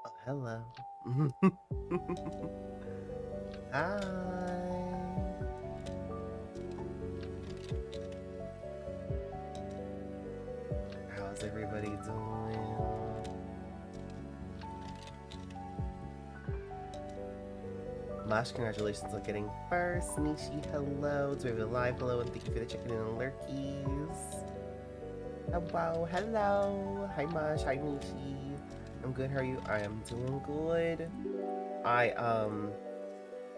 Oh, hello. Hi. How's everybody doing? Mosh, congratulations on getting first. Nishi, hello. It's Live, hello, and thank you for the chicken and lurkies. Hello, hello. Hi, Mosh. Hi, Nishi. I'm good. How are you? I am doing good. I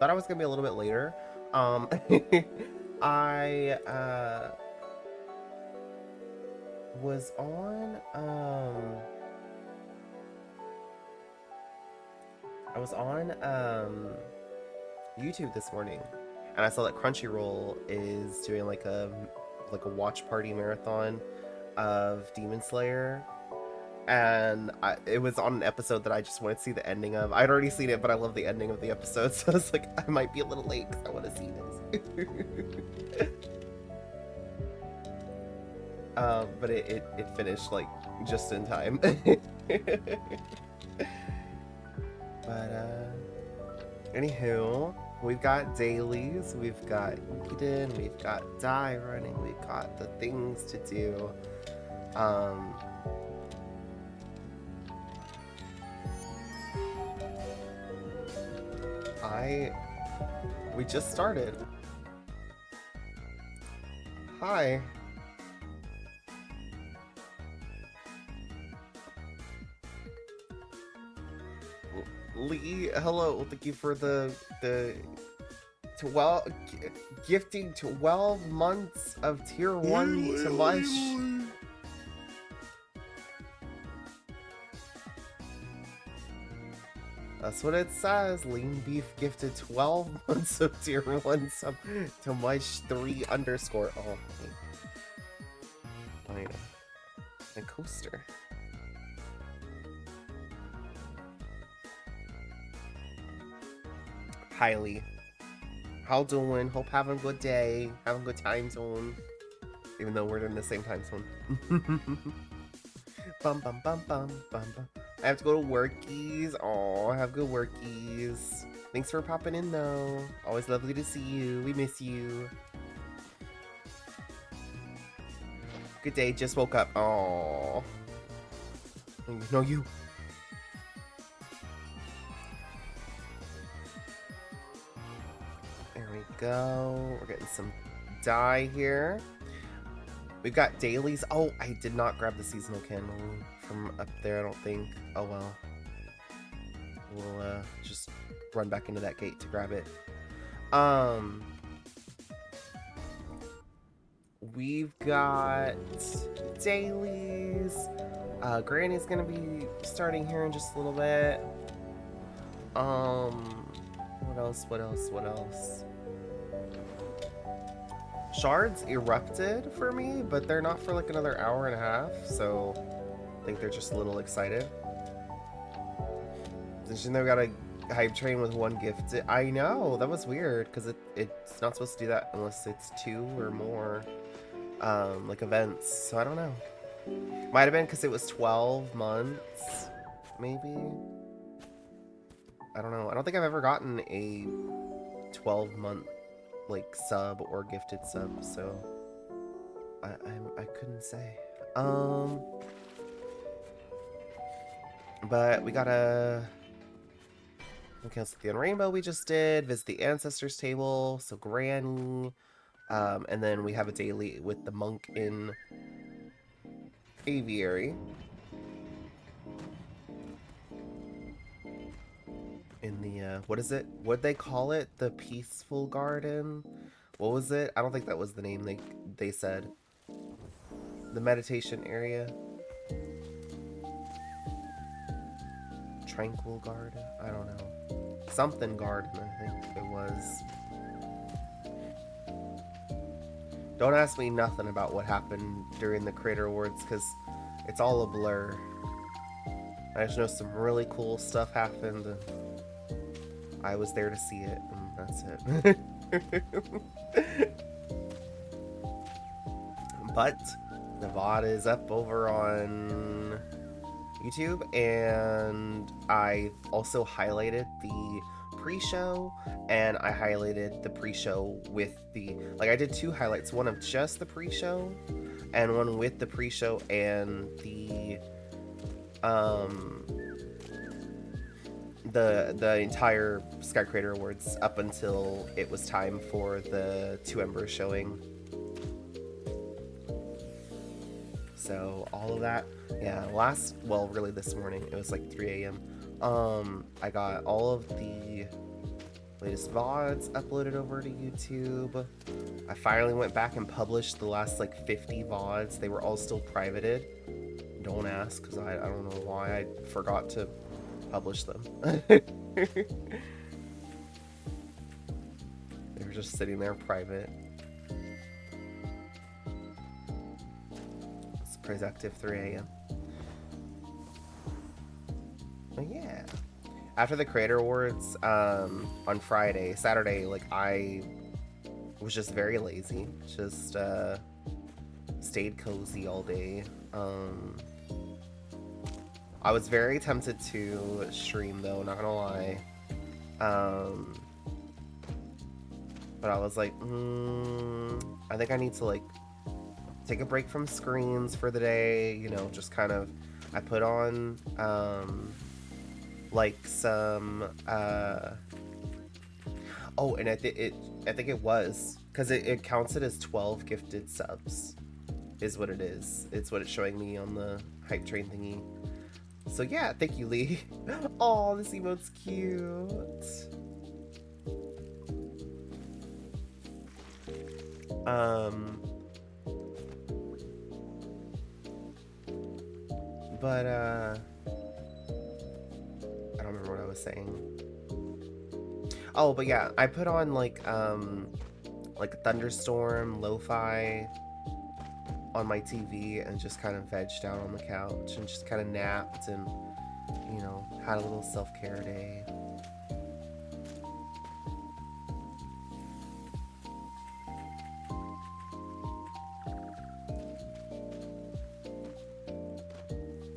thought I was gonna be a little bit later. Um, I was on YouTube this morning, and I saw that Crunchyroll is doing like a watch party marathon of Demon Slayer, and it was on an episode that I just wanted to see the ending of. I'd already seen it, but I love the ending of the episode, so I was like, I might be a little late because I want to see this. But it finished like just in time. But anywho, we've got dailies, we've got Eden, we've got die running, we've got the things to do. We just started. Hi. Lee, hello. Thank you for the 12 gifting 12 months of tier 1 to Mush. That's what it says. Lean Beef gifted 12 months of tier 1 sub to Mush 3 underscore. Oh, my coaster. Highly. How doing? Hope having a good day. Having a good time zone. Even though we're in the same time zone. Bum bum bum bum bum bum. I have to go to workies. Oh, have good workies. Thanks for popping in though. Always lovely to see you. We miss you. Good day. Just woke up. Oh. No, you. There we go. We're getting some dye here. We've got dailies. Oh, I did not grab the seasonal candle from up there, I don't think. Oh well. We'll just run back into that gate to grab it. We've got dailies. Granny's gonna be starting here in just a little bit. What else? What else? What else? Shards erupted for me, but they're not for like another hour and a half, so I think they're just a little excited. Did you know we got a hype train with one gift? I know, that was weird, because it's not supposed to do that unless it's 2 or more, like events, so I don't know. Might have been because it was 12 months, maybe? I don't know. I don't think I've ever gotten a 12-month like sub or gifted sub, so I couldn't say. But we gotta cancel the rainbow we just did, visit the ancestors table, so Granny, and then we have a daily with the monk in aviary. In the, what is it? What'd they call it? The peaceful garden? What was it? I don't think that was the name they said. The meditation area. Tranquil garden? I don't know. Something garden, I think it was. Don't ask me nothing about what happened during the Creator Awards, because it's all a blur. I just know some really cool stuff happened, and I was there to see it, and that's it. But the VOD is up over on YouTube, and I also highlighted the pre-show, and I highlighted the pre-show with the, like, I did 2 highlights, one of just the pre-show and one with the pre-show and the entire Sky Creator Awards up until it was time for the 2 Embers showing. So all of that, yeah, well, really this morning, it was like 3 a.m. I got all of the latest VODs uploaded over to YouTube. I finally went back and published the last like 50 VODs. They were all still privated. Don't ask, because I don't know why I forgot to publish them. They were just sitting there private. Productive 3 a.m. But yeah, after the Creator Awards on Saturday, like I was just very lazy, just stayed cozy all day. I was very tempted to stream though, not gonna lie, but I was like, I think I need to like take a break from screens for the day, you know, just kind of, I put on, like some, oh, and I think it was, because it counts it as 12 gifted subs, is what it is. It's what it's showing me on the hype train thingy. So yeah, thank you, Lee. Oh, this emote's cute. But, I don't remember what I was saying. Oh, but yeah, I put on, like Thunderstorm, Lo-Fi on my TV and just kind of vegged out on the couch and just kind of napped and, you know, had a little self-care day.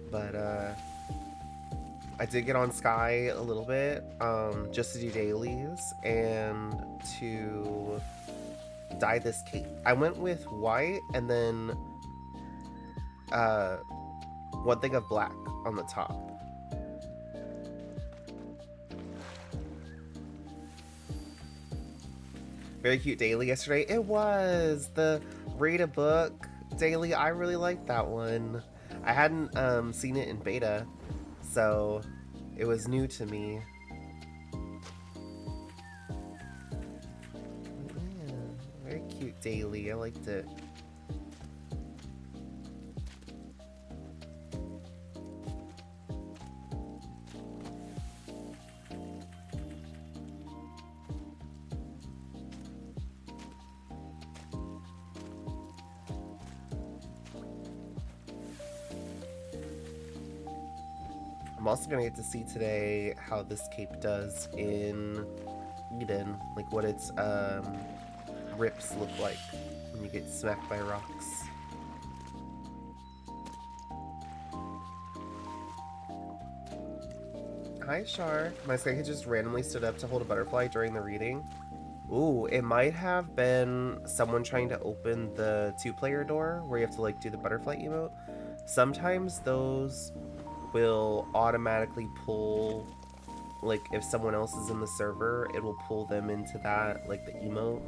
But, I did get on Sky a little bit, just to do dailies and to dye this cape. I went with white and then, one thing of black on the top. Very cute daily yesterday. It was the read a book daily. I really liked that one. I hadn't seen it in beta, so it was new to me. Yeah, very cute daily. I liked it. I'm also gonna get to see today how this cape does in Eden, like what its rips look like when you get smacked by rocks. Hi, Shark. My Sky Kid just randomly stood up to hold a butterfly during the reading. Ooh, it might have been someone trying to open the two-player door where you have to like do the butterfly emote. Sometimes those will automatically pull, like if someone else is in the server, it will pull them into that, like the emote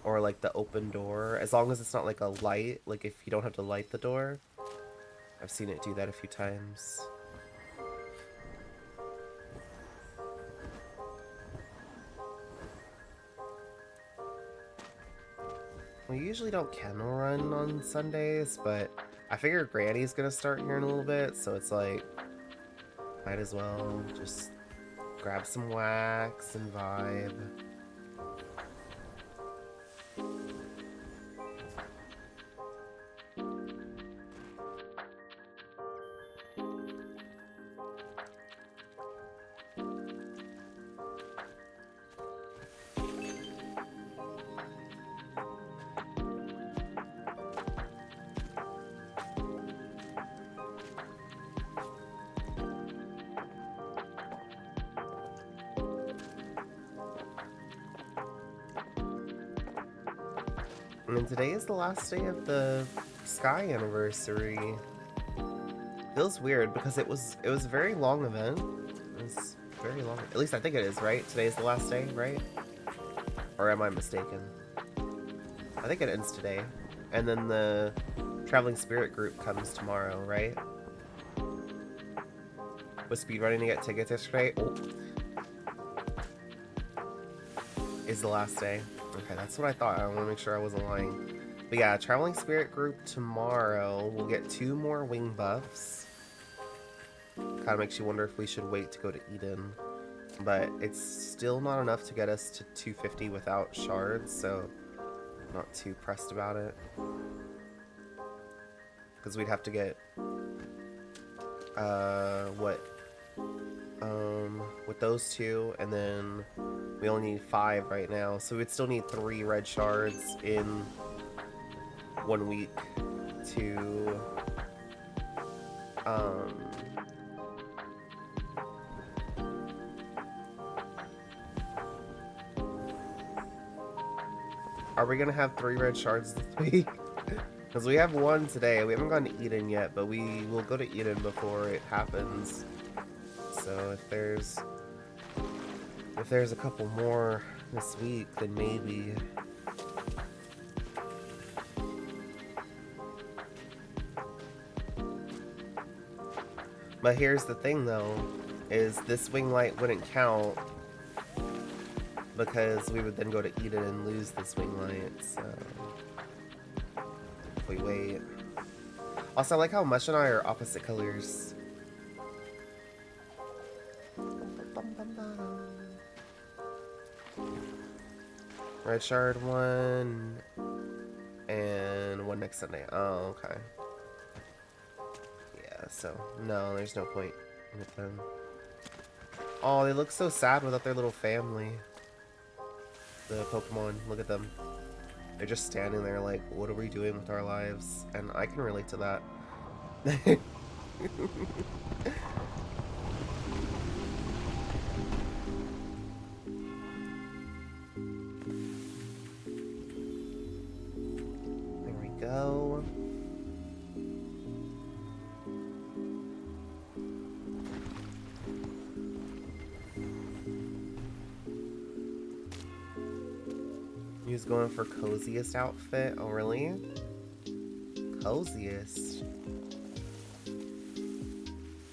or like the open door, as long as it's not like a light, like if you don't have to light the door. I've seen it do that a few times. We usually don't kennel run on Sundays, but I figure Granny's gonna start here in a little bit, so it's like, might as well just grab some wax and vibe. And then today is the last day of the Sky anniversary. Feels weird because it was a very long event. It was very long. At least I think it is, right? Today is the last day, right? Or am I mistaken? I think it ends today. And then the Traveling Spirit group comes tomorrow, right? Was speedrunning to get tickets yesterday? Oh. Is the last day. Okay, that's what I thought. I want to make sure I wasn't lying. But yeah, Traveling Spirit group tomorrow. We'll get 2 more wing buffs. Kind of makes you wonder if we should wait to go to Eden. But it's still not enough to get us to 250 without shards, so I'm not too pressed about it. Because we'd have to get... with those 2, and then we only need 5 right now, so we'd still need 3 red shards in 1 week to are we gonna have 3 red shards this week? Because we have 1 today. We haven't gone to Eden yet, but we will go to Eden before it happens. So if there's a couple more this week, then maybe. But here's the thing though, is this wing light wouldn't count because we would then go to Eden and lose this wing light, so if we wait. Also, I like how Mush and I are opposite colors. Red shard 1 and 1 next Sunday. Oh, okay. Yeah, so no, there's no point with them. Oh, they look so sad without their little family. The Pokemon, look at them. They're just standing there like, what are we doing with our lives? And I can relate to that. There we go. He's going for coziest outfit. Oh, really? Coziest.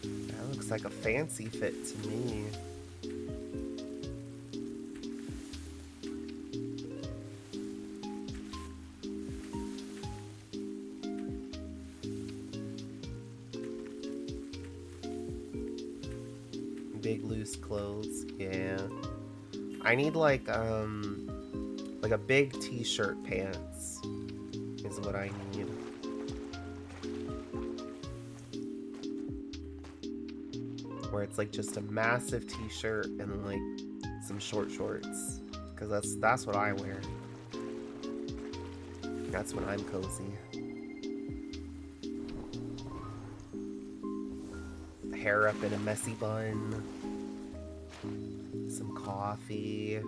That looks like a fancy fit to me. Big loose clothes. Yeah. I need like a big t-shirt pants is what I need. Where it's like just a massive t-shirt and then like some short shorts. Because that's what I wear. That's when I'm cozy. Hair up in a messy bun. Some coffee.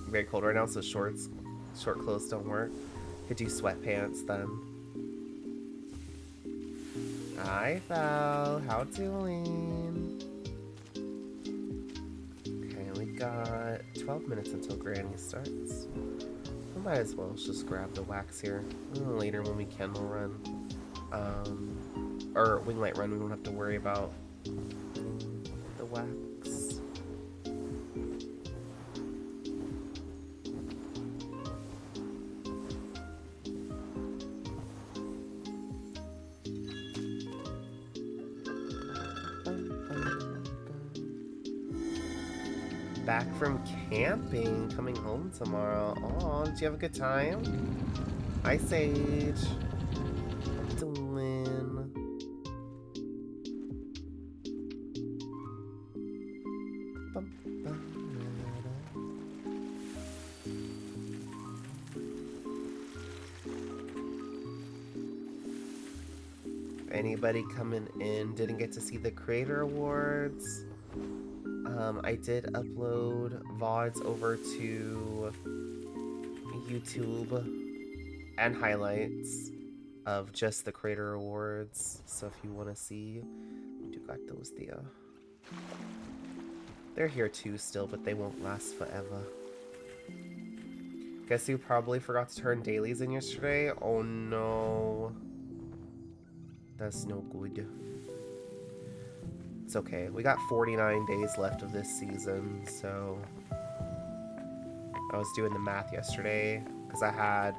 Very cold right now, so short clothes don't work. Could do sweatpants then. Hi, Val. How doing? Okay, we got 12 minutes until Granny starts. We might as well just grab the wax here. Later when we can, we'll run. Or wing light run, we won't have to worry about the wax. Back from camping, coming home tomorrow. Aw, did you have a good time? Hi, Sage. Dylan. Anybody coming in didn't get to see the Creator Awards? I did upload VODs over to YouTube and highlights of just the Creator Awards. So if you want to see, we do got those there. They're here too still, but they won't last forever. Guess you probably forgot to turn dailies in yesterday? Oh no. That's no good. It's okay. We got 49 days left of this season, so... I was doing the math yesterday, because I had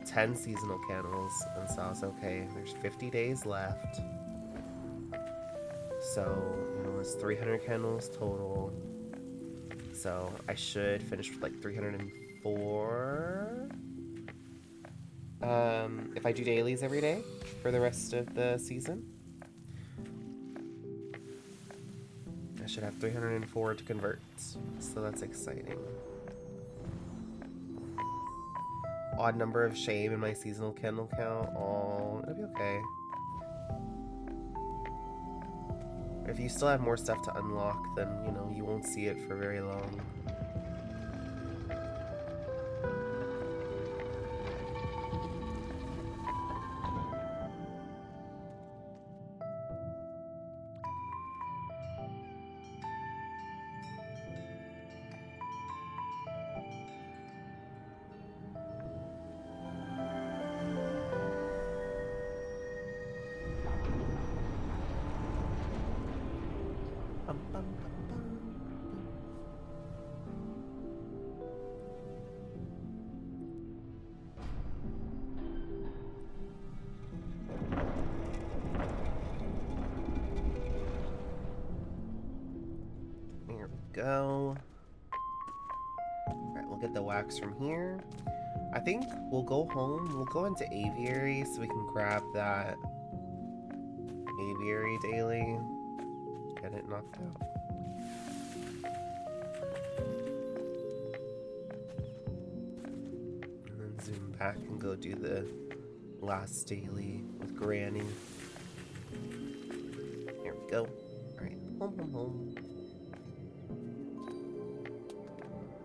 10 seasonal candles, and so I was okay, there's 50 days left. So, you know, it's 300 candles total. So, I should finish with like 304. If I do dailies every day for the rest of the season. I should have 304 to convert, so that's exciting. Odd number of shame in my seasonal candle count. Oh, it'll be okay. If you still have more stuff to unlock, then, you know, you won't see it for very long. Here we go. Alright, we'll get the wax from here. I think we'll go home. We'll go into Aviary so we can grab that Aviary daily. Get it knocked out. And then zoom back and go do the last daily with Granny. Here we go. Alright, home, home, home.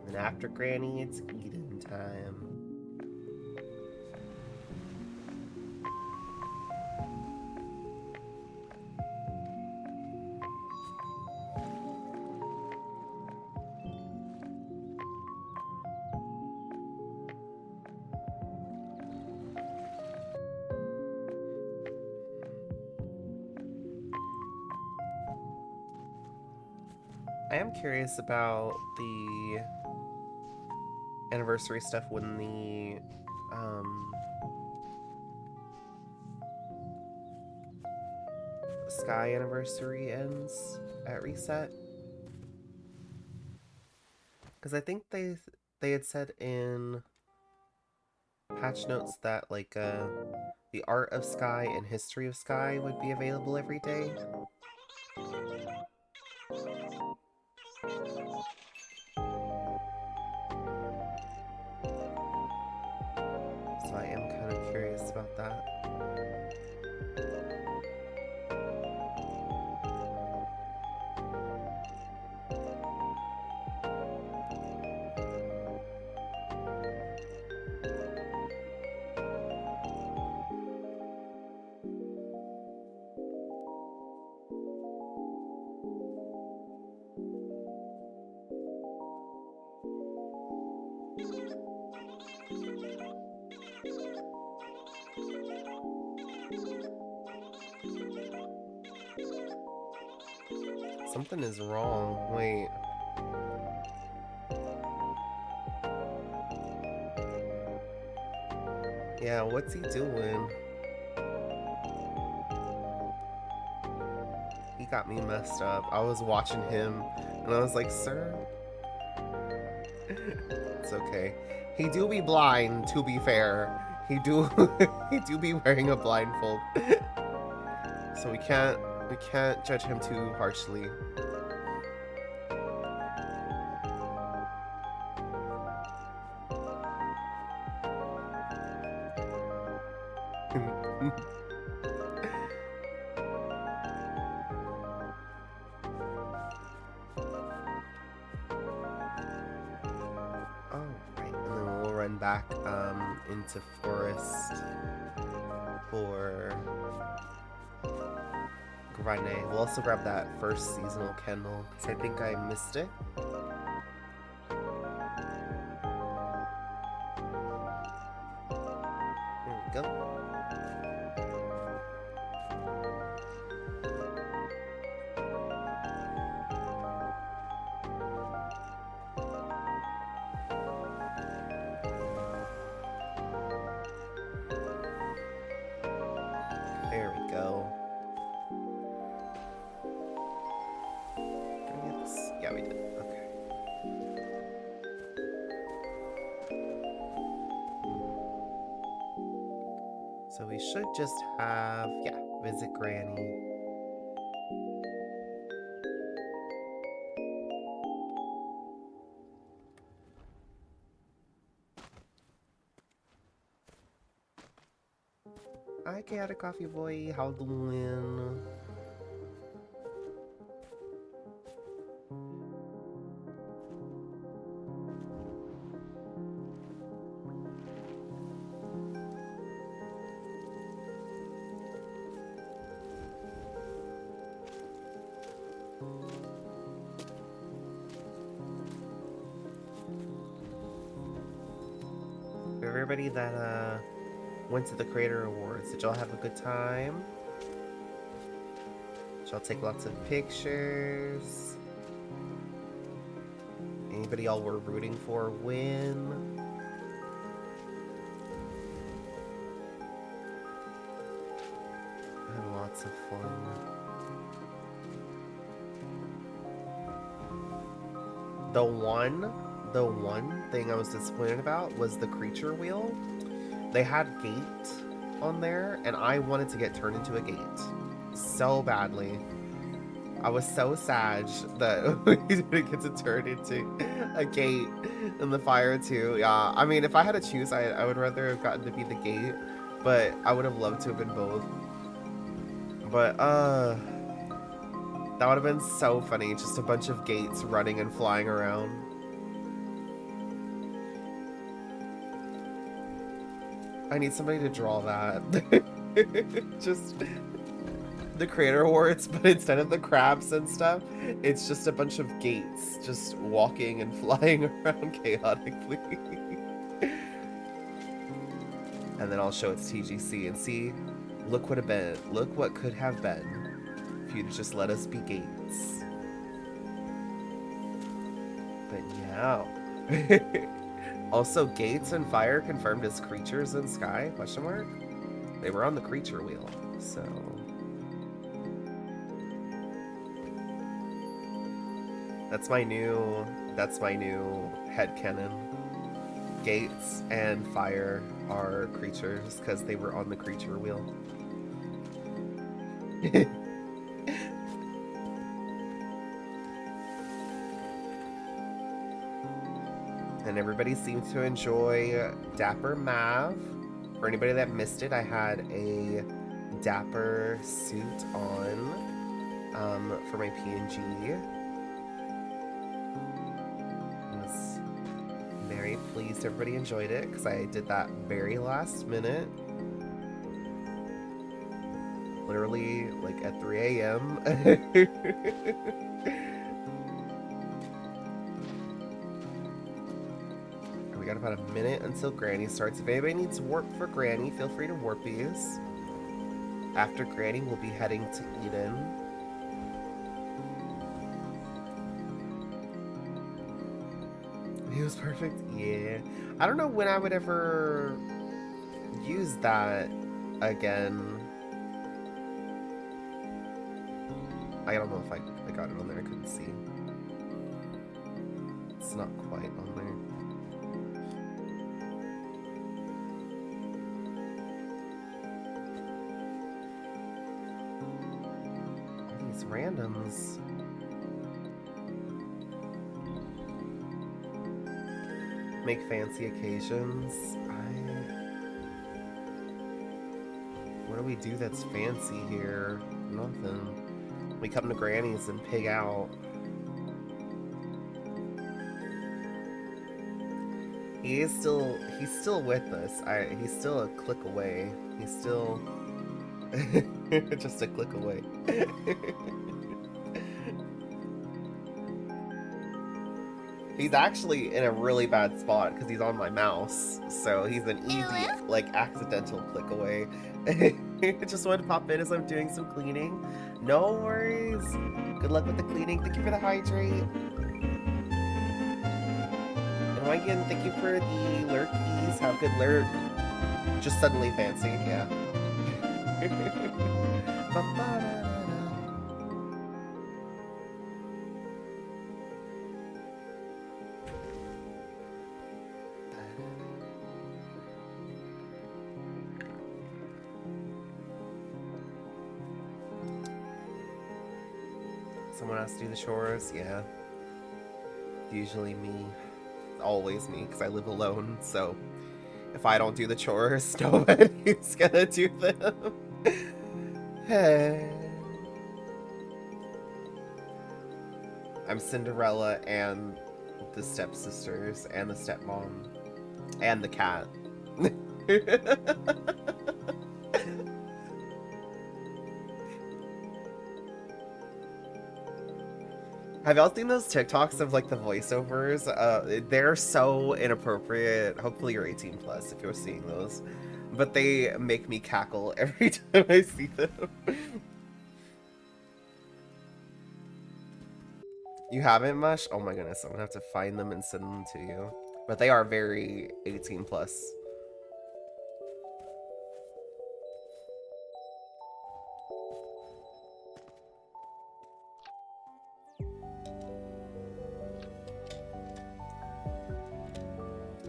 And after Granny, it's Eden time. I am curious about the anniversary stuff when the Sky anniversary ends at reset, because I think they had said in patch notes that like the art of Sky and history of Sky would be available every day. So I am Something is wrong. Wait. Yeah, what's he doing? He got me messed up. I was watching him and I was like, sir? It's okay. He do be blind, to be fair. He do he do be wearing a blindfold. So we can't judge him too harshly. Alright, and then we'll run back into Forest for Grane. We'll also grab that first seasonal candle, because I think I missed it. There we go. There we go. Did we get this? Yeah, we did. Okay. So we should just have, yeah, visit Granny. Hi, Chaotic Coffee Boy. How doing? For everybody that went to the Creator Awards, did y'all have a good time? Did y'all take lots of pictures? Anybody y'all were rooting for win? I had lots of fun. The one thing I was disappointed about was the creature wheel. They had gate on there, and I wanted to get turned into a gate so badly. I was so sad that we didn't get to turn into a gate in the fire too. Yeah, I mean, if I had to choose, I would rather have gotten to be the gate, but I would have loved to have been both. But that would have been so funny, just a bunch of gates running and flying around. I need somebody to draw that. Just the Creator Awards, but instead of the crabs and stuff, it's just a bunch of gates just walking and flying around chaotically. And then I'll show it to TGC and see, look what could have been if you'd just let us be gates. But yeah. Also, gates and fire confirmed as creatures in sky, question mark? They were on the creature wheel, so... That's my new headcanon. Gates and fire are creatures because they were on the creature wheel. And everybody seemed to enjoy Dapper Mav. For anybody that missed it, I had a Dapper suit on for my PNG. Very pleased everybody enjoyed it because I did that very last minute. Literally like at 3 a.m. We got about a minute until Granny starts. If anybody needs warp for Granny, feel free to warpies. After Granny, we'll be heading to Eden. It was perfect. Yeah. I don't know when I would ever use that again. I don't know if I got it on there. I couldn't see. It's not quite on there. These randoms. Make fancy occasions. What do we do that's fancy here? Nothing. We come to Granny's and pig out. He's still with us. He's still a click away. He's still just a click away. He's actually in a really bad spot because he's on my mouse, so he's an easy, like, accidental click away. Just wanted to pop in as I'm doing some cleaning. No worries. Good luck with the cleaning. Thank you for the hydrate. And Wangan, thank you for the lurkies. Have a good lurk. Just suddenly fancy, yeah. Someone has to do the chores, yeah. Usually me. Always me, because I live alone, so if I don't do the chores, nobody's gonna do them. Hey. I'm Cinderella and the stepsisters and the stepmom and the cat. Have y'all seen those TikToks of, like, the voiceovers? They're so inappropriate. Hopefully you're 18 plus if you're seeing those. But they make me cackle every time I see them. You haven't, Mush? Oh my goodness, I'm gonna have to find them and send them to you. But they are very 18 plus.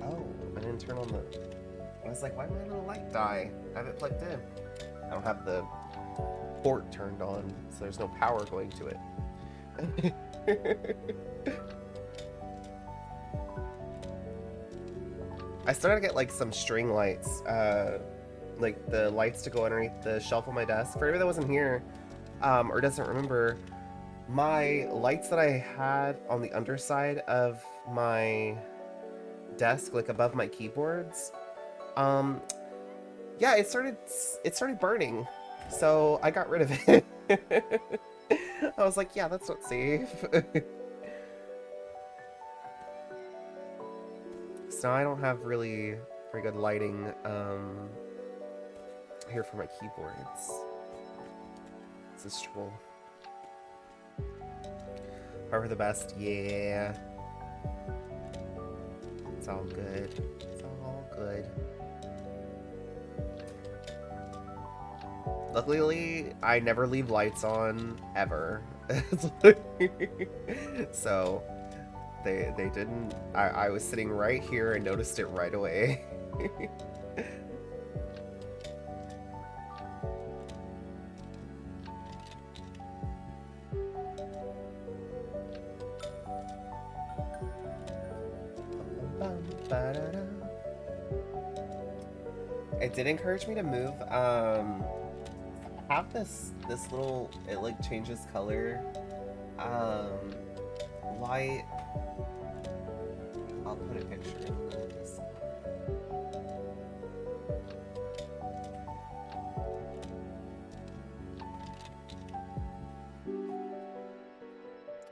Oh, I didn't turn on the... I was like, why did my little light die? I have it plugged in. I don't have the port turned on, so there's no power going to it. I started to get, like, some string lights, like the lights to go underneath the shelf on my desk. For anybody that wasn't here, or doesn't remember, my lights that I had on the underside of my desk, like above my keyboards, yeah, it started burning, so I got rid of it. I was like, yeah, that's not safe. So now I don't have really very good lighting here for my keyboards. This is trouble. However, the best, yeah. It's all good. It's all good. Luckily, I never leave lights on, ever. So, they didn't... I was sitting right here and noticed it right away. It did encourage me to move. I have this little, it like changes color light. I'll put a picture in this.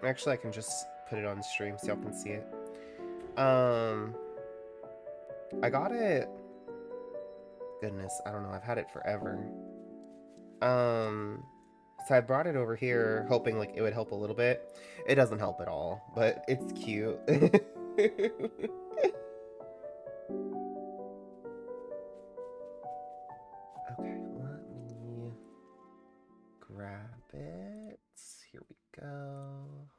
Actually, I can just put it on stream so y'all can see it. I got it. Goodness, I don't know. I've had it forever. So I brought it over here hoping like it would help a little bit. It doesn't help at all, but it's cute. Okay, let me grab it. Here we go.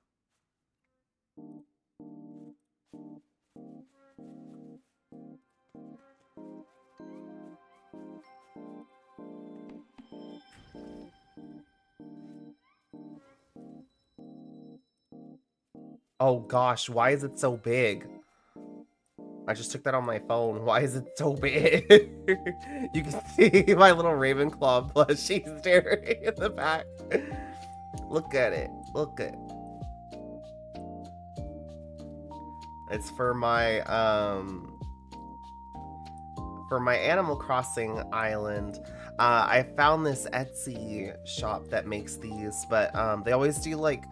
Oh gosh, why is it so big? I just took that on my phone. Why is it so big? You can see my little Ravenclaw plushie staring in the back. Look at it. Look at it. It's for my Animal Crossing island. I found this Etsy shop that makes these, but they always do like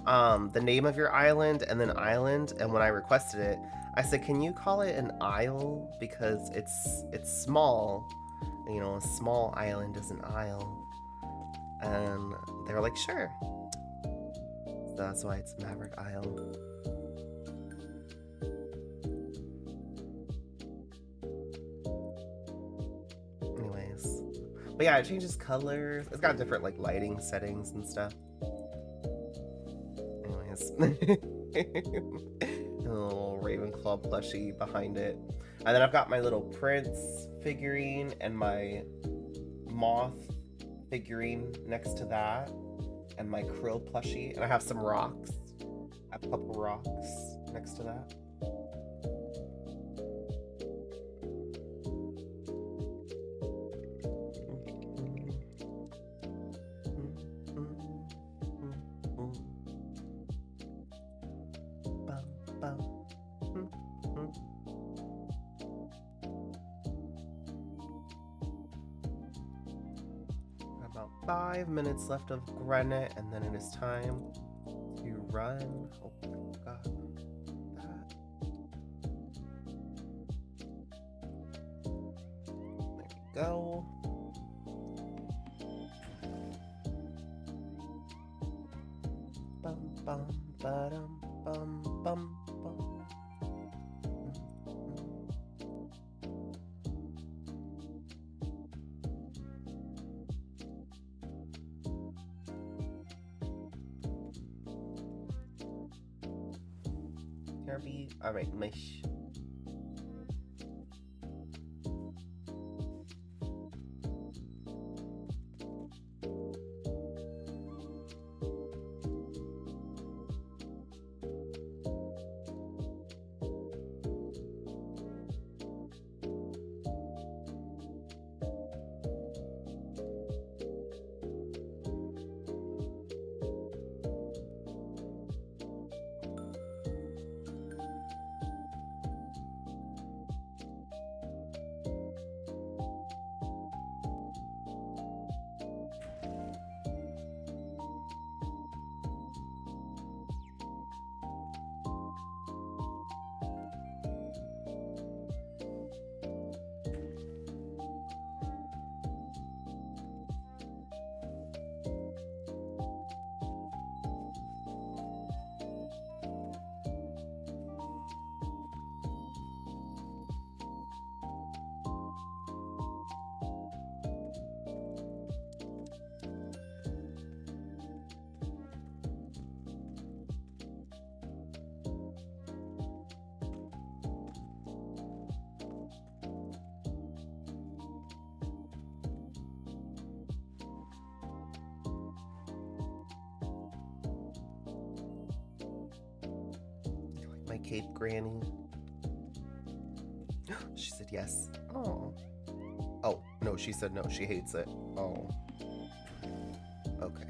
the name of your island and then island. And when I requested it, I said, "Can you call it an isle because it's small? You know, a small island is an isle." And they were like, "Sure." So that's why it's Maverick Isle. Anyways, but yeah, it changes colors. It's got different like lighting settings and stuff. Anyways, a little Ravenclaw plushie behind it, and then I've got my little Prince figurine and my Moth figurine next to that, and my Krill plushie, and I have some rocks. I have a couple rocks next to that. About 5 minutes left of Granite, and then it is time to run. Oh my god. That. There we go. Bum bum ba-dum bum bum bum. Kirby. Alright, Mish. My Cape Granny. She said yes. Oh. Oh, no, she said no. She hates it. Oh. Okay.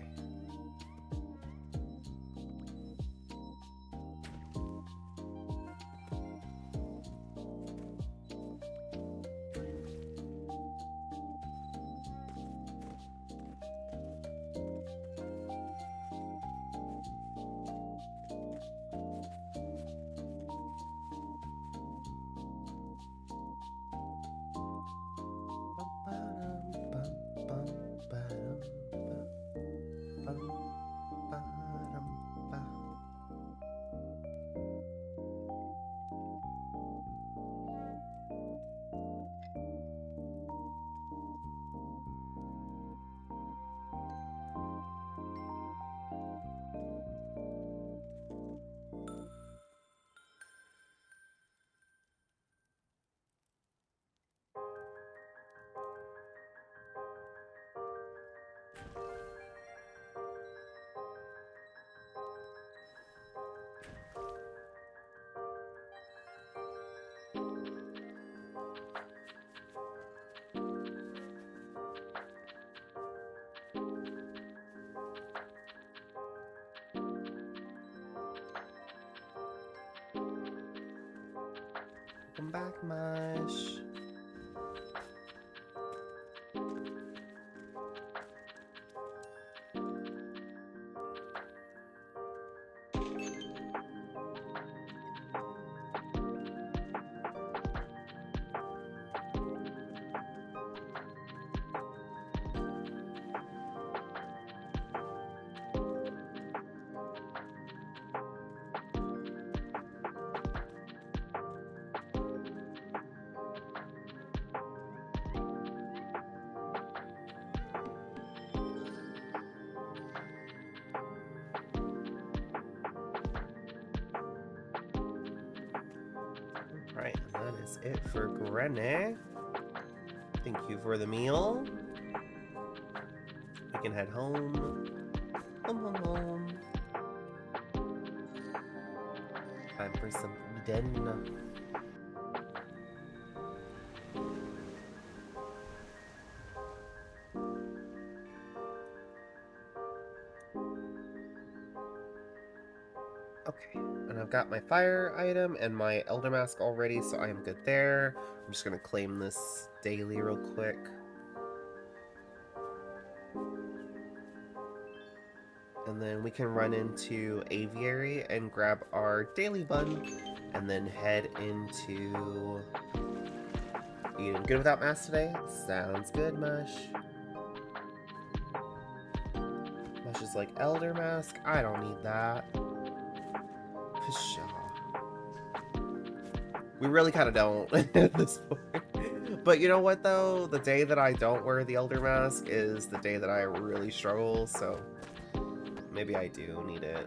Welcome back, Mush. Alright, that is it for Granny. Thank you for the meal. We can head home. Home. Time for some Eden. Okay, and I've got my fire item and my Elder Mask already, so I am good there. I'm just gonna claim this daily real quick. And then we can run into Aviary and grab our daily bun, and then head into Eden. Good without mask today? Sounds good, Mush. Mush is like, Elder Mask? I don't need that. Pshaw. We really kind of don't at this point. But you know what, though? The day that I don't wear the Elder Mask is the day that I really struggle, so maybe I do need it.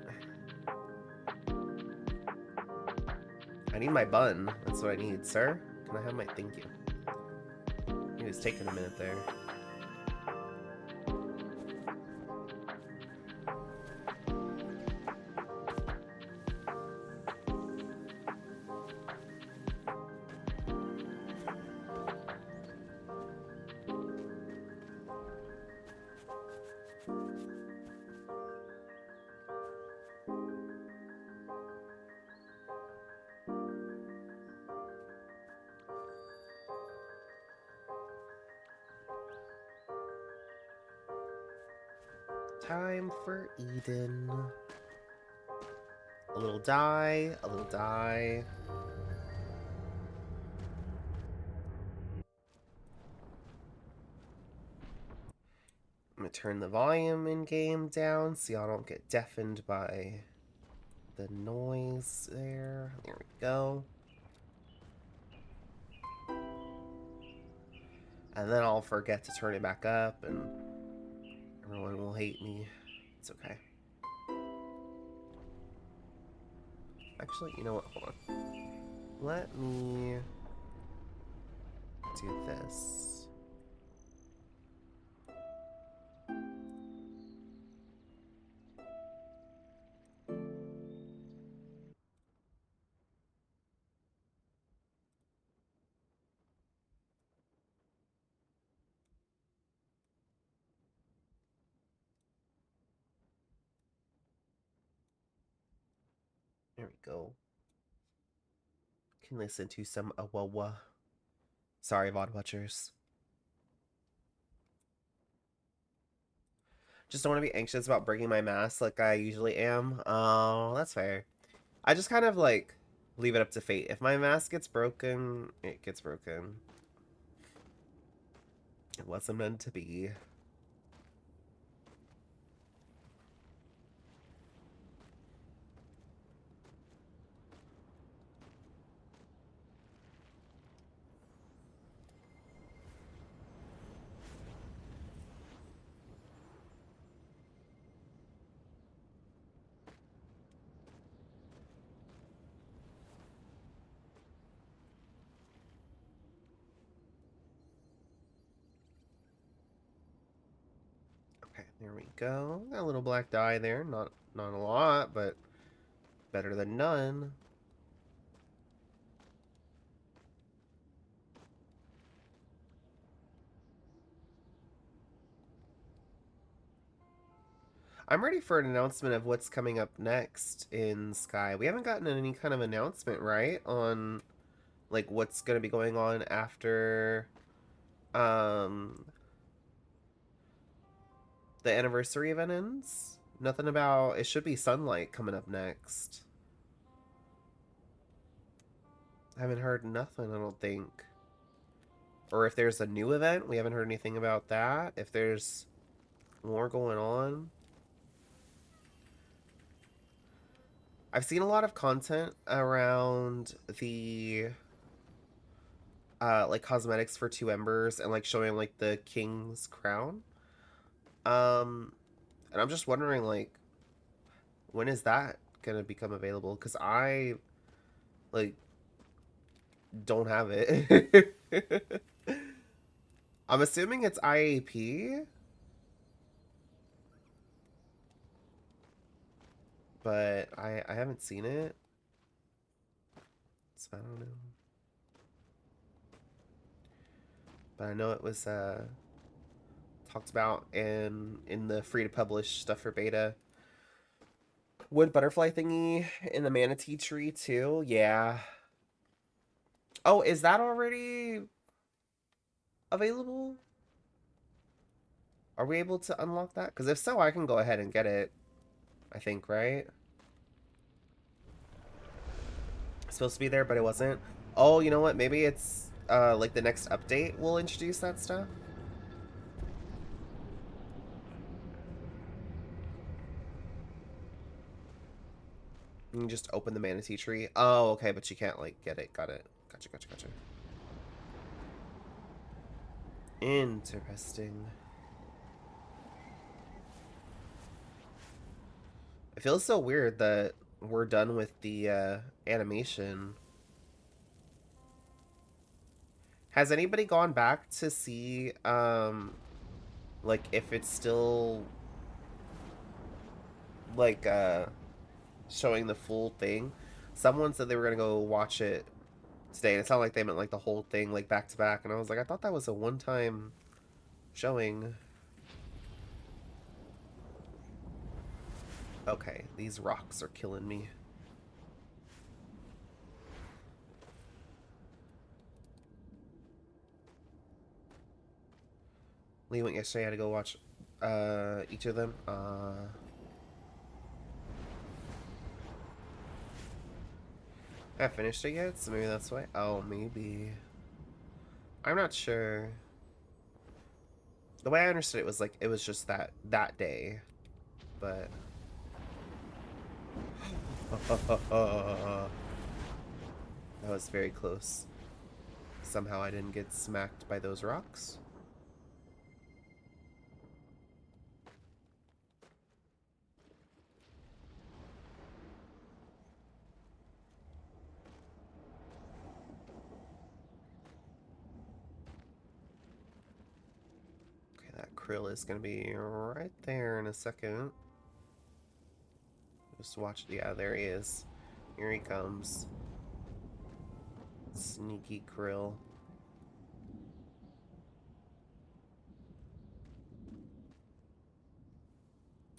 I need my bun. That's what I need, sir. Can I have my thank you? It was taking a minute there. Time for Eden. A little die, a little die. I'm gonna turn the volume in game down so y'all don't get deafened by the noise there. There we go. And then I'll forget to turn it back up and everyone will hate me. It's okay. Actually, you know what? Hold on. Let me do this. There we go. Can listen to some Awawa. Sorry, VOD watchers. Just don't want to be anxious about breaking my mask like I usually am. Oh, that's fair. I just kind of like leave it up to fate. If my mask gets broken, it gets broken. It wasn't meant to be. Okay, there we go. Got a little black dye there. Not a lot, but better than none. I'm ready for an announcement of what's coming up next in Sky. We haven't gotten any kind of announcement, right, on Like what's gonna be going on after um the anniversary event ends. Nothing about it. Should be Sunlight coming up next. I haven't heard nothing, I don't think. Or if there's a new event, we haven't heard anything about that. If there's more going on. I've seen a lot of content around the like cosmetics for Two Embers and like showing like the king's crown. Um and I'm just wondering like when is that gonna become available? Because I like don't have it. I'm assuming it's IAP, but I haven't seen it, so I don't know. But I know it was talked about in the free to publish stuff for beta. Wood butterfly thingy in the manatee tree too. Yeah. Oh, is that already available? Are we able to unlock that? Because if so, I can go ahead and get it. I think, right? It's supposed to be there, but it wasn't. Oh, you know what? Maybe it's like the next update will introduce that stuff. You can just open the manatee tree. Oh, okay, but you can't like get it. Got it. Gotcha, gotcha, gotcha. Interesting. It feels so weird that we're done with the animation. Has anybody gone back to see like if it's still like showing the full thing? Someone said they were gonna go watch it today, and it sounded like they meant like the whole thing like back to back, and I was like, I thought that was a one-time showing. Okay, these rocks are killing me. Lee went yesterday. I had to go watch each of them. I haven't finished it yet, so maybe that's why. Oh, maybe. I'm not sure. The way I understood it was like it was just that day, but that was very close. Somehow I didn't get smacked by those rocks. Okay, that krill is gonna be right there in a second. Just watch. Yeah, there he is. Here he comes. Sneaky krill.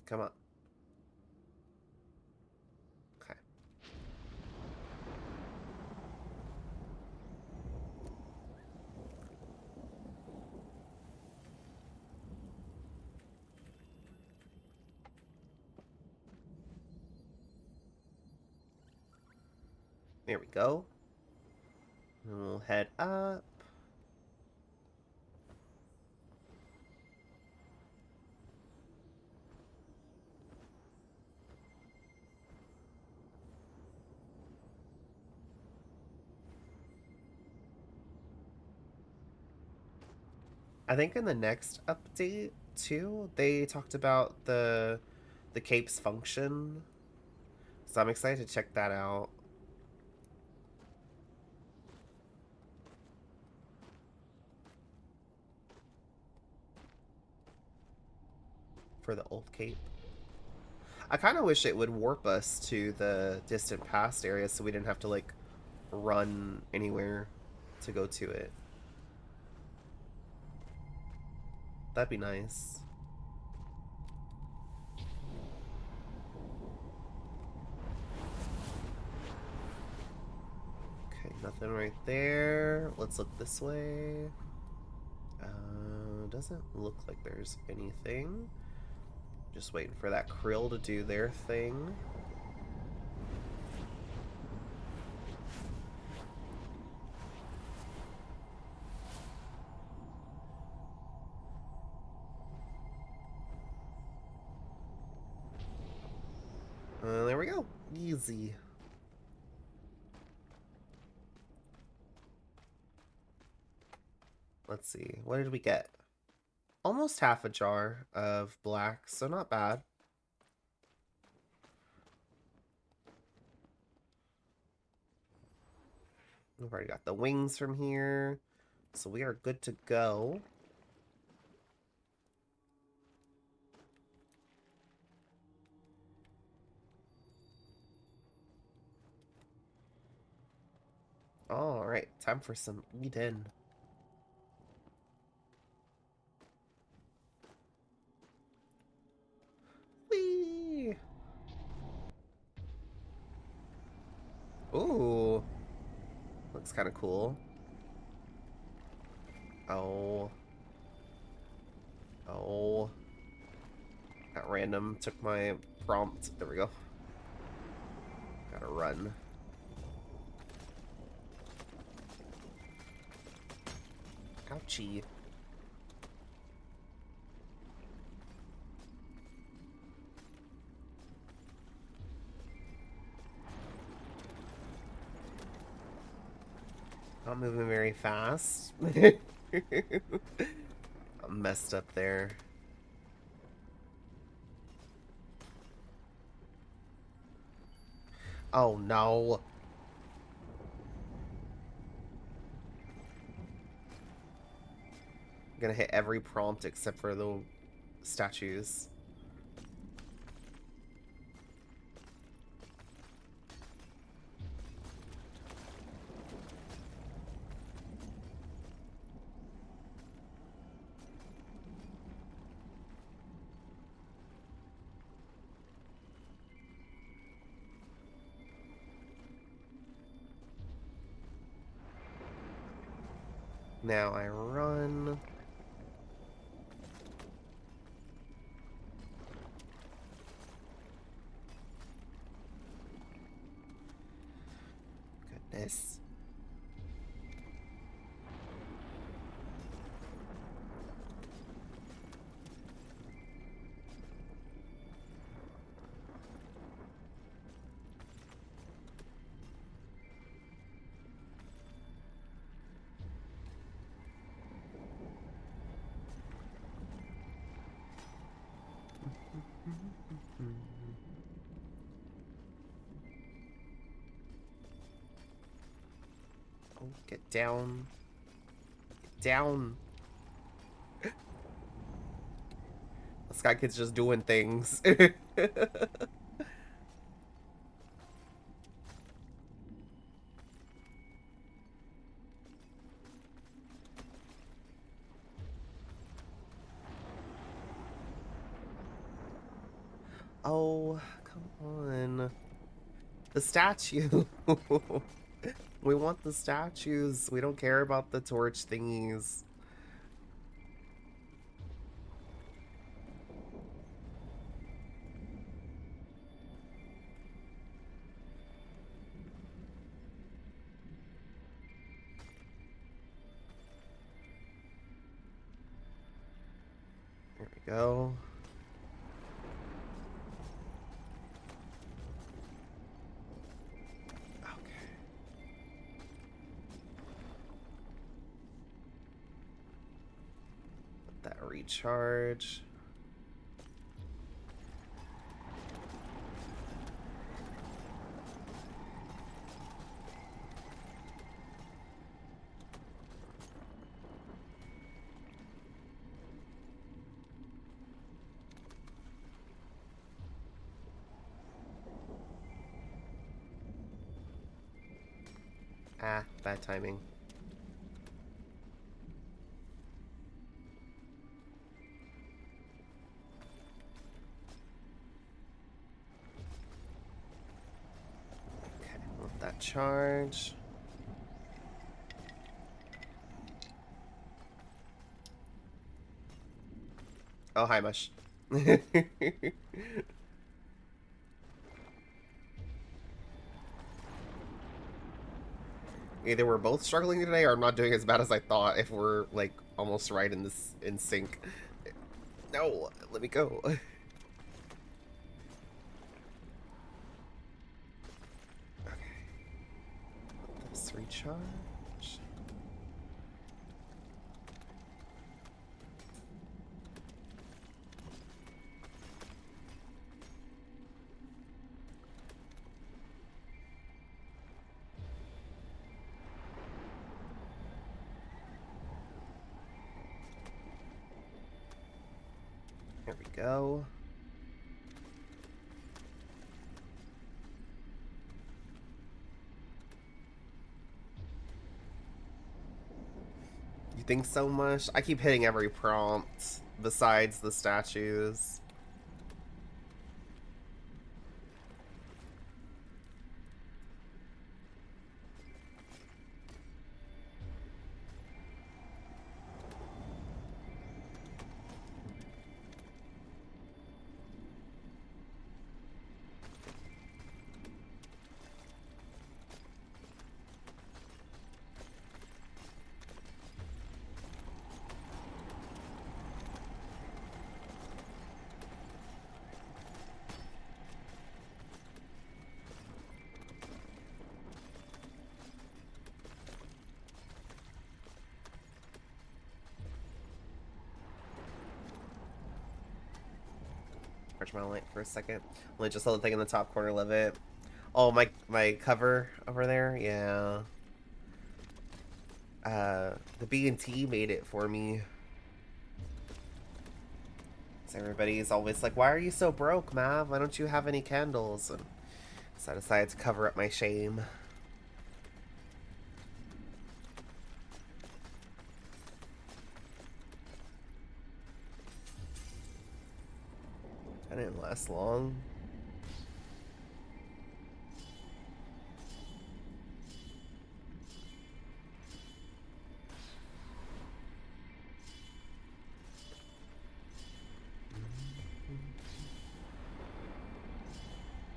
Come on. Okay. There we go. And we'll head up. I think in the next update too, they talked about the cape's function. So I'm excited to check that out. For the old cape. I kind of wish it would warp us to the distant past area so we didn't have to like run anywhere to go to it. That'd be nice. Okay, Nothing right there. Let's look this way. Doesn't look like there's anything. Just waiting for that krill to do their thing. There we go. Easy. Let's see. What did we get? Almost half a jar of black, so not bad. We've already got the wings from here, so we are good to go. All right, time for some Eden. Whee! Ooh, looks kind of cool. Oh. Oh. At random took my prompt. There we go. Gotta run. Ouchie. Not moving very fast. I'm messed up there. Oh no. I'm gonna hit every prompt except for the statues. Now I run. Goodness. Oh, get down. Get down. The Sky Kid's just doing things. Oh, come on. The statue. We want the statues. We don't care about the torch thingies. There we go. Okay. Let that recharge. Ah, bad timing. Okay, let that charge. Oh, hi, Mush. Either we're both struggling today or I'm not doing as bad as I thought if we're, like, almost right in this in sync. No, let me go. Okay. Let's recharge. There we go. You think so much? I keep hitting every prompt besides the statues. Charge my light for a second. Only just saw the thing in the top corner of it. Oh, my cover over there? Yeah. The B&T made it for me. So everybody's always like, why are you so broke, Mav? Why don't you have any candles? And so I decided to cover up my shame. That didn't last long.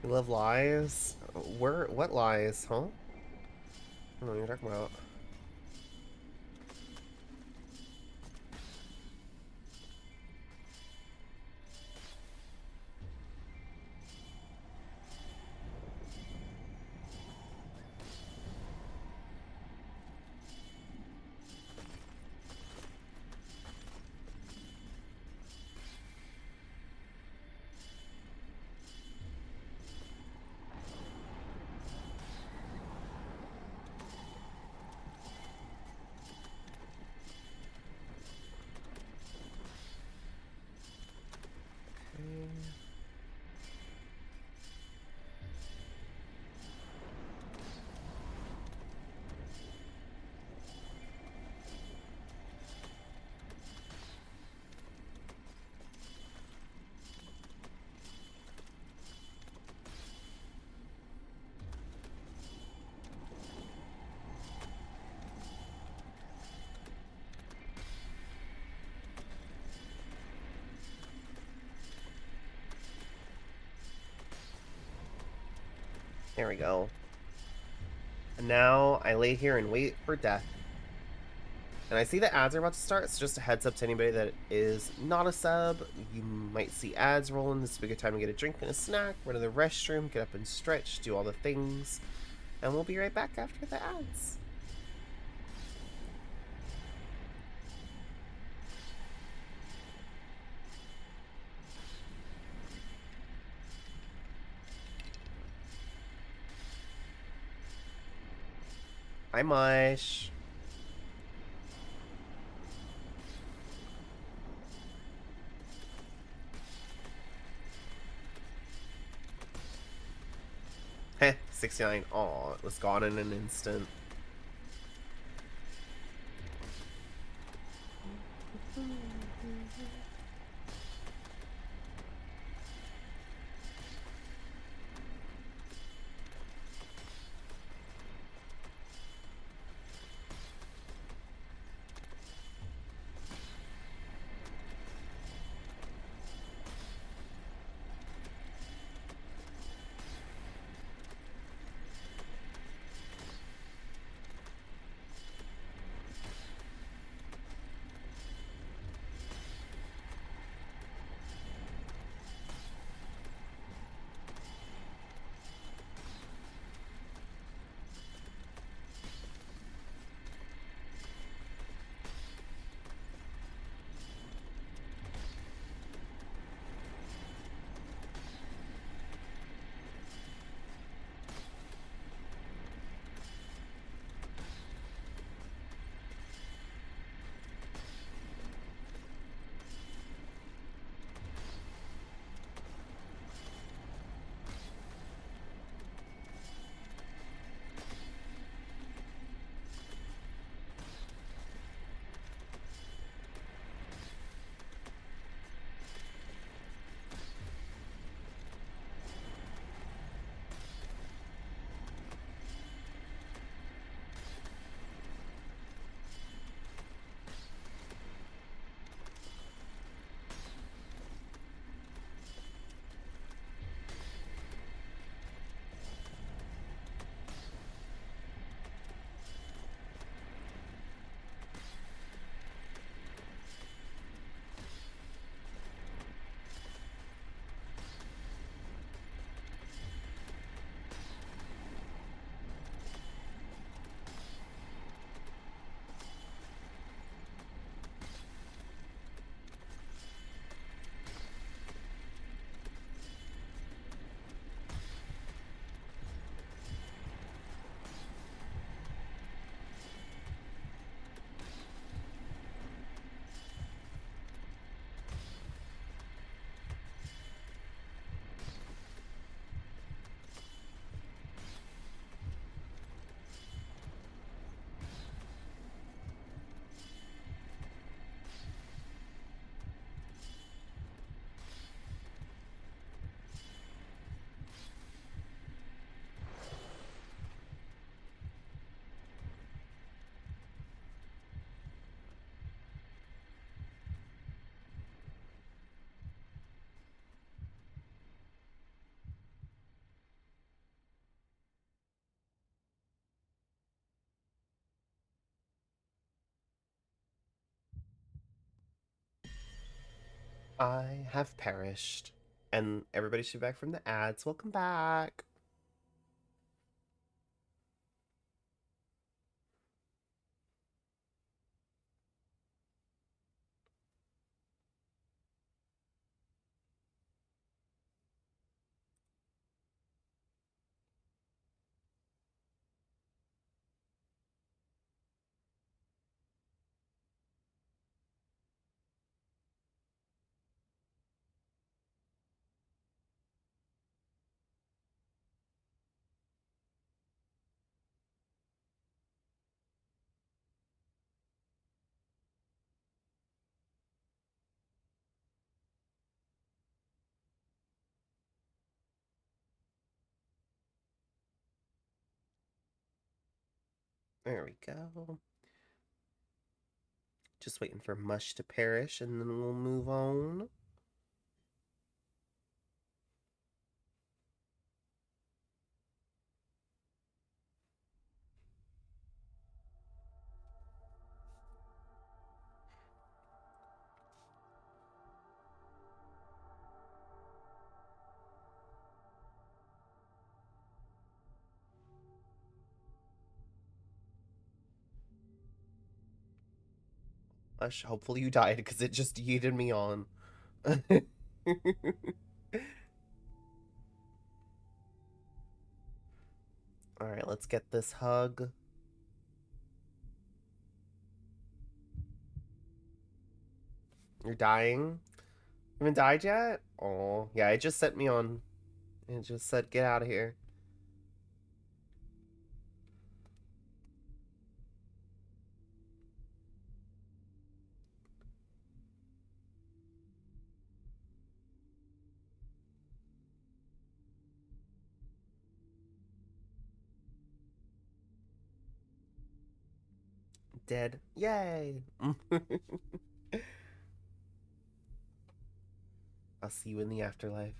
You love lies? What lies, huh? I don't know what you're talking about. There we go. And now I lay here and wait for death. And I see that ads are about to start, so just a heads up to anybody that is not a sub. You might see ads rolling. This would be a good time to get a drink and a snack, run to the restroom, get up and stretch, do all the things. And we'll be right back after the ads. Hi, Mush. Heh, 69. Aw, it was gone in an instant. I have perished. And everybody should be back from the ads. Welcome back. There we go. Just waiting for Mush to perish and then we'll move on. Mush, hopefully you died because it just yeeted me on. Alright, let's get this hug. You're dying? You haven't died yet? Oh, yeah, it just sent me on. It just said, get out of here. Dead. Yay! I'll see you in the afterlife.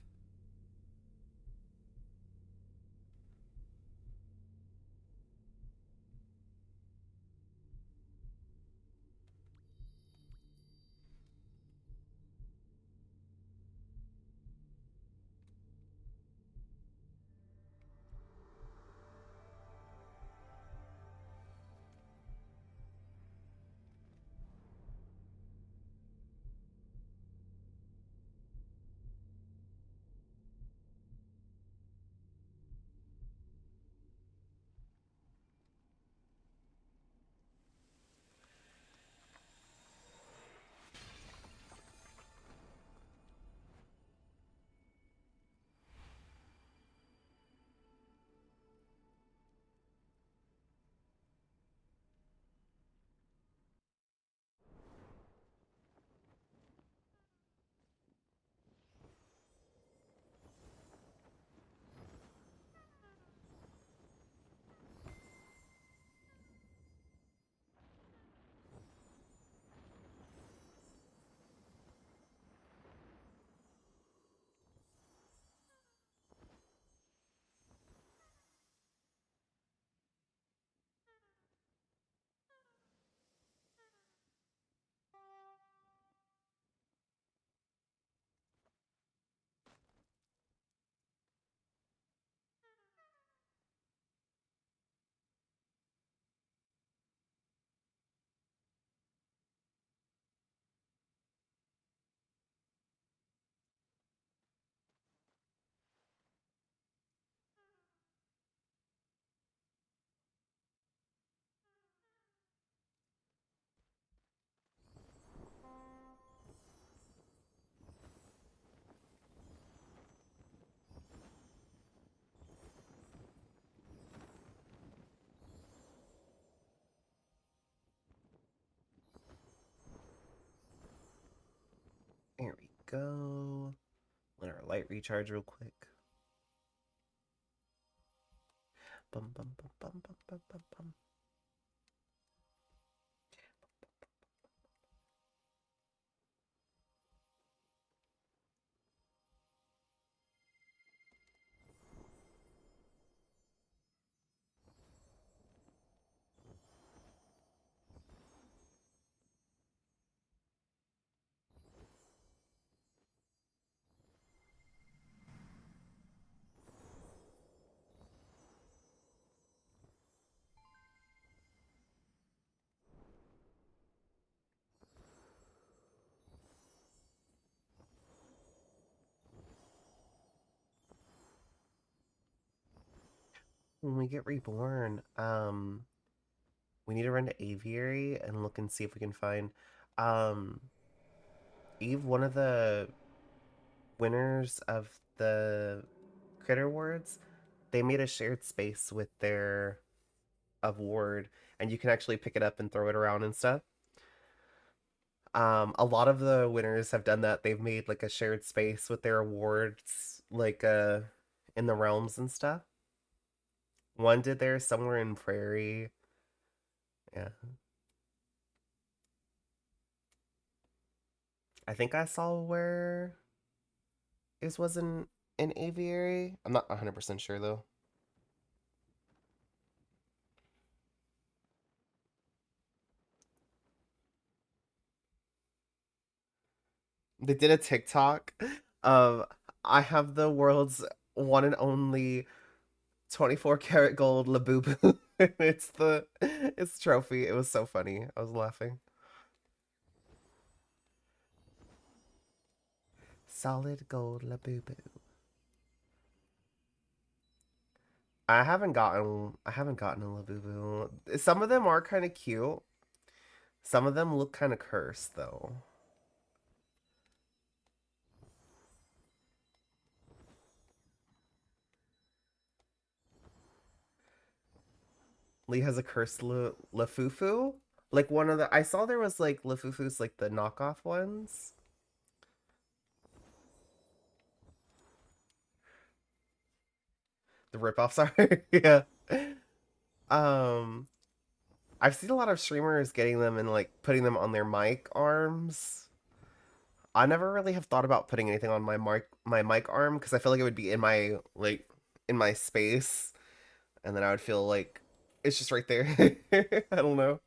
There we go. Let our light recharge real quick. Bum bum bum bum bum bum bum bum. when we get reborn, we need to run to Aviary and look and see if we can find, um, Eve, one of the winners of the Critter Awards, they made a shared space with their award, and you can actually pick it up and throw it around and stuff. A lot of the winners have done that. They've made like a shared space with their awards, like in the realms and stuff. One did there somewhere in Prairie. Yeah. I think I saw where it was in Aviary. I'm not 100% sure though. They did a TikTok of I have the world's one and only 24 karat gold Labubu. It's trophy. It was so funny. I was laughing. Solid gold Labubu. I haven't gotten a Labubu. Some of them are kind of cute. Some of them look kind of cursed though. Lee has a cursed Lafufu. Like one of the I saw there was like Lafufus like the knockoff ones. The ripoffs are yeah. Um I've seen a lot of streamers getting them and like putting them on their mic arms. I never really have thought about putting anything on my mic arm because I feel like it would be in my like in my space and then I would feel like it's just right there. I don't know.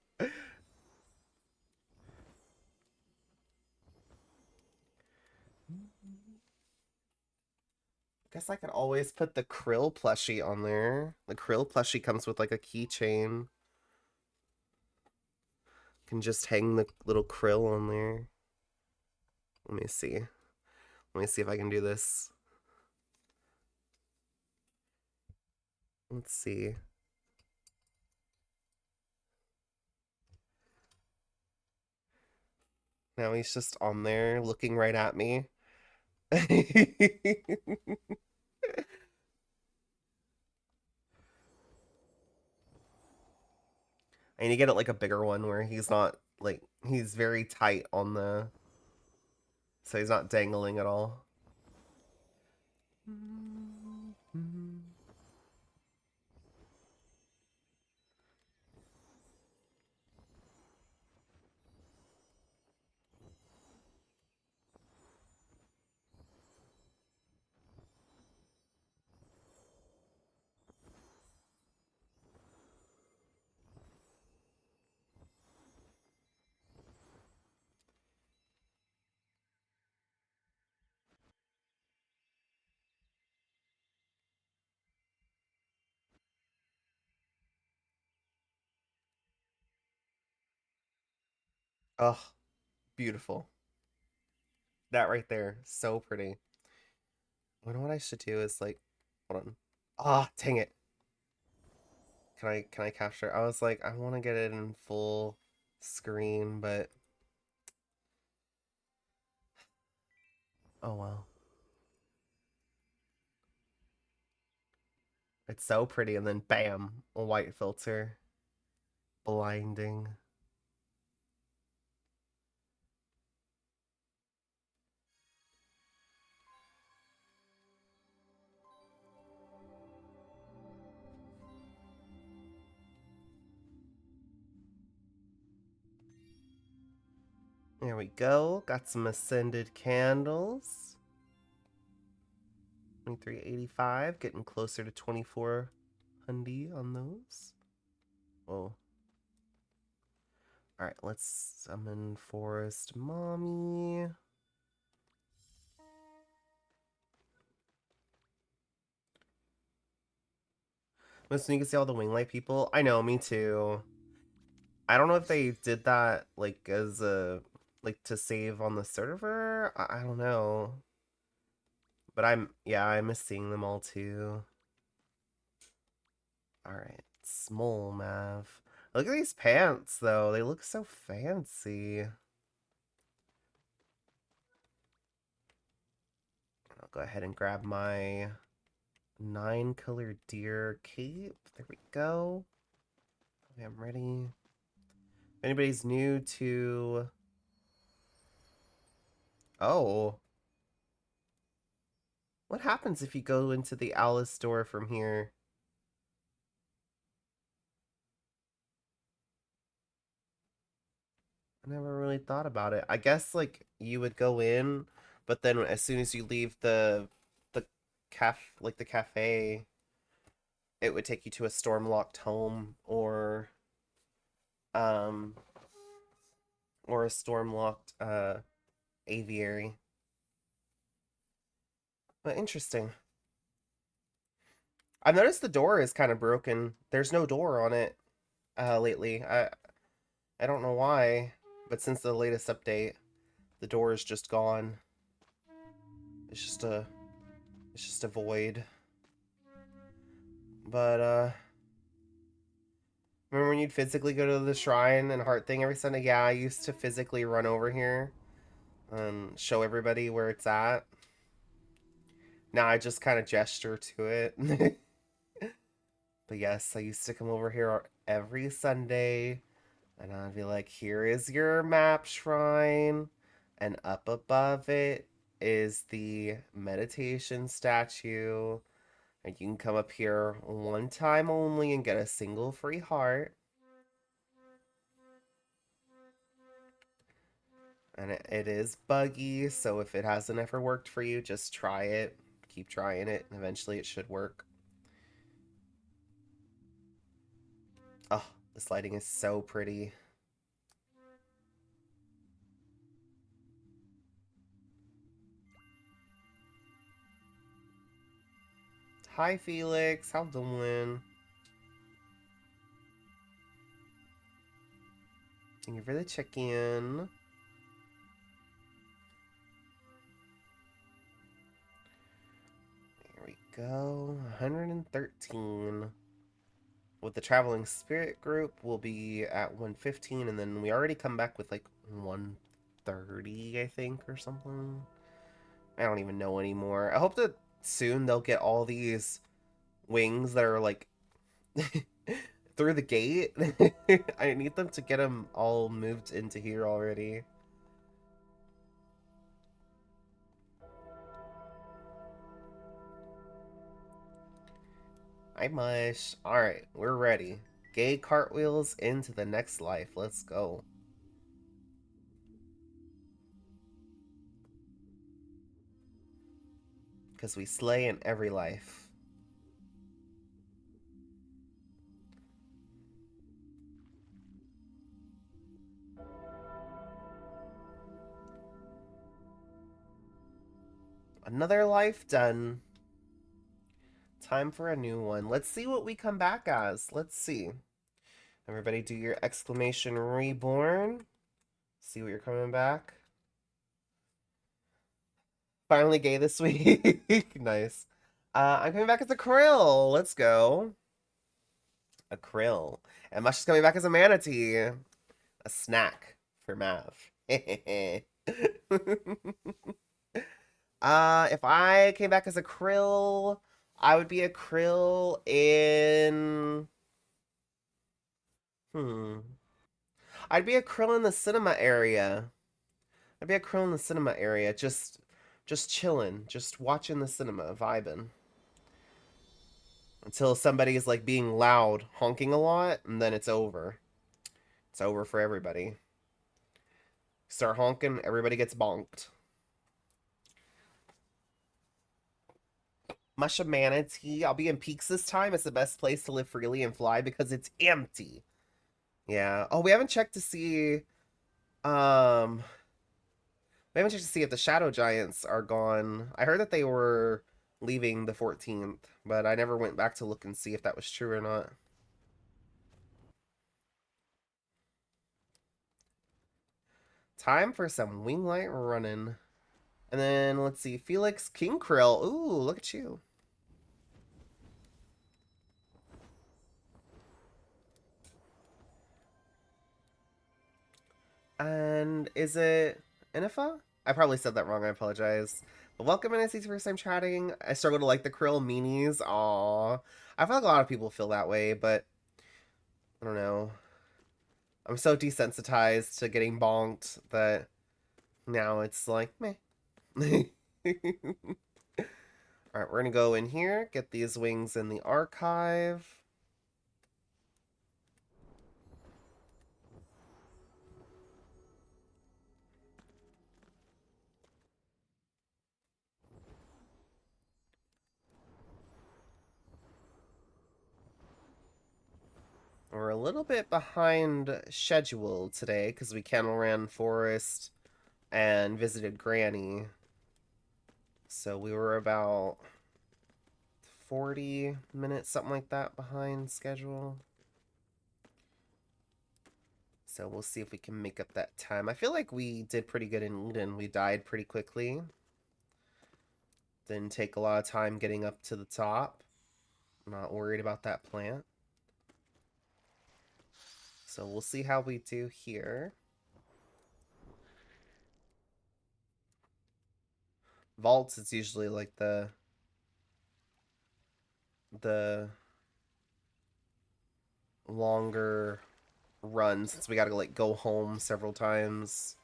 Guess I could always put the Krill plushie on there. The Krill plushie comes with like a keychain. Can just hang the little Krill on there. Let me see. Let me see if I can do this. Let's see. Now he's just on there looking right at me. I need to get it like a bigger one where he's not like he's very tight on the so he's not dangling at all. Oh, beautiful. That right there, so pretty. You know what I should do is like, hold on. Ah, dang it. Can I capture? I was like, I want to get it in full screen, but oh well. It's so pretty, and then bam, a white filter, blinding. There we go. Got some ascended candles. 2385, getting closer to 2400 on those. Whoa. Alright, let's summon Forest Mommy. Listen, you can see all the Winglight people. I know, me too. I don't know if they did that like as a like to save on the server. I don't know. But I miss seeing them all too. Alright, small Mav. Look at these pants, though. They look so fancy. I'll go ahead and grab my 9-color deer cape. There we go. Okay, I'm ready. If anybody's new to... Oh. What happens if you go into the Alice store from here? I never really thought about it. I guess, like, you would go in, but then as soon as you leave the the cafe, it would take you to a storm-locked home um or a storm-locked aviary. But interesting. I've noticed the door is kind of broken. There's no door on it lately. I don't know why, but since the latest update, the door is just gone. It's just a void. But remember when you'd physically go to the shrine and heart thing every Sunday? Yeah, I used to physically run over here and show everybody where it's at. Now I just kind of gesture to it. But yes, I used to come over here every Sunday and I'd be like, here is your map shrine. And up above it is the meditation statue. And you can come up here one time only and get a single free heart. And it is buggy, so if it hasn't ever worked for you, just try it. Keep trying it, and eventually it should work. Oh, this lighting is so pretty. Hi, Felix. How doing? Thank you for the check-in. There we go. 113. With the traveling spirit group, we'll be at 115, and then we already come back with like 130, I think, or something. I don't even know anymore. I hope that soon they'll get all these wings that are like through the gate. I need them to get them all moved into here already. Hi, Mush. Alright, we're ready. Gay cartwheels into the next life. Let's go. Because we slay in every life. Another life done. Time for a new one. Let's see what we come back as. Let's see. Everybody do your exclamation reborn. See what you're coming back. Finally gay this week. Nice. I'm coming back as a krill. Let's go. A krill. And Mush is coming back as a manatee. A snack for Mav. If I came back as a krill, I would be a krill in... I'd be a krill in the cinema area. I'd be a krill in the cinema area, just chilling, just watching the cinema, vibing. Until somebody's like being loud, honking a lot, and then it's over. It's over for everybody. Start honking, everybody gets bonked. Musha Manatee. I'll be in Peaks this time. It's the best place to live freely and fly because it's empty. Yeah. Oh, we haven't checked to see... We haven't checked to see if the Shadow Giants are gone. I heard that they were leaving the 14th, but I never went back to look and see if that was true or not. Time for some Winglight running. And then, let's see, Felix King Krill. Ooh, look at you. And is it Inifa? I probably said that wrong. I apologize. But welcome in. It's the first time chatting. I struggle to like the krill meanies. Aw. I feel like a lot of people feel that way, but I don't know. I'm so desensitized to getting bonked that now it's like, meh. Alright, we're gonna go in here, get these wings in the archive. We're a little bit behind schedule today because we Kennel ran Forest and visited Granny. So we were about 40 minutes, something like that, behind schedule. So we'll see if we can make up that time. I feel like we did pretty good in Eden. We died pretty quickly. Didn't take a lot of time getting up to the top. I'm not worried about that plant. So we'll see how we do here. Vaults is usually like the longer run since we gotta like go home several times.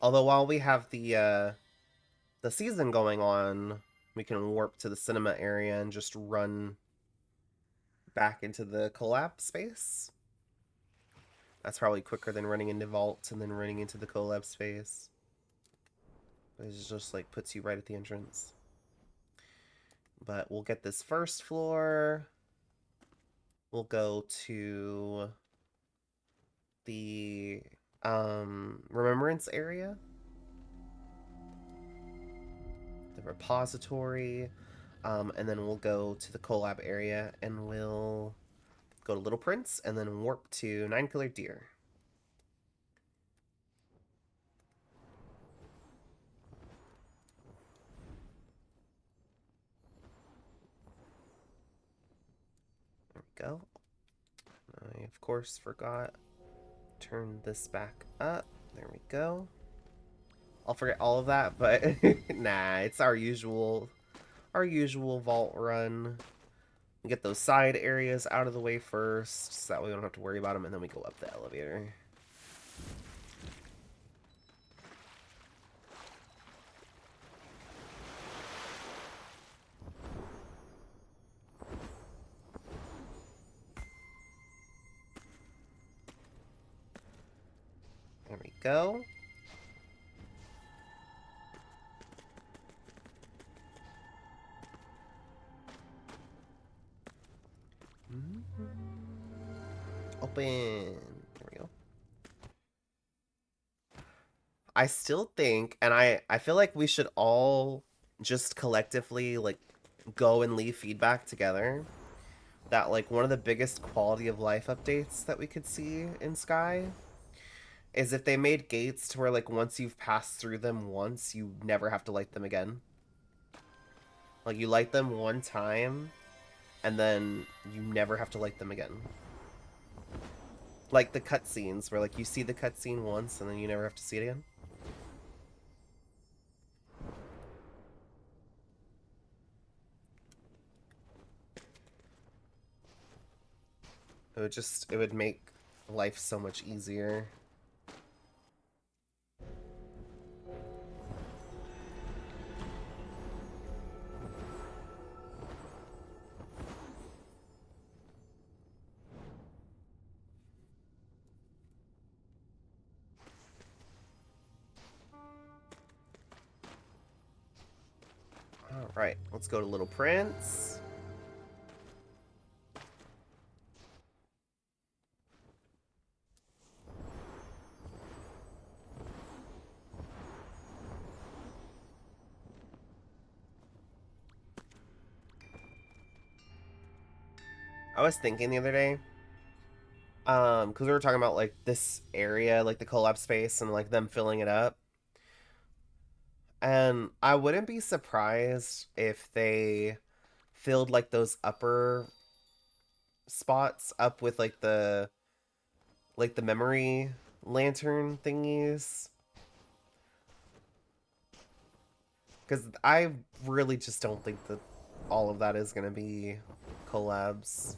Although while we have the season going on, we can warp to the cinema area and just run back into the collab space. That's probably quicker than running into vaults and then running into the collab space. It just like puts you right at the entrance. But we'll get this first floor. We'll go to the remembrance area, the repository, and then we'll go to the collab area and we'll go to Little Prince and then warp to Nine Killer Deer. There we go. I of course forgot. Turn this back up. There we go. I'll forget all of that, but nah, it's our usual vault run. We get those side areas out of the way first, so that way we don't have to worry about them, and then we go up the elevator. There we go. Open. There we go. I still think, and I feel like we should all just collectively like go and leave feedback together that like one of the biggest quality of life updates that we could see in Sky is if they made gates to where like once you've passed through them once, you never have to light them again. Like you light them one time and then you never have to light them again. Like the cutscenes where like you see the cutscene once and then you never have to see it again. It would make life so much easier. Alright, let's go to Little Prince. I was thinking the other day, because we were talking about like this area, like the collab space and like them filling it up. And I wouldn't be surprised if they filled like those upper spots up with like the memory lantern thingies. Because I really just don't think that all of that is going to be collabs.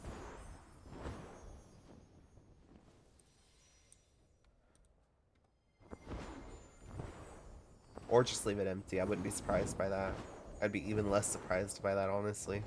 Or just leave it empty. I wouldn't be surprised by that. I'd be even less surprised by that, honestly.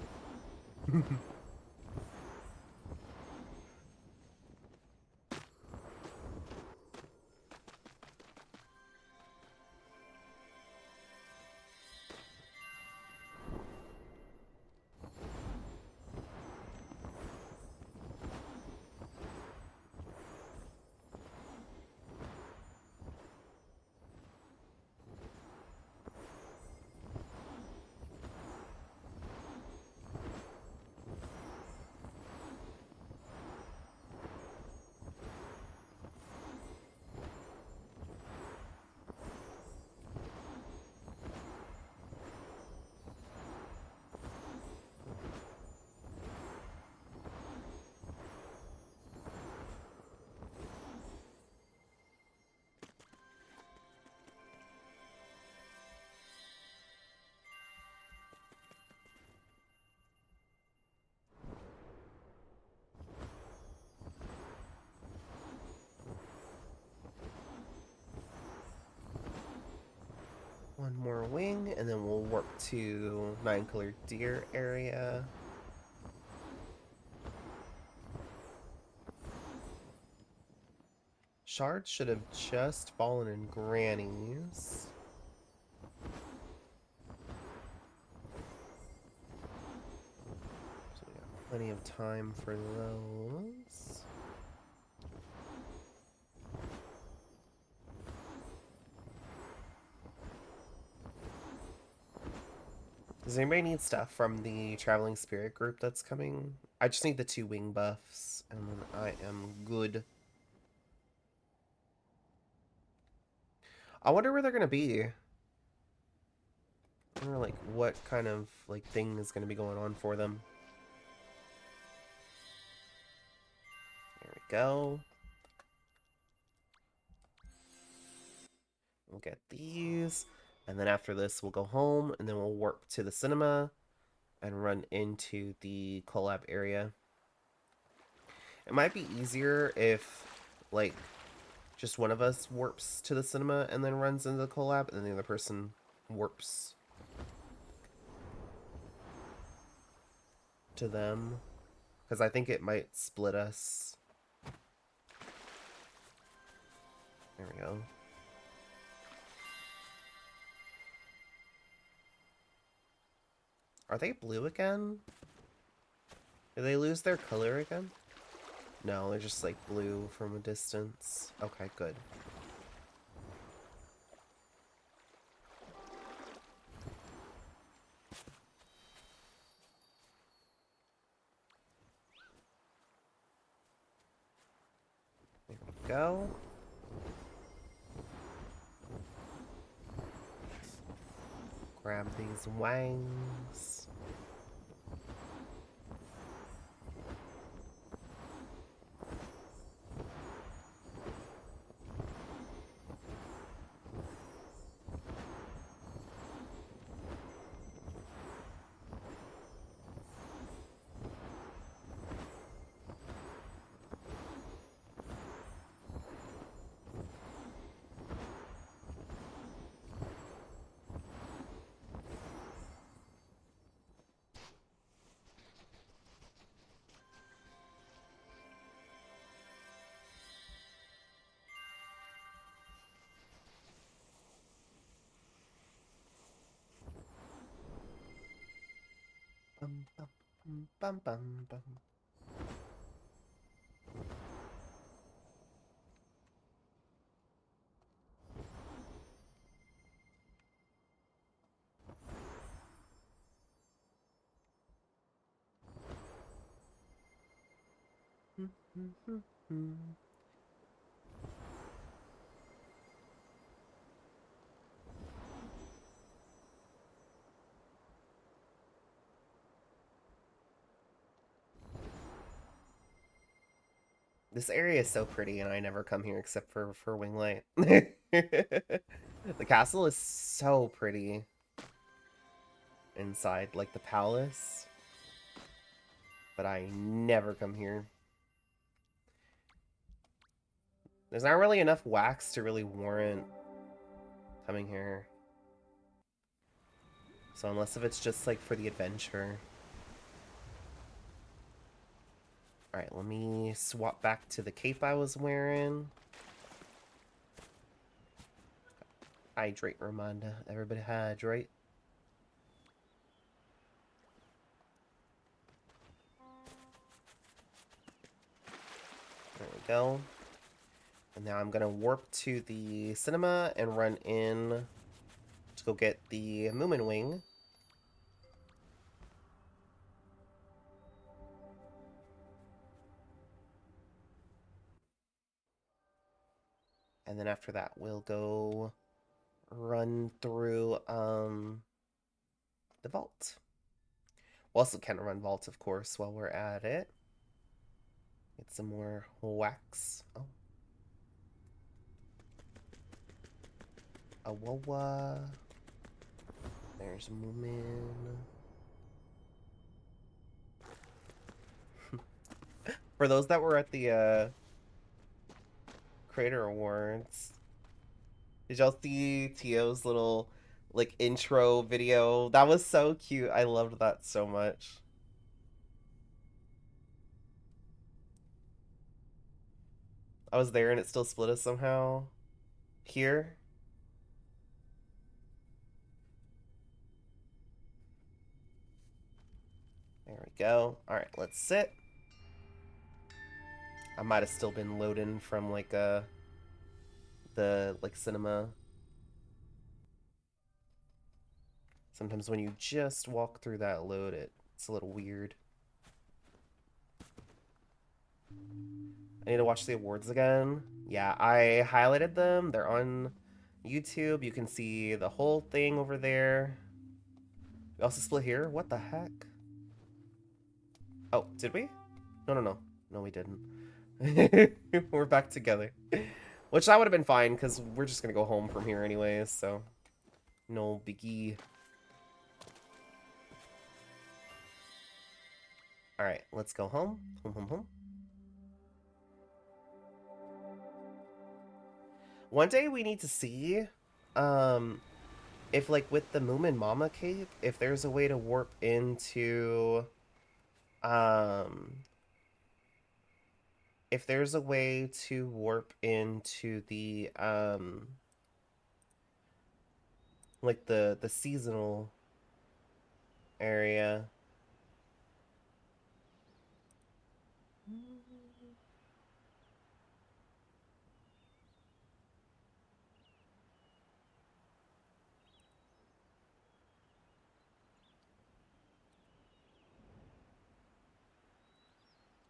One more wing, and then we'll warp to Nine Colored Deer area. Shards should have just fallen in Granny's. So we got plenty of time for those. Does anybody need stuff from the Traveling Spirit group that's coming? I just need the 2 wing buffs, and then I am good. I wonder where they're gonna be. I wonder, like, what kind of, like, thing is gonna be going on for them. There we go. We'll get these. And then after this, we'll go home, and then we'll warp to the cinema and run into the collab area. It might be easier if, like, just one of us warps to the cinema and then runs into the collab, and then the other person warps to them. Because I think it might split us. There we go. Are they blue again? Did they lose their color again? No, they're just like blue from a distance. Okay, good. There we go. Grab these wangs. Bum, bum, bum, bum, bum. This area is so pretty, and I never come here except for Winglight. The castle is so pretty inside, like the palace, but I never come here. There's not really enough wax to really warrant coming here. So unless if it's just like for the adventure. Alright, let me swap back to the cape I was wearing. Hydrate, Ramonda. Everybody hydrate. There we go. And now I'm gonna warp to the cinema and run in to go get the Moomin Wing. And then after that, we'll go run through the vault. We'll also kind of run vault, of course, while we're at it. Get some more wax. Oh. Awawa. There's Moomin. For those that were at the Creator Awards, did y'all see Tio's little like intro video? That was so cute. I loved that so much. I was there and it still split us somehow. Here. There we go. Alright, let's sit. I might have still been loading from like the like cinema. Sometimes when you just walk through that load, it's a little weird. I need to watch the awards again. Yeah, I highlighted them. They're on YouTube. You can see the whole thing over there. We also split here. What the heck? Oh, did we? No. No, we didn't. We're back together. Which that would have been fine, because we're just going to go home from here anyways, so... No biggie. Alright, let's go home. Home. One day we need to see... if, like, with the Moomin Mama cape, if there's a way to warp into... if there's a way to warp into the like the seasonal area.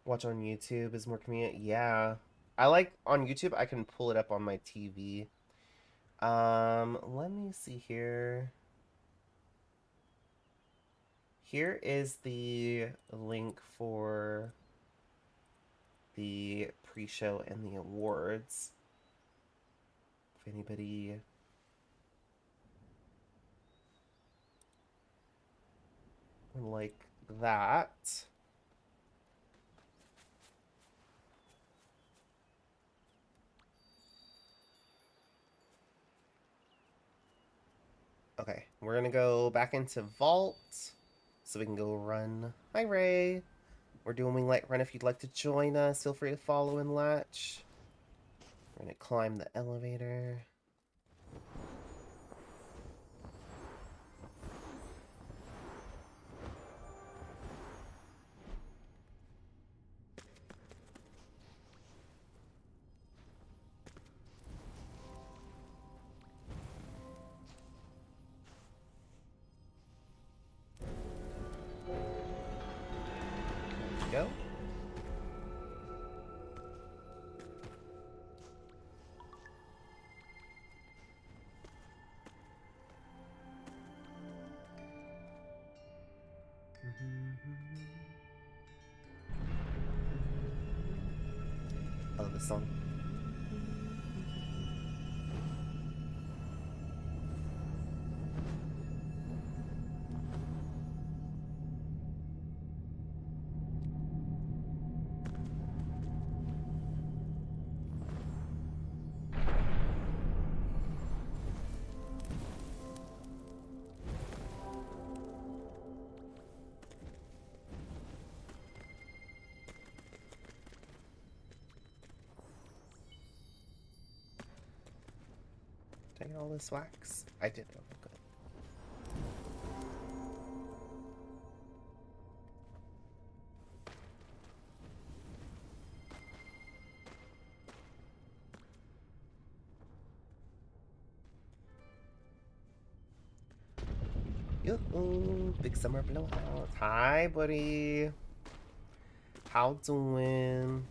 Watch on YouTube is more convenient. Yeah. I like on YouTube I can pull it up on my TV. Let me see here. Here is the link for the pre-show and the awards. If anybody would like that. Okay, we're gonna go back into Vault so we can go run. Hi, Ray. We're doing Winglight Run. If you'd like to join us, feel free to follow and latch. We're gonna climb the elevator. Go. love this song. Did I get all this wax? I did. Oh, good. Yoo-hoo, big summer blowout. Hi, buddy. How doing?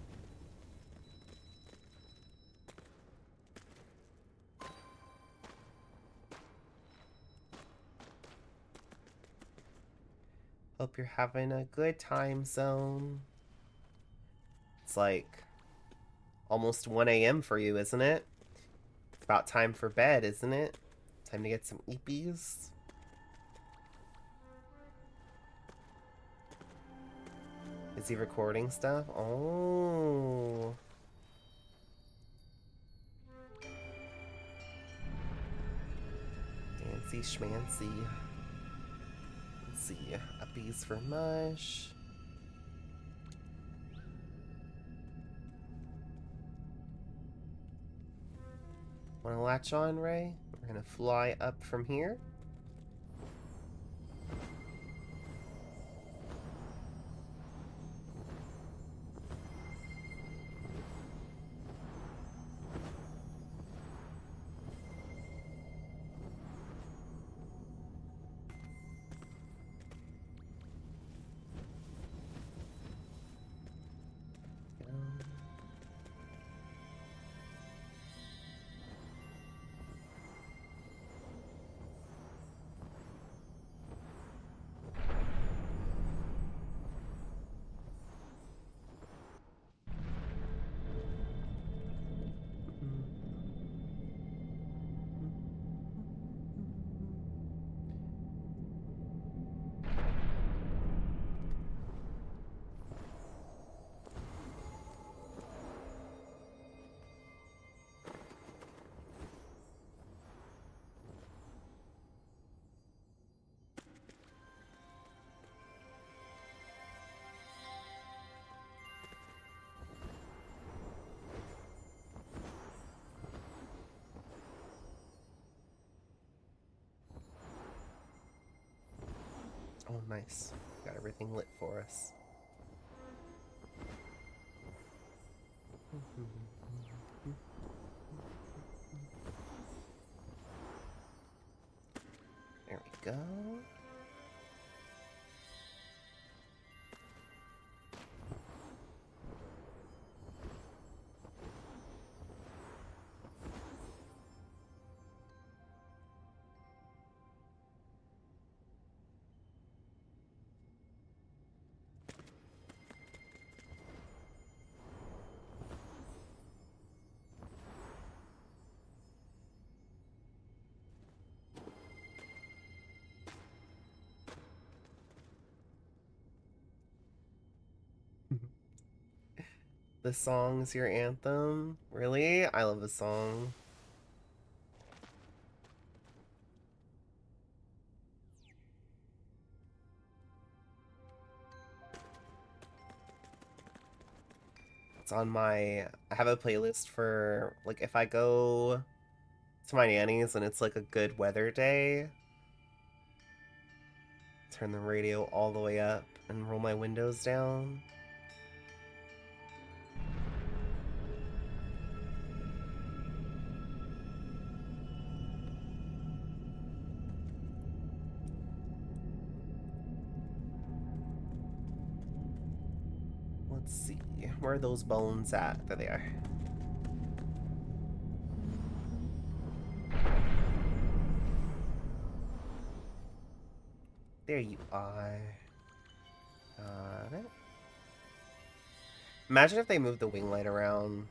Hope you're having a good time zone. It's like almost 1 a.m. for you, isn't it? It's about time for bed, isn't it? Time to get some eepies. Is he recording stuff? Oh. Fancy schmancy. Let's see. Uppies for mush. Wanna latch on, Ray? We're gonna fly up from here. Oh, nice. Got everything lit for us. There we go. The song's your anthem? Really? I love the song. It's on my... I have a playlist for, like, if I go to my nanny's and it's, like, a good weather day, turn the radio all the way up and roll my windows down. Let's see. Where are those bones at? There they are. There you are. Got it. Imagine if they moved the wing light around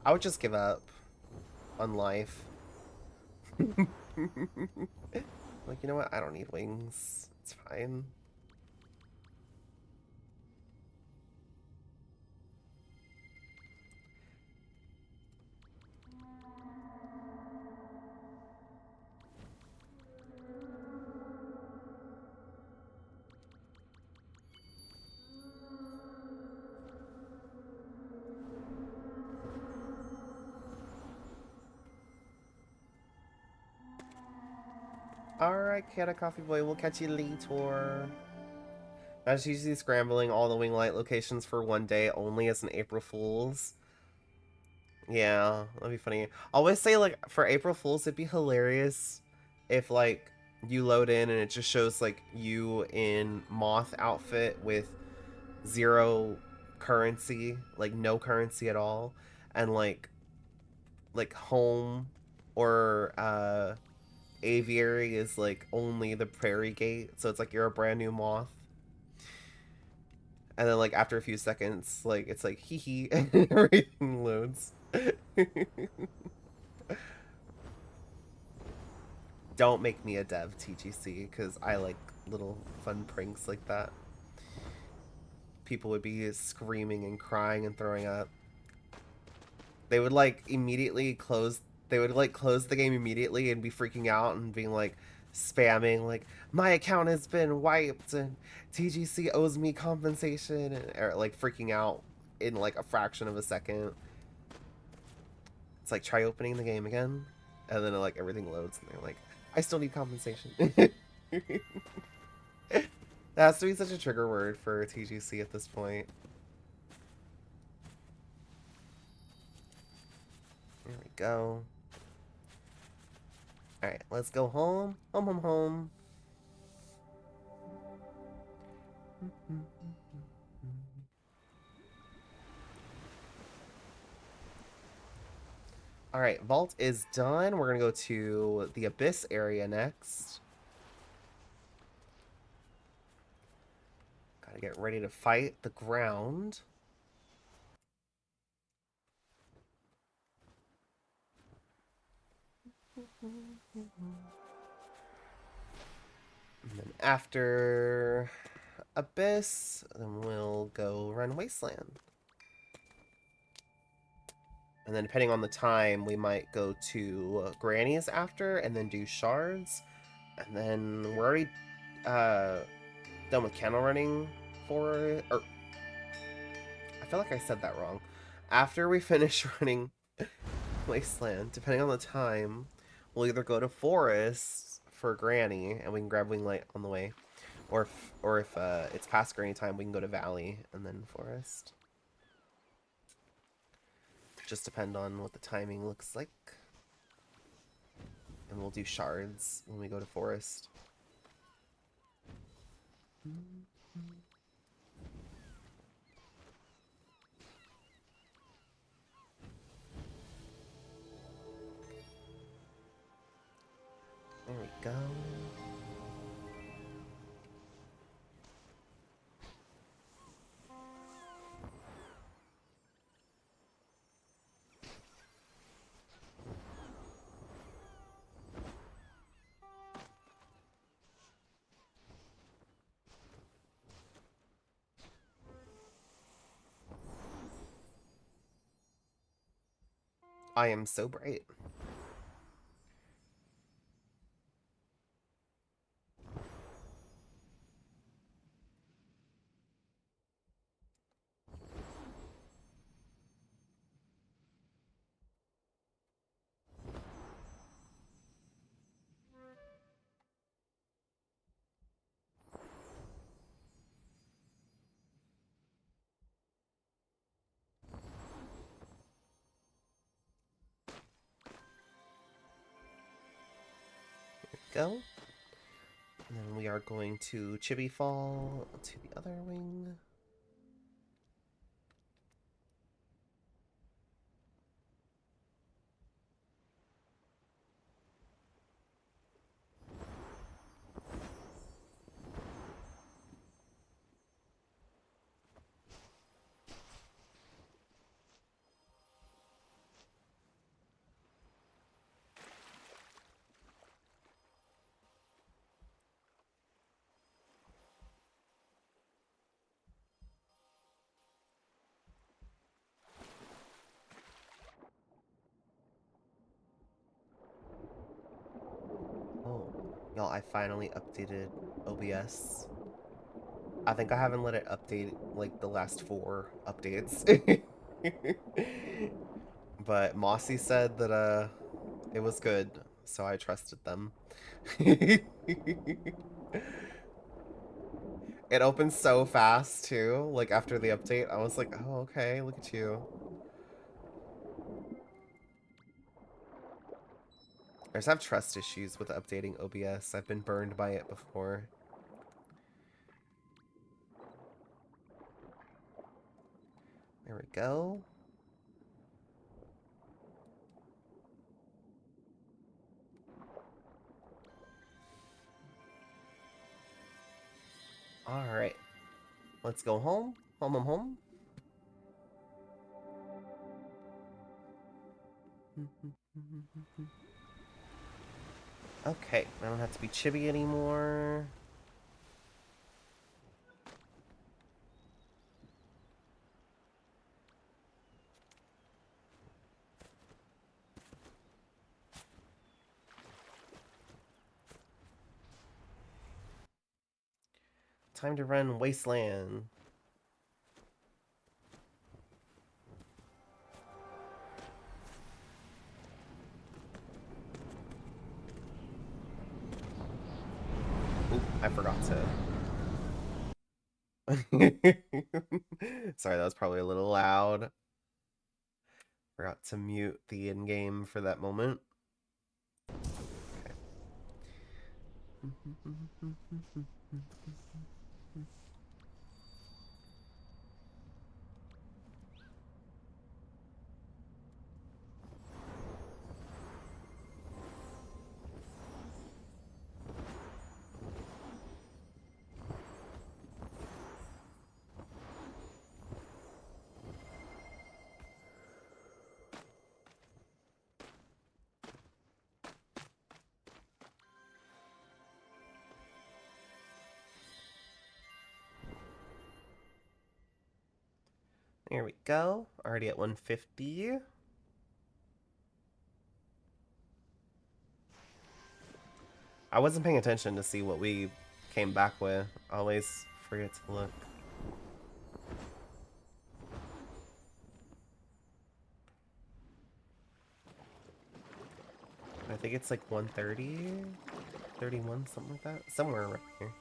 I would just give up on life. Like, you know what? I don't need wings. It's fine. Alright, Cat Coffee Boy, we'll catch you later. I was usually scrambling all the wing light locations for one day only as an April Fool's. Yeah, that'd be funny. I always say, like, for April Fool's, it'd be hilarious if, like, you load in and it just shows, like, you in moth outfit with 0 currency, like, no currency at all, and, like home or, aviary is, like, only the prairie gate, so it's like you're a brand new moth. And then, like, after a few seconds, like, it's like, hee hee, and everything loads. Don't make me a dev, TGC, because I like little fun pranks like that. People would be screaming and crying and throwing up. They would, like, immediately close... They would, like, close the game immediately and be freaking out and being, like, spamming, like, my account has been wiped and TGC owes me compensation, and, or, like, freaking out in, like, a fraction of a second. It's like, try opening the game again, and then, like, everything loads, and they're like, I still need compensation. That has to be such a trigger word for TGC at this point. There we go. Alright, let's go home. Home, home, home. Alright, Vault is done. We're gonna go to the Abyss area next. Gotta get ready to fight the ground. And then after Abyss, then we'll go run Wasteland. And then depending on the time, we might go to Granny's after, and then do Shards. And then we're already done with candle running for... Or, I feel like I said that wrong. After we finish running Wasteland, depending on the time, we'll either go to Forest for Granny, and we can grab Wing Light on the way. Or if it's past Granny time, we can go to Valley and then Forest. Just depend on what the timing looks like. And we'll do Shards when we go to Forest. There we go. I am so bright. Go. And then we are going to Chibi Fall to the other wing. I finally updated OBS. I think I haven't let it update like the last 4 updates. But Mossy said that it was good, so I trusted them. It opened so fast too, like after the update. I was like, oh, okay, look at you. I just have trust issues with updating OBS. I've been burned by it before. There we go. Alright. Let's go home. Home. Okay, I don't have to be chibi anymore. Time to run Wasteland. Oop, I forgot to. Sorry, that was probably a little loud. Forgot to mute the in-game for that moment. Okay. There we go. Already at 150. I wasn't paying attention to see what we came back with. I always forget to look. I think it's like 130, 31, something like that. Somewhere around here.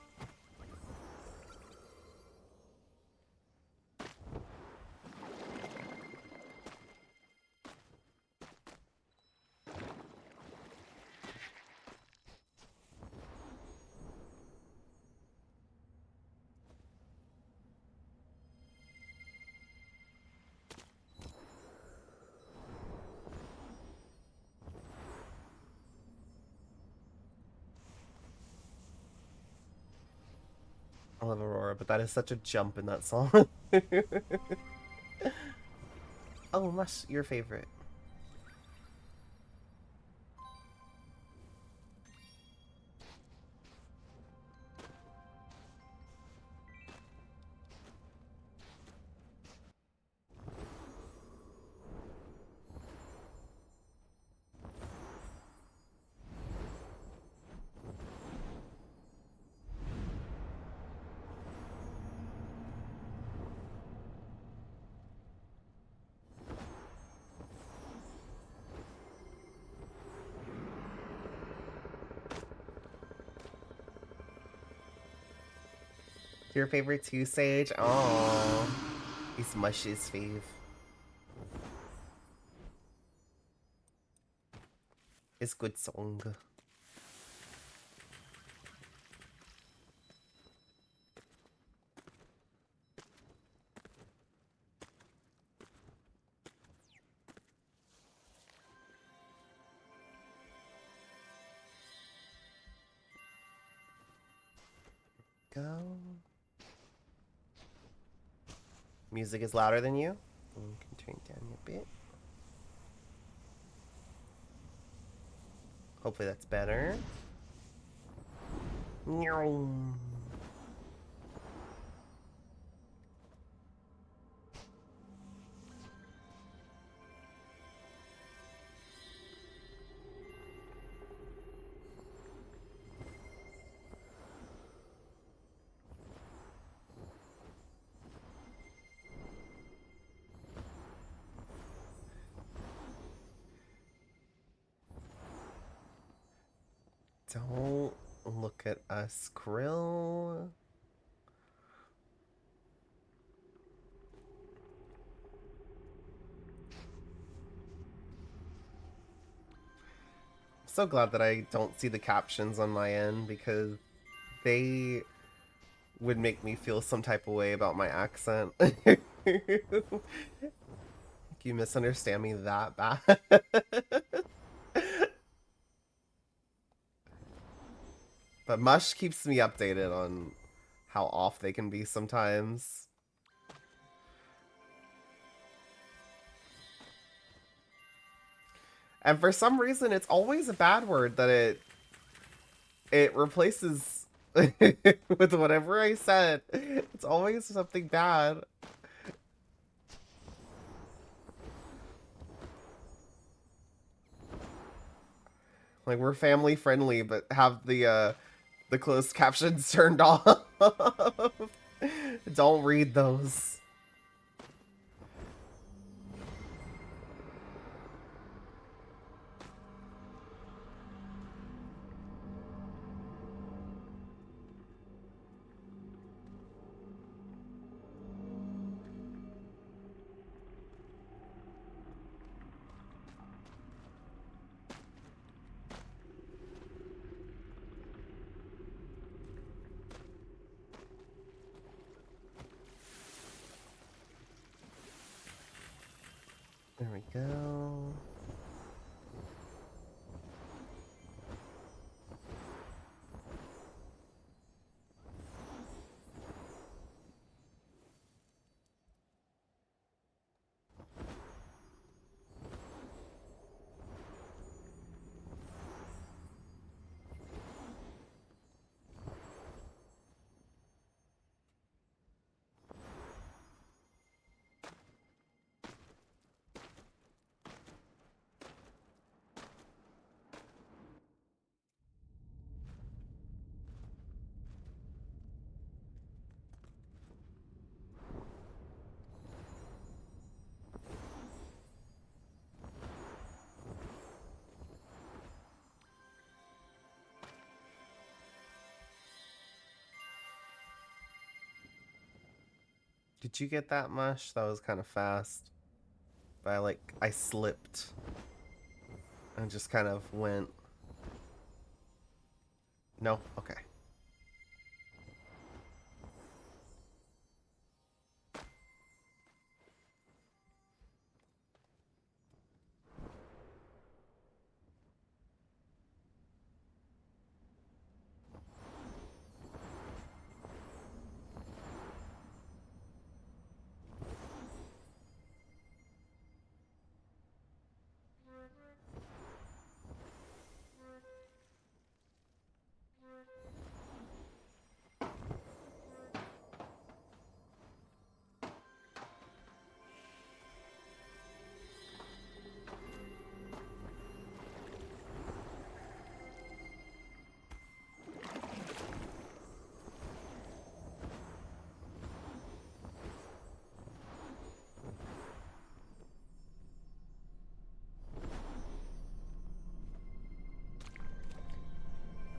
I love Aurora, but that is such a jump in that song. Oh, Mush, your favorite. Your favorite too, Sage? Oh, he's Mush's fave. It's good song. Go. Music is louder than you. You can turn it down a bit. Hopefully that's better. Don't look at us, Krill. So glad that I don't see the captions on my end because they would make me feel some type of way about my accent. You misunderstand me that bad. But Mush keeps me updated on how off they can be sometimes. And for some reason, it's always a bad word that it replaces with whatever I said. It's always something bad. Like, we're family friendly, but have the closed captions turned off. Don't read those. There we go. Did you get that, Mush? That was kind of fast. But I slipped. And just kind of went. No? Okay.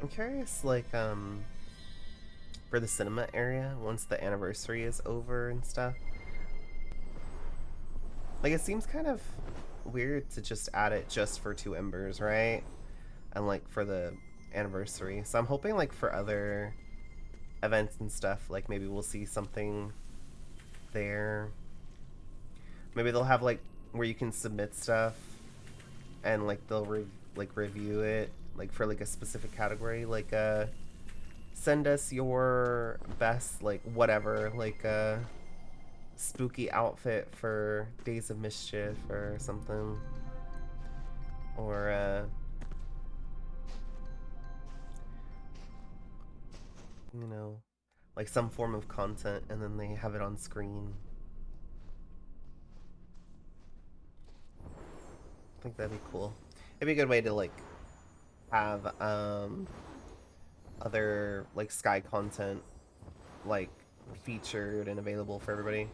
I'm curious, for the cinema area, once the anniversary is over and stuff. Like, it seems kind of weird to just add it just for 2 embers, right? And, for the anniversary. So I'm hoping, for other events and stuff, maybe we'll see something there. Maybe they'll have, where you can submit stuff and, they'll, review it, for, a specific category. Send us your best, whatever, spooky outfit for Days of Mischief or something. Or, you know, some form of content, and then they have it on screen. I think that'd be cool. It'd be a good way to, have, other, Sky content, featured and available for everybody.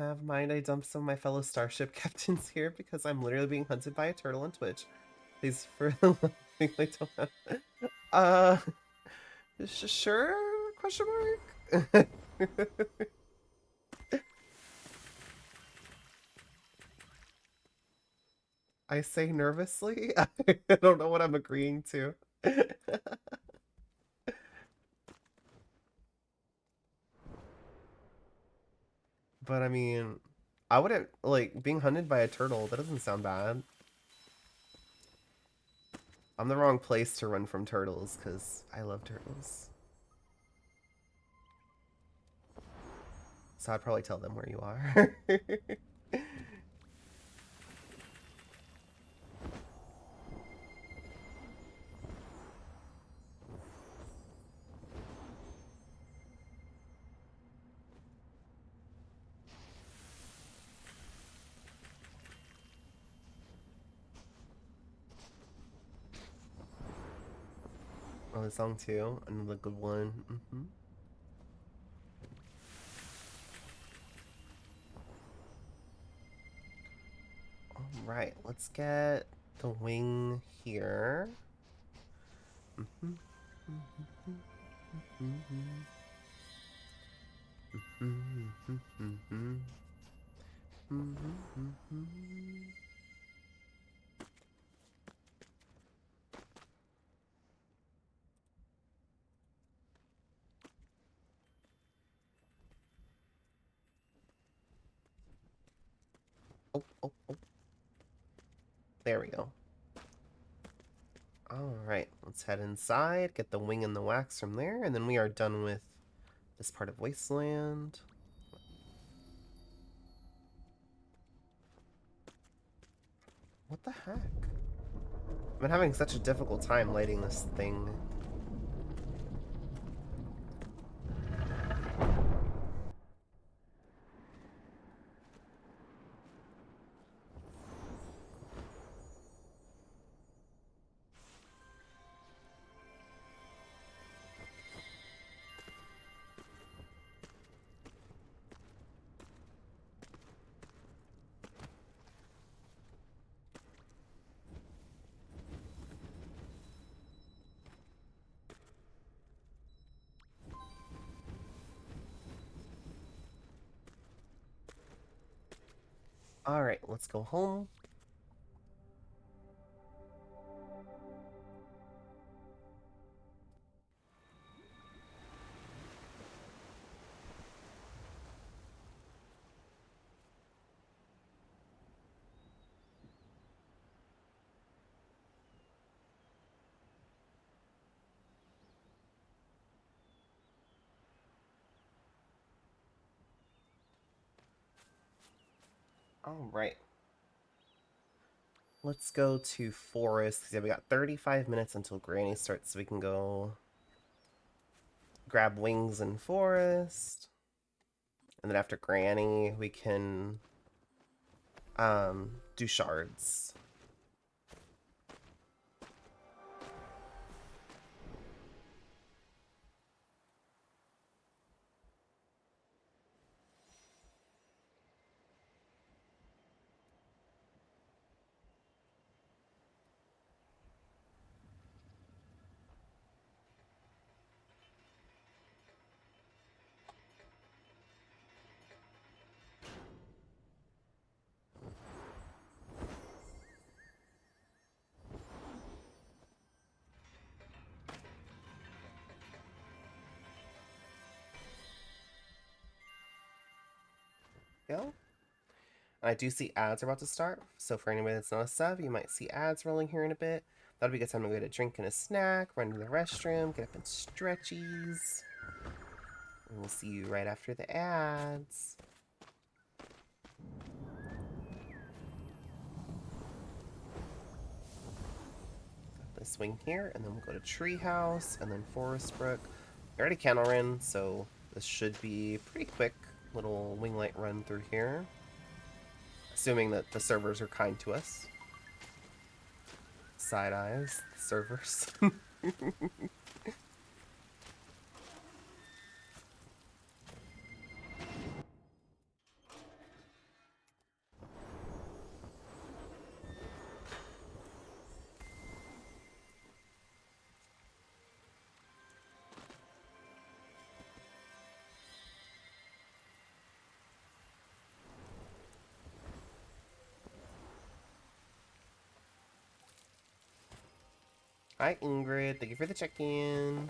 Mav mind, I dumped some of my fellow Starship captains here because I'm literally being hunted by a turtle on Twitch. Please, for the love of I don't have... Sure? Question mark? I say nervously? I don't know what I'm agreeing to. But I mean, I wouldn't, like, being hunted by a turtle, that doesn't sound bad. I'm the wrong place to run from turtles, because I love turtles. So I'd probably tell them where you are. Oh, the song too. Another good one. Alright, let's get the wing here. Oh, oh, oh. There we go. Alright, let's head inside, get the wing and the wax from there, and then we are done with this part of Wasteland. What the heck? I've been having such a difficult time lighting this thing. Alright, let's go home. Alright. Let's go to Forest, because yeah, we got 35 minutes until Granny starts, so we can go grab wings in Forest. And then after Granny, we can do shards. Go. I do see ads are about to start, so for anybody that's not a sub, you might see ads rolling here in a bit. That'll be a good time to get a drink and a snack, run to the restroom, get up in stretchies. And we'll see you right after the ads. Got this wing here, and then we'll go to Treehouse, and then Forest Brook. We already candle ran, so this should be pretty quick. Little wing light run through here. Assuming that the servers are kind to us. Side eyes, servers. Hi, Ingrid. Thank you for the check-in.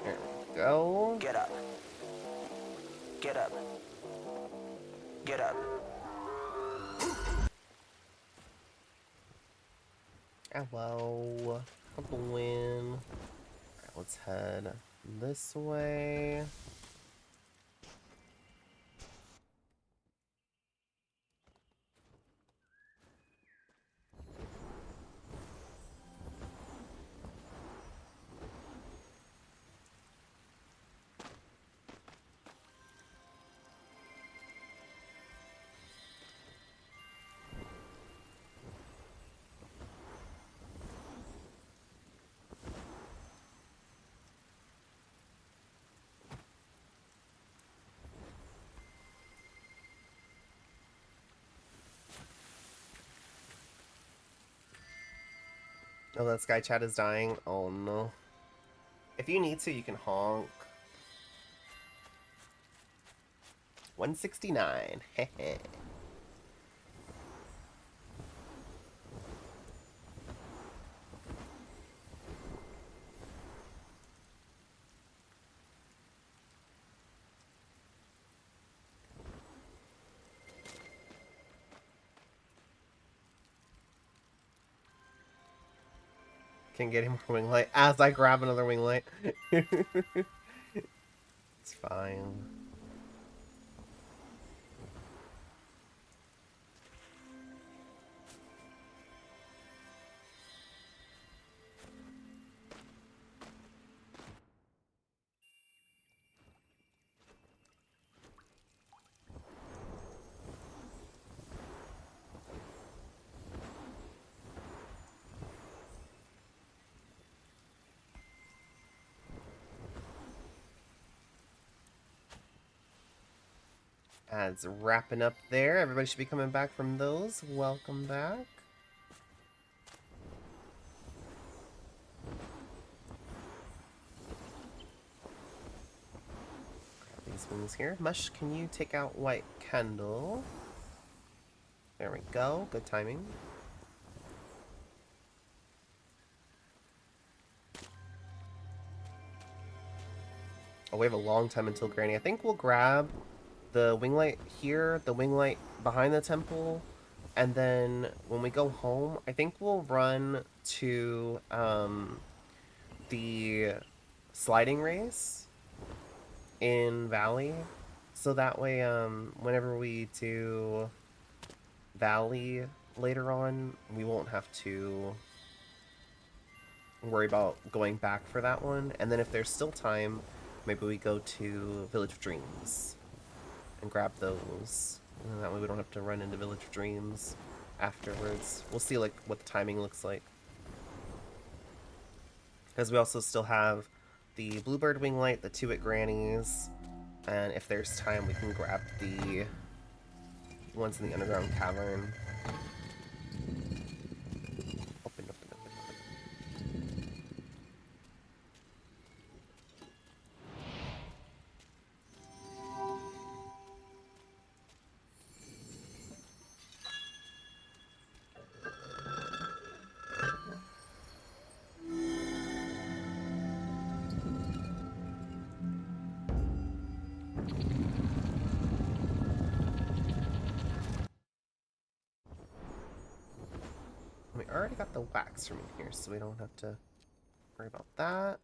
There we go. Get up. Get up. Get up. Hello. Win. Alright, let's head this way. Oh, that sky chat is dying. Oh no. If you need to, you can honk. 169. Heh. Can get him more wing light as I grab another wing light. It's fine. Ads wrapping up there. Everybody should be coming back from those. Welcome back. Grab these wings here. Mush, can you take out White Candle? There we go. Good timing. Oh, we have a long time until Granny. I think we'll grab the wing light here, the wing light behind the temple, and then when we go home, I think we'll run to the sliding race in Valley, so that way whenever we do Valley later on, we won't have to worry about going back for that one. And then if there's still time, maybe we go to Village of Dreams and grab those. And that way we don't have to run into Village of Dreams afterwards. We'll see like what the timing looks like. Because we also still have the Bluebird Wing Light, the two at Granny's, and if there's time we can grab the ones in the underground cavern. Open, open, open, open. We already got the wax from in here, so we don't have to worry about that.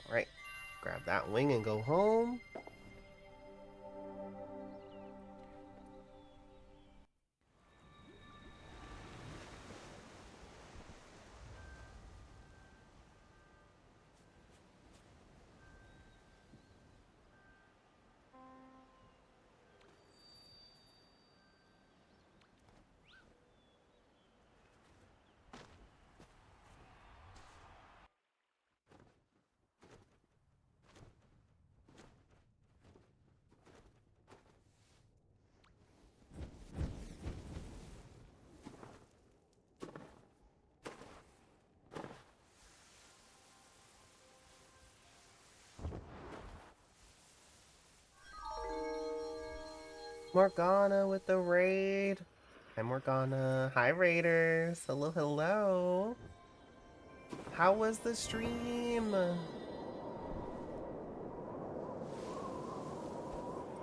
Alright. Grab that wing and go home. Morgana with the raid. Hi, Morgana. Hi, Raiders. Hello, hello. How was the stream?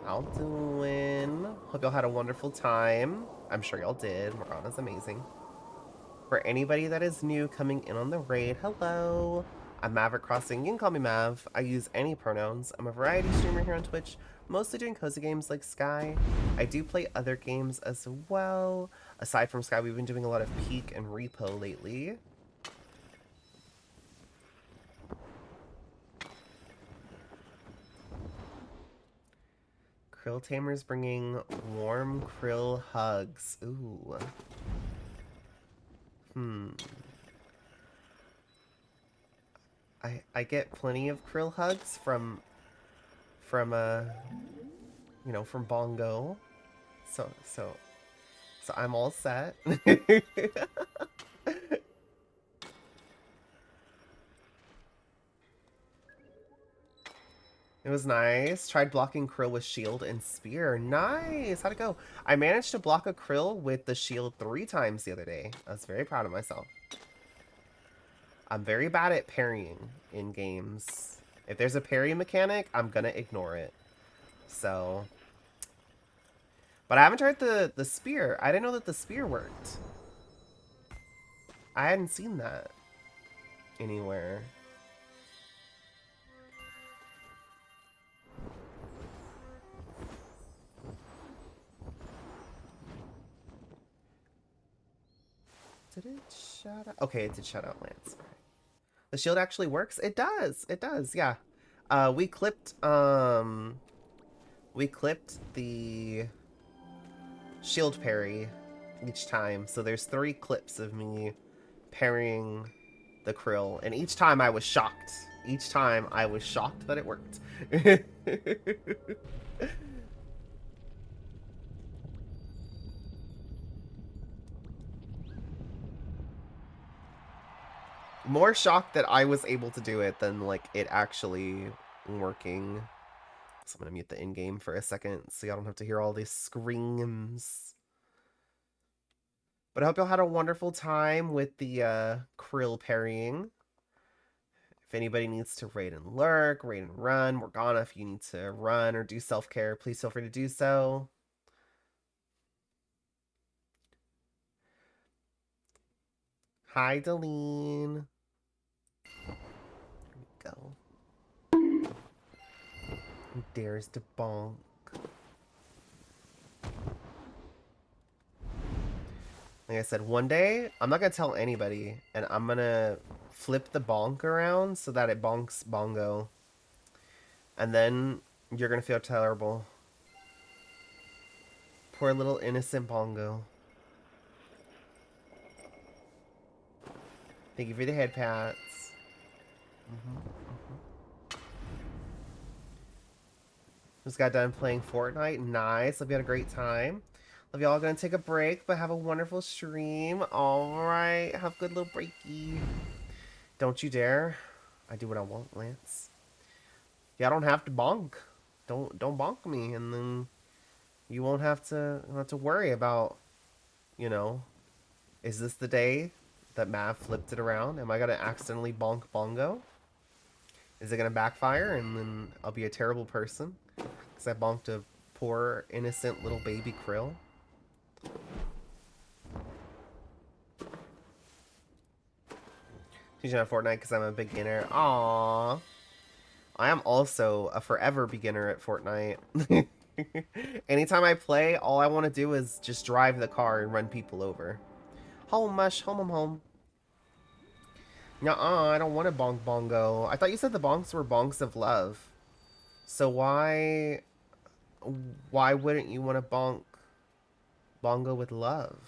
How doing? Hope y'all had a wonderful time. I'm sure y'all did. Morgana's amazing. For anybody that is new coming in on the raid, hello. I'm Maverick Crossing. You can call me Mav. I use any pronouns. I'm a variety streamer here on Twitch, mostly doing cozy games like Sky. I do play other games as well. Aside from Sky, we've been doing a lot of Peak and Repo lately. Krill Tamer's bringing warm krill hugs. Ooh. I get plenty of krill hugs from you know, from Bongo. So I'm all set. It was nice. Tried blocking krill with shield and spear. Nice. How'd it go? I managed to block a krill with the shield 3 times the other day. I was very proud of myself. I'm very bad at parrying in games. If there's a parry mechanic, I'm gonna ignore it. So, but I haven't tried the spear. I didn't know that the spear worked. I hadn't seen that anywhere. Did it shut out? Okay, it did shut out Lance. The shield actually works? It does. It does. Yeah. We clipped the shield parry each time. So there's 3 clips of me parrying the krill, and each time I was shocked. Each time I was shocked that it worked. More shocked that I was able to do it than like it actually working. So I'm gonna mute the in-game for a second so y'all don't have to hear all these screams. But I hope y'all had a wonderful time with the krill parrying. If anybody needs to raid and lurk, raid and run, Morgana, if you need to run or do self-care, please feel free to do so. Hi, Deline. There we go. Who dares to bonk? Like I said, one day, I'm not going to tell anybody, and I'm going to flip the bonk around so that it bonks Bongo. And then you're going to feel terrible. Poor little innocent Bongo. Thank you for the head pats. Just got done playing Fortnite. Nice. Hope you had a great time. Love y'all gonna take a break, but have a wonderful stream. Alright. Have a good little breaky. Don't you dare. I do what I want, Lance. Yeah, I don't have to bonk. Don't bonk me, and then you won't have to worry about, you know, is this the day that Mav flipped it around? Am I gonna accidentally bonk Bongo? Is it gonna backfire and then I'll be a terrible person because I bonked a poor innocent little baby krill? Teaching on Fortnite because I'm a beginner. Aww. I am also a forever beginner at Fortnite. Anytime I play, all I want to do is just drive the car and run people over. Home, mush, home, home, home. Nuh-uh, I don't want a bonk bongo. I thought you said the bonks were bonks of love. So why wouldn't you want to bonk bongo with love?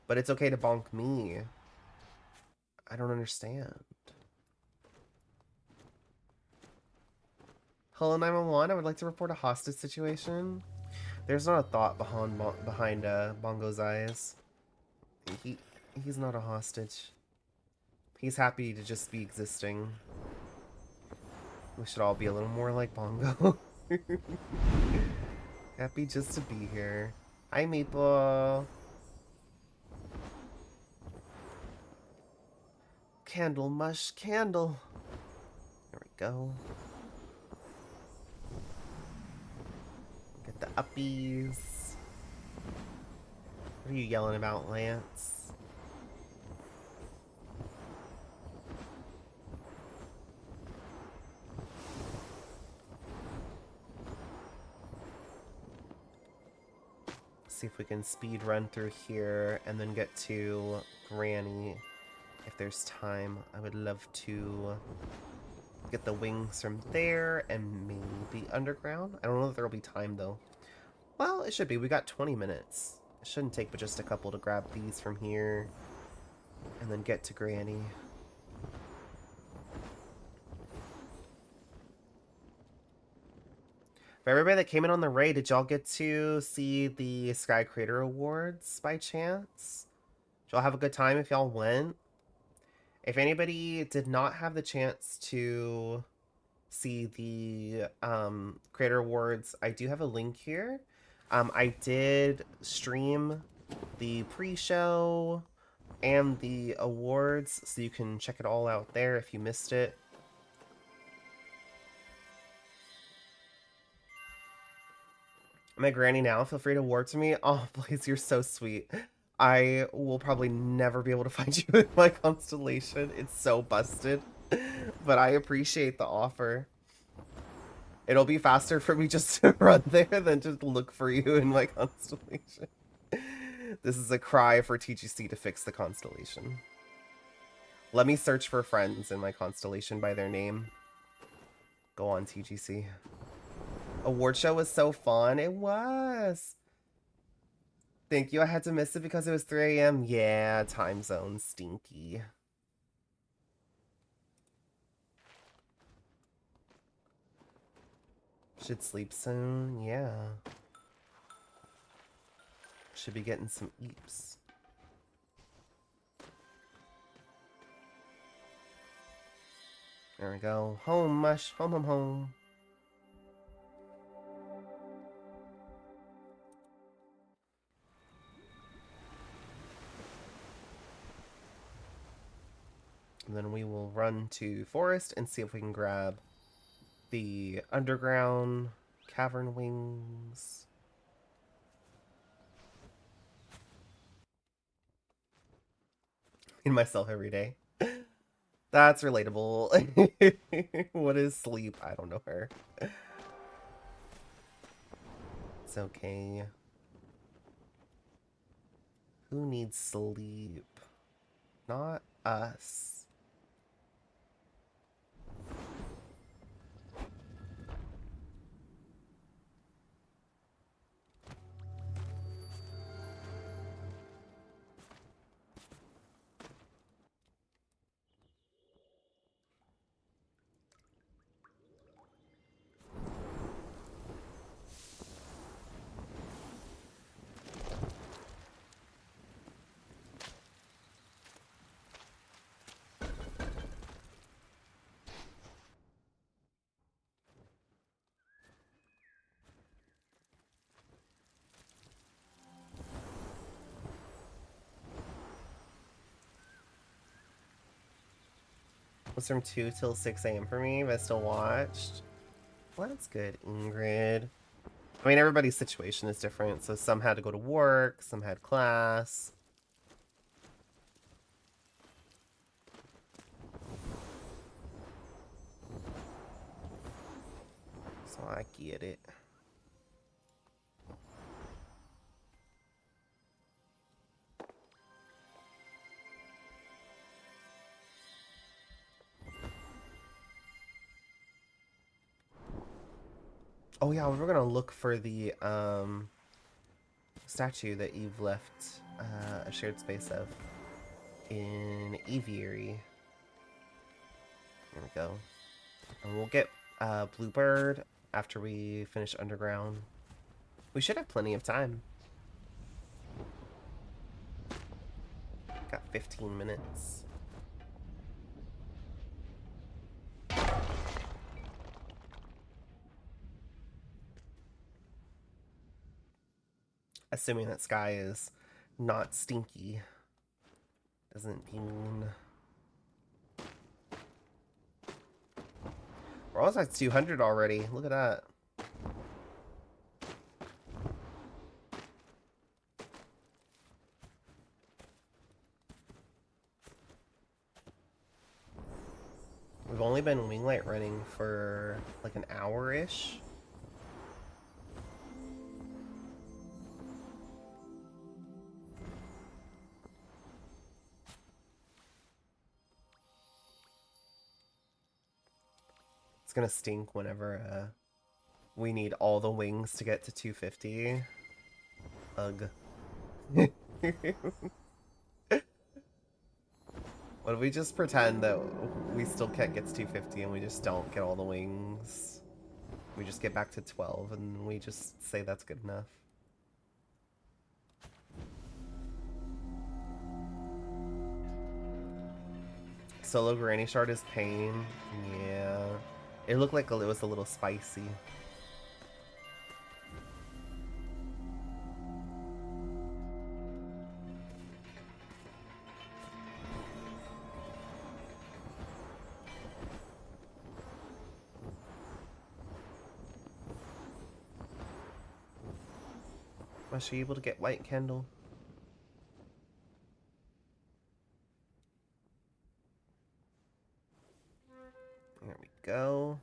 But it's okay to bonk me. I don't understand. Hello 911, I would like to report a hostage situation. There's not a thought behind Bongo's eyes. He's not a hostage. He's happy to just be existing. We should all be a little more like Bongo. Happy just to be here. Hi, Maple. Candle, mush, candle. There we go. Get the uppies. What are you yelling about, Lance? See if we can speed run through here and then get to Granny if there's time. I would love to get the wings from there and maybe underground. I don't know if there'll be time though. Well, it should be. We got 20 minutes. It shouldn't take but just a couple to grab these from here and then get to Granny. For everybody that came in on the raid, did y'all get to see the Sky Crater Awards by chance? Did y'all have a good time if y'all went? If anybody did not have the chance to see the Creator Awards, I do have a link here. I did stream the pre-show and the awards, so you can check it all out there if you missed it. I'm at Granny now. Feel free to award to me. Oh, Blaze, you're so sweet. I will probably never be able to find you in my constellation. It's so busted. But I appreciate the offer. It'll be faster for me just to run there than to look for you in my constellation. This is a cry for TGC to fix the constellation. Let me search for friends in my constellation by their name. Go on, TGC. Award show was so fun. It was. Thank you. I had to miss it because it was 3 a.m. Yeah, time zone stinky. Should sleep soon. Yeah. Should be getting some eeps. There we go. Home, mush. Home, home, home. And then we will run to forest and see if we can grab the underground cavern wings. In myself every day. That's relatable. What is sleep? I don't know her. It's okay. Who needs sleep? Not us. It was from 2 till 6 a.m. for me, but I still watched. Well, that's good, Ingrid. I mean, everybody's situation is different, so some had to go to work, some had class. So I get it. Oh yeah, we were gonna look for the statue that Eve left a shared space of in Aviary. There we go. And we'll get Bluebird after we finish Underground. We should have plenty of time. Got 15 minutes. Assuming that Sky is not stinky. Doesn't mean... We're almost at 200 already. Look at that. We've only been Winglight running for like an hour-ish. It's gonna stink whenever we need all the wings to get to 250. Ugh. What if we just pretend that we still can't get to 250 and we just don't get all the wings? We just get back to 12 and we just say that's good enough. Solo Granny Shard is pain. Yeah. It looked like it was a little spicy. Was she able to get White Candle? There we go.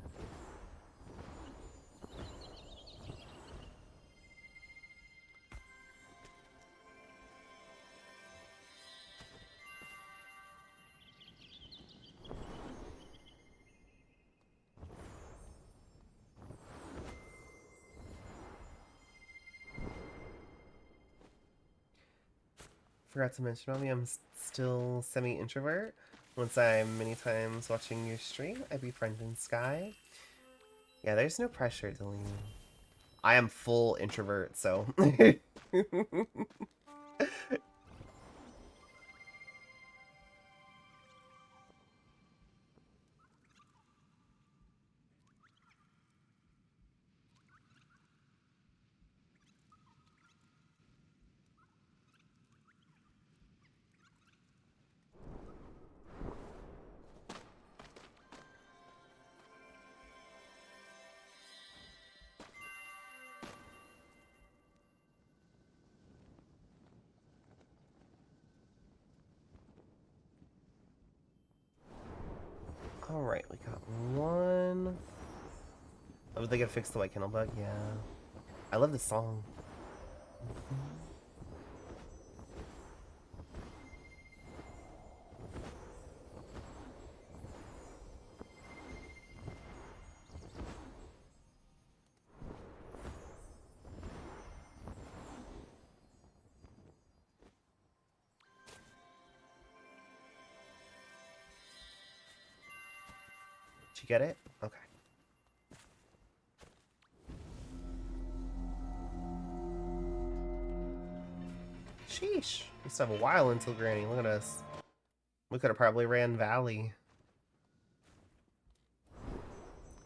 Forgot to mention, Mommy, I'm still semi-introvert. Once I'm many times watching your stream, I befriend in Sky. Yeah, there's no pressure, Delaney. I am full introvert, so... Alright, we got one. Oh, they gotta fix the White Candle bug? Yeah. I love this song. Did you get it? Okay. Sheesh. We still have a while until Granny. Look at us. We could have probably ran Valley.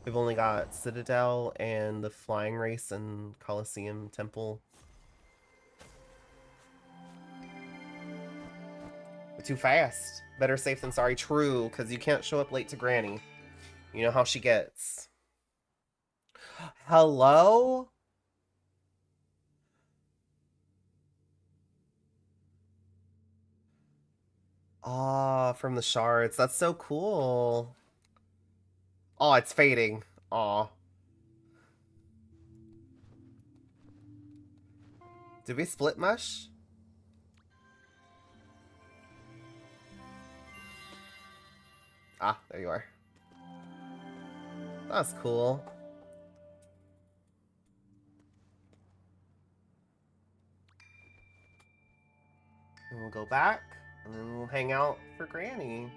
We've only got Citadel and the Flying Race and Coliseum Temple. We're too fast. Better safe than sorry. True, because you can't show up late to Granny. You know how she gets. Hello? Ah, from the shards. That's so cool. Oh, it's fading. Aw. Did we split mush? Ah, there you are. That's cool. And we'll go back, and then we'll hang out for Granny.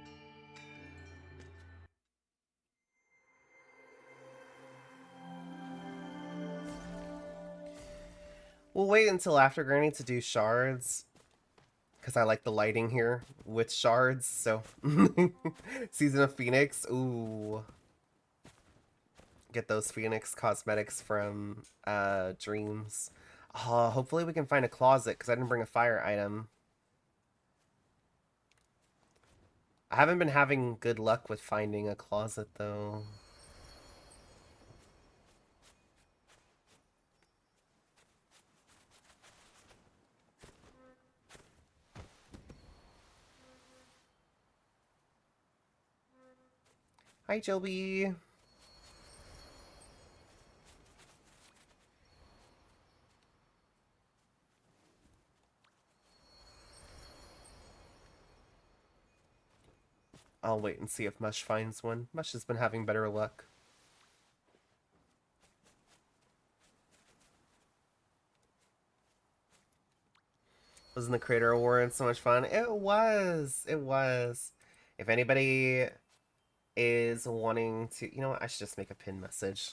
We'll wait until after Granny to do shards, because I like the lighting here with shards, so... Season of Phoenix, ooh. Get those Phoenix cosmetics from Dreams. Hopefully we can find a closet, because I didn't bring a fire item. I haven't been having good luck with finding a closet, though. Hi, Joby. I'll wait and see if Mush finds one. Mush has been having better luck. Wasn't the Creator Award so much fun? It was. It was. If anybody is wanting to... You know what? I should just make a pin message.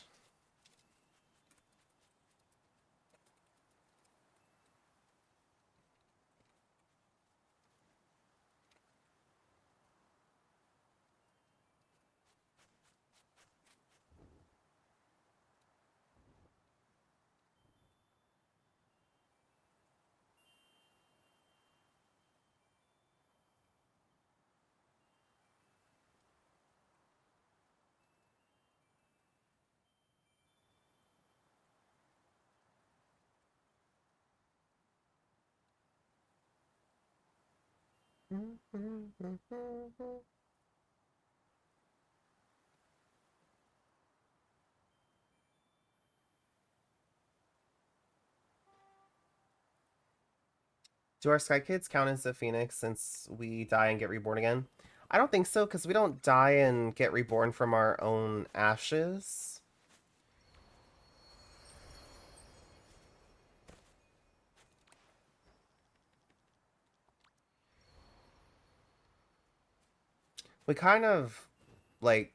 Do our Sky Kids count as a Phoenix since we die and get reborn again? I don't think so, because we don't die and get reborn from our own ashes. We kind of, like...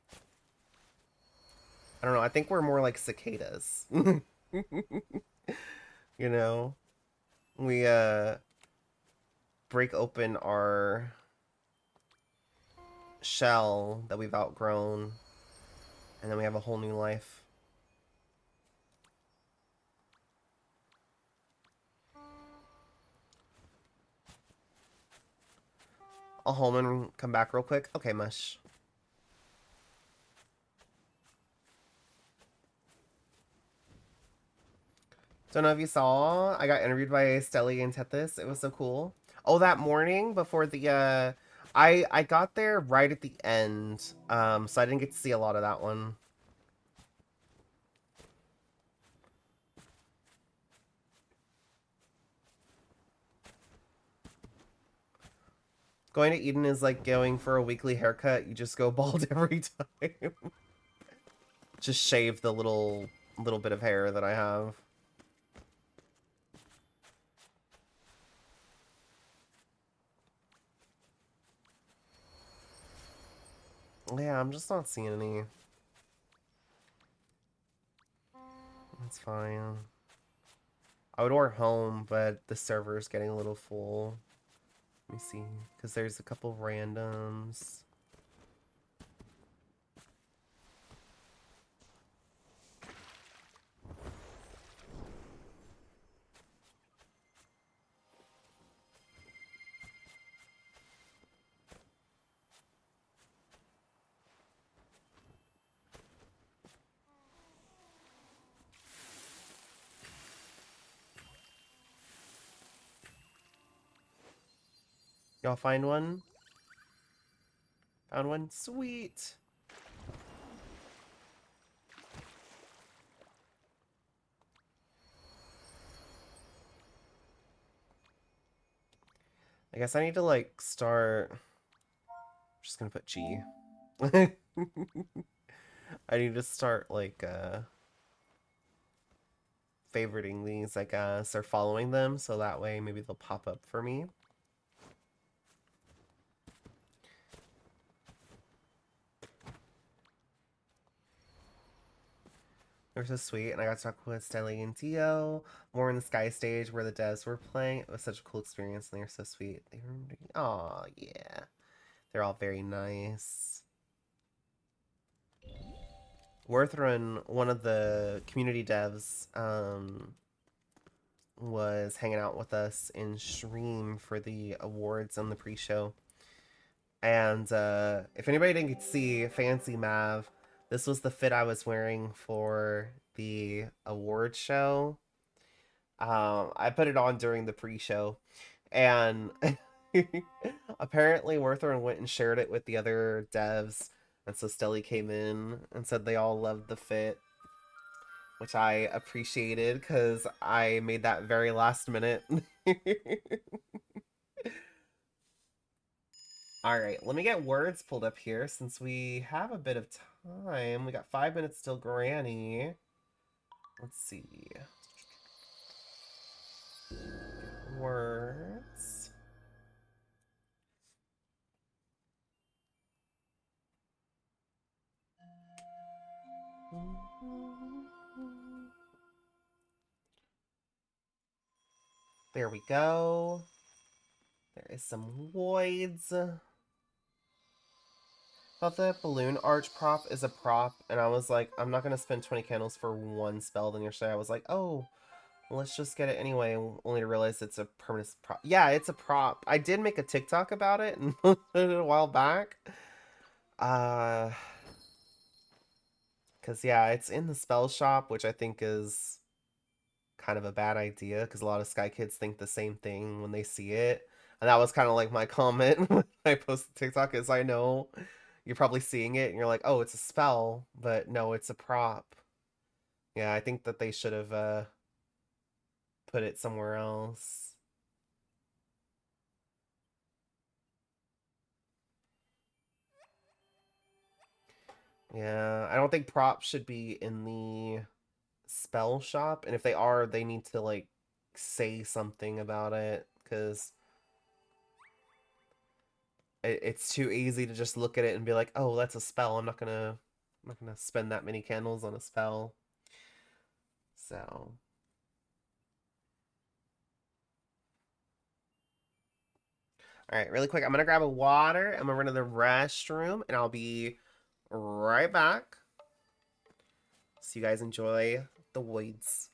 I don't know, I think we're more like cicadas. You know? We, break open our shell that we've outgrown, and then we have a whole new life. I'll home and come back real quick. Okay, Mush. Don't know if you saw, I got interviewed by Stelly and Tethys. It was so cool. Oh, that morning before the, I got there right at the end, so I didn't get to see a lot of that one. Going to Eden is like going for a weekly haircut. You just go bald every time. Just shave the little bit of hair that I have. Yeah, I'm just not seeing any. That's fine. I would order home, but the server's getting a little full. Let me see, because there's a couple randoms. Y'all find one? Found one? Sweet! I guess I need to like start. I'm just gonna put G. I need to start like favoriting these, I guess, or following them so that way maybe they'll pop up for me. They were so sweet, and I got to talk with Stelly and Dio more in the Sky stage where the devs were playing. It was such a cool experience, and they were so sweet. They were, oh yeah, they're all very nice. Worthrun, one of the community devs, was hanging out with us in stream for the awards on the pre-show. And if anybody didn't get to see Fancy Mav, this was the fit I was wearing for the award show. I put it on during the pre-show, and apparently Werther went and shared it with the other devs, and so Stelly came in and said they all loved the fit, which I appreciated because I made that very last minute. All right, let me get words pulled up here since we have a bit of time. We got 5 minutes till Granny. Let's see. Words. There we go. There is some voids. Thought the balloon arch prop is a prop, and I was like, I'm not gonna spend 20 candles for one spell. Then yesterday I was like, oh, well, let's just get it anyway, only to realize it's a permanent prop. Yeah, it's a prop. I did make a TikTok about it and put it a while back. Because yeah, it's in the spell shop, which I think is kind of a bad idea because a lot of Sky Kids think the same thing when they see it. And that was kind of like my comment when I posted TikTok is I know you're probably seeing it and you're like, oh, it's a spell, but no, it's a prop. Yeah, I think that they should have put it somewhere else. Yeah, I don't think props should be in the spell shop, and if they are, they need to like say something about it because it's too easy to just look at it and be like, "Oh, that's a spell. I'm not gonna spend that many candles on a spell." So, all right, really quick, I'm gonna grab a water. I'm gonna run to the restroom, and I'll be right back. So you guys enjoy the woods.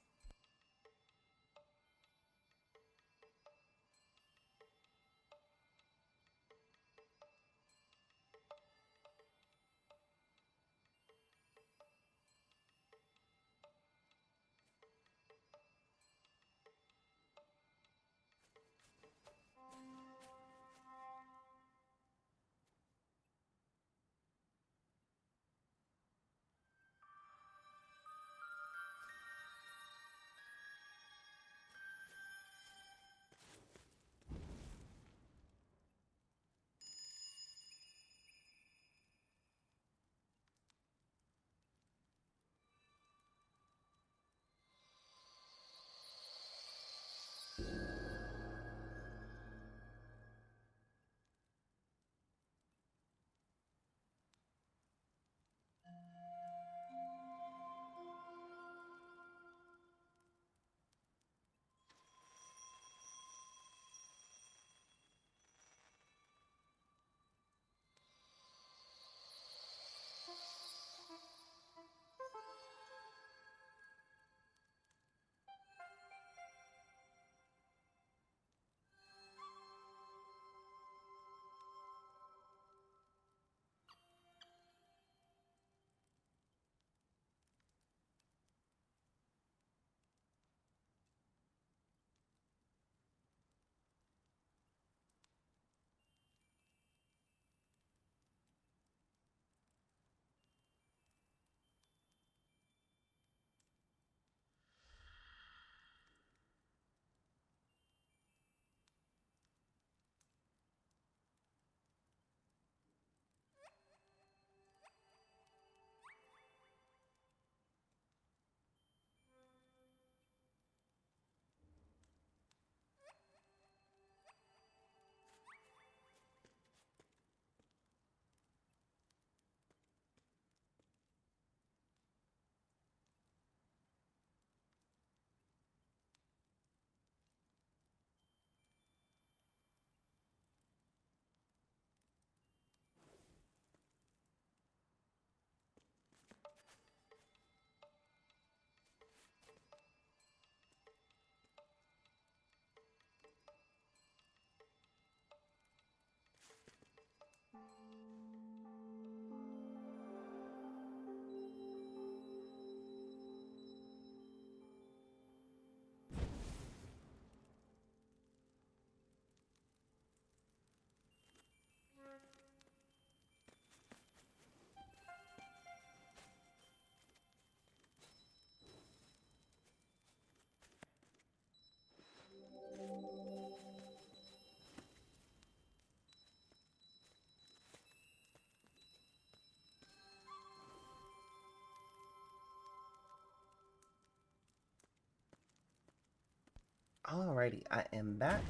Alrighty, I am back.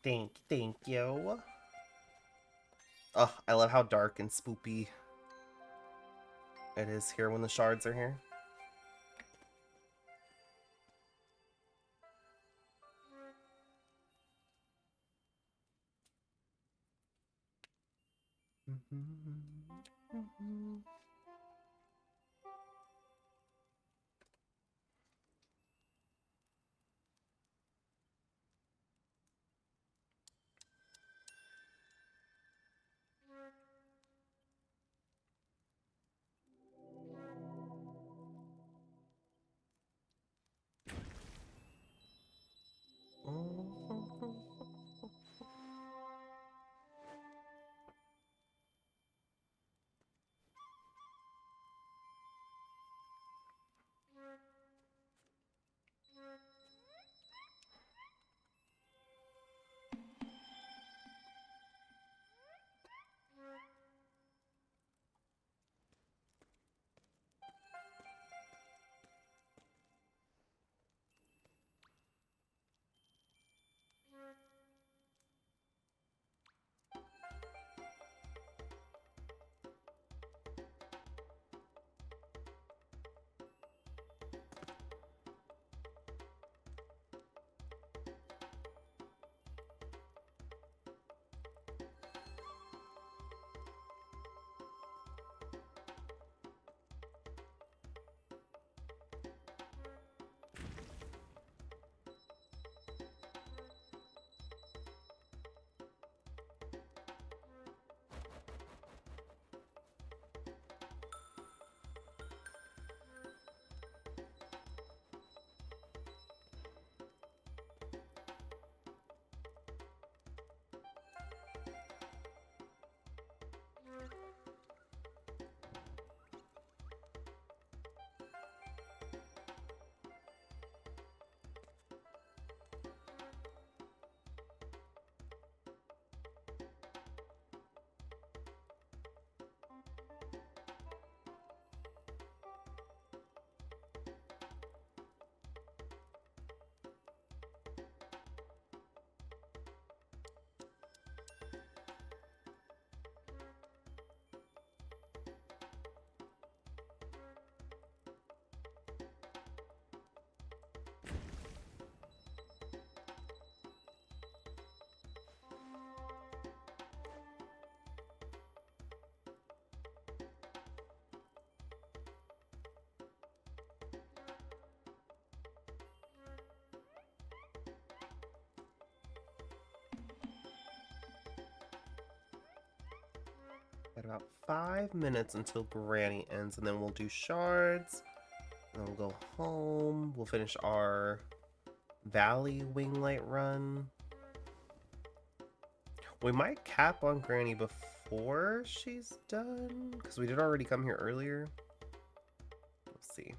Thank you. Oh, I love how dark and spoopy it is here when the shards are here. Got about 5 minutes until Granny ends, and then we'll do shards. And then we'll go home. We'll finish our Valley Winglight run. We might cap on Granny before she's done, because we did already come here earlier. Let's see.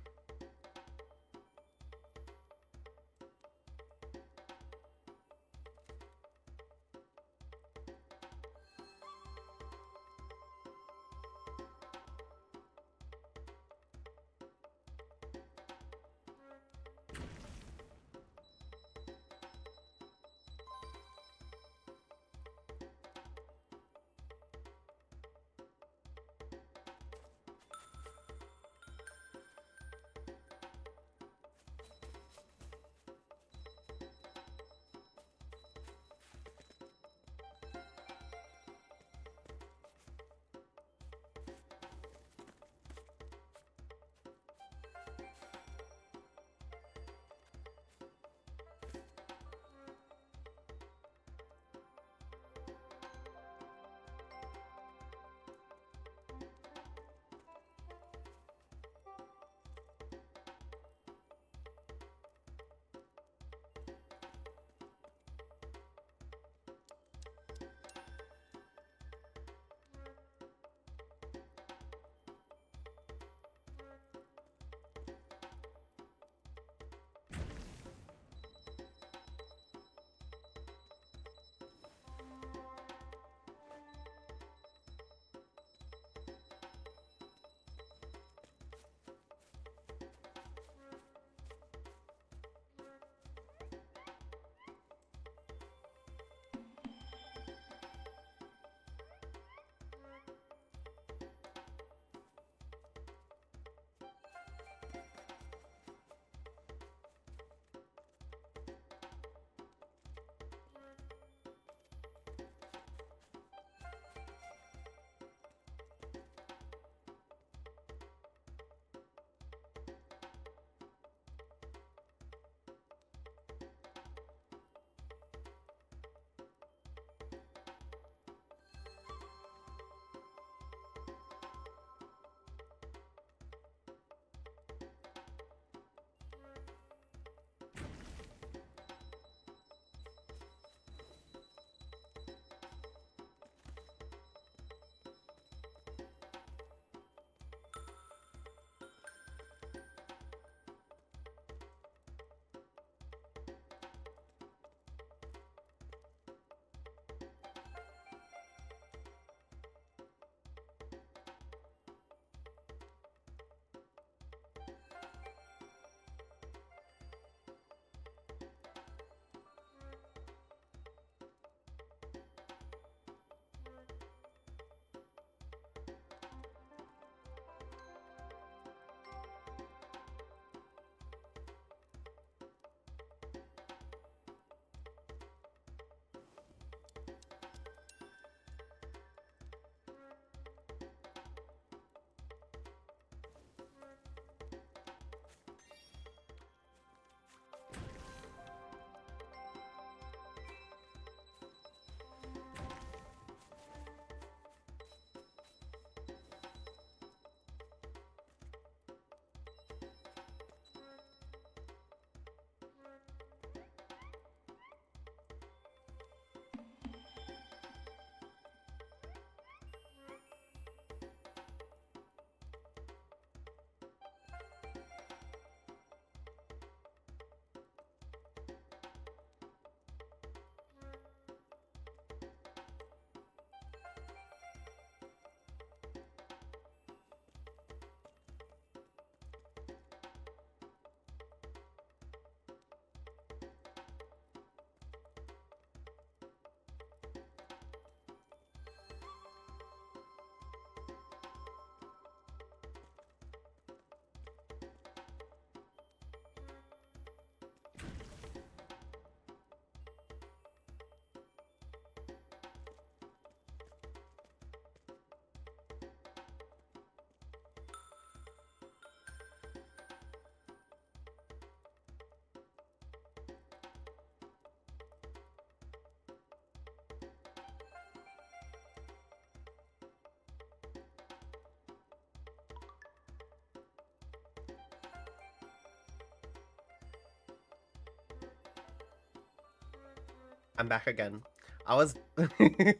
I'm back again. I was I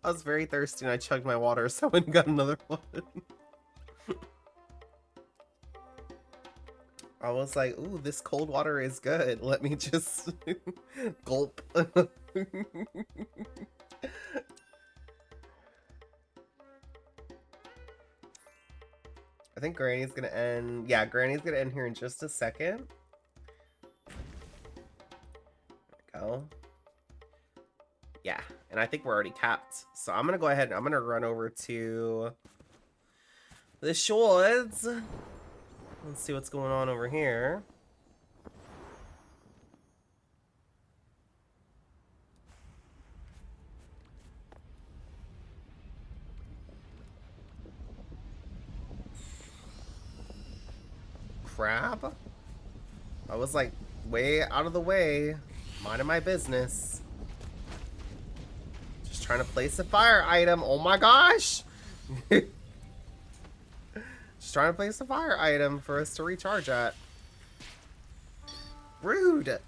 was very thirsty and I chugged my water, so I went and got another one. I was like, ooh, this cold water is good. Let me just gulp. I think Granny's gonna end. Yeah, Granny's gonna end here in just a second. There we go. Yeah, and I think we're already capped. So I'm gonna go ahead and I'm gonna run over to the shores. Let's see what's going on over here. Crab? I was like way out of the way, minding my business. Just trying to place a fire item. Oh my gosh! Just trying to place a fire item for us to recharge at. Rude! It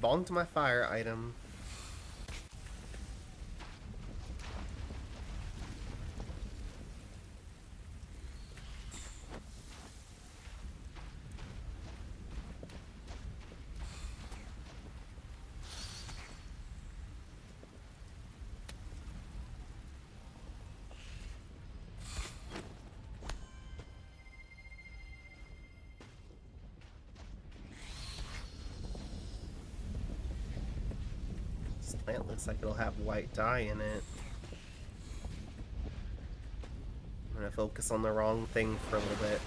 belonged to my fire item. This plant looks like it'll have white dye in it. I'm gonna focus on the wrong thing for a little bit.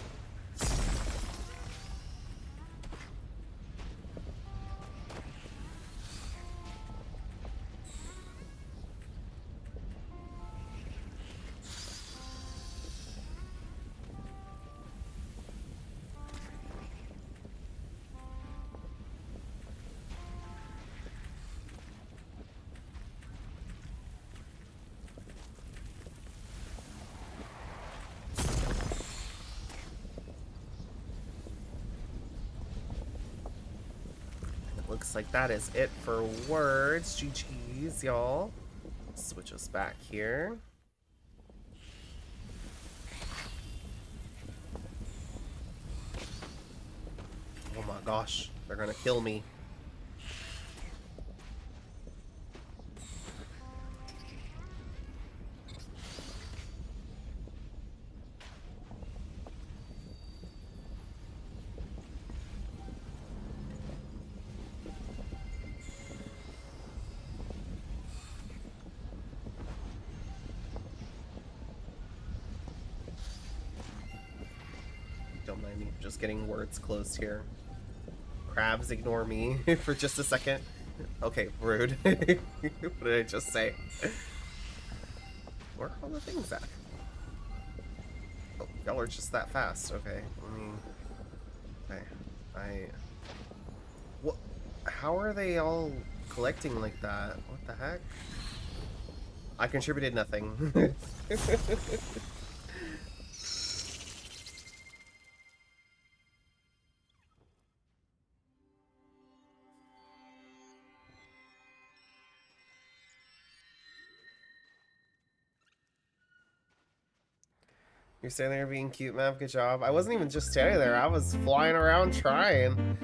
Looks like that is it for words. GG's, y'all. Switch us back here. Oh my gosh, they're gonna kill me. Don't mind me, just getting words closed here. Crabs, ignore me for just a second. Okay, rude. What did I just say? Where are all the things at? Oh, y'all are just that fast. Okay, let me... Okay, what? How are they all collecting like that? What the heck? I contributed nothing. You're standing there being cute, Mav. Good job. I wasn't even just standing there. I was flying around trying.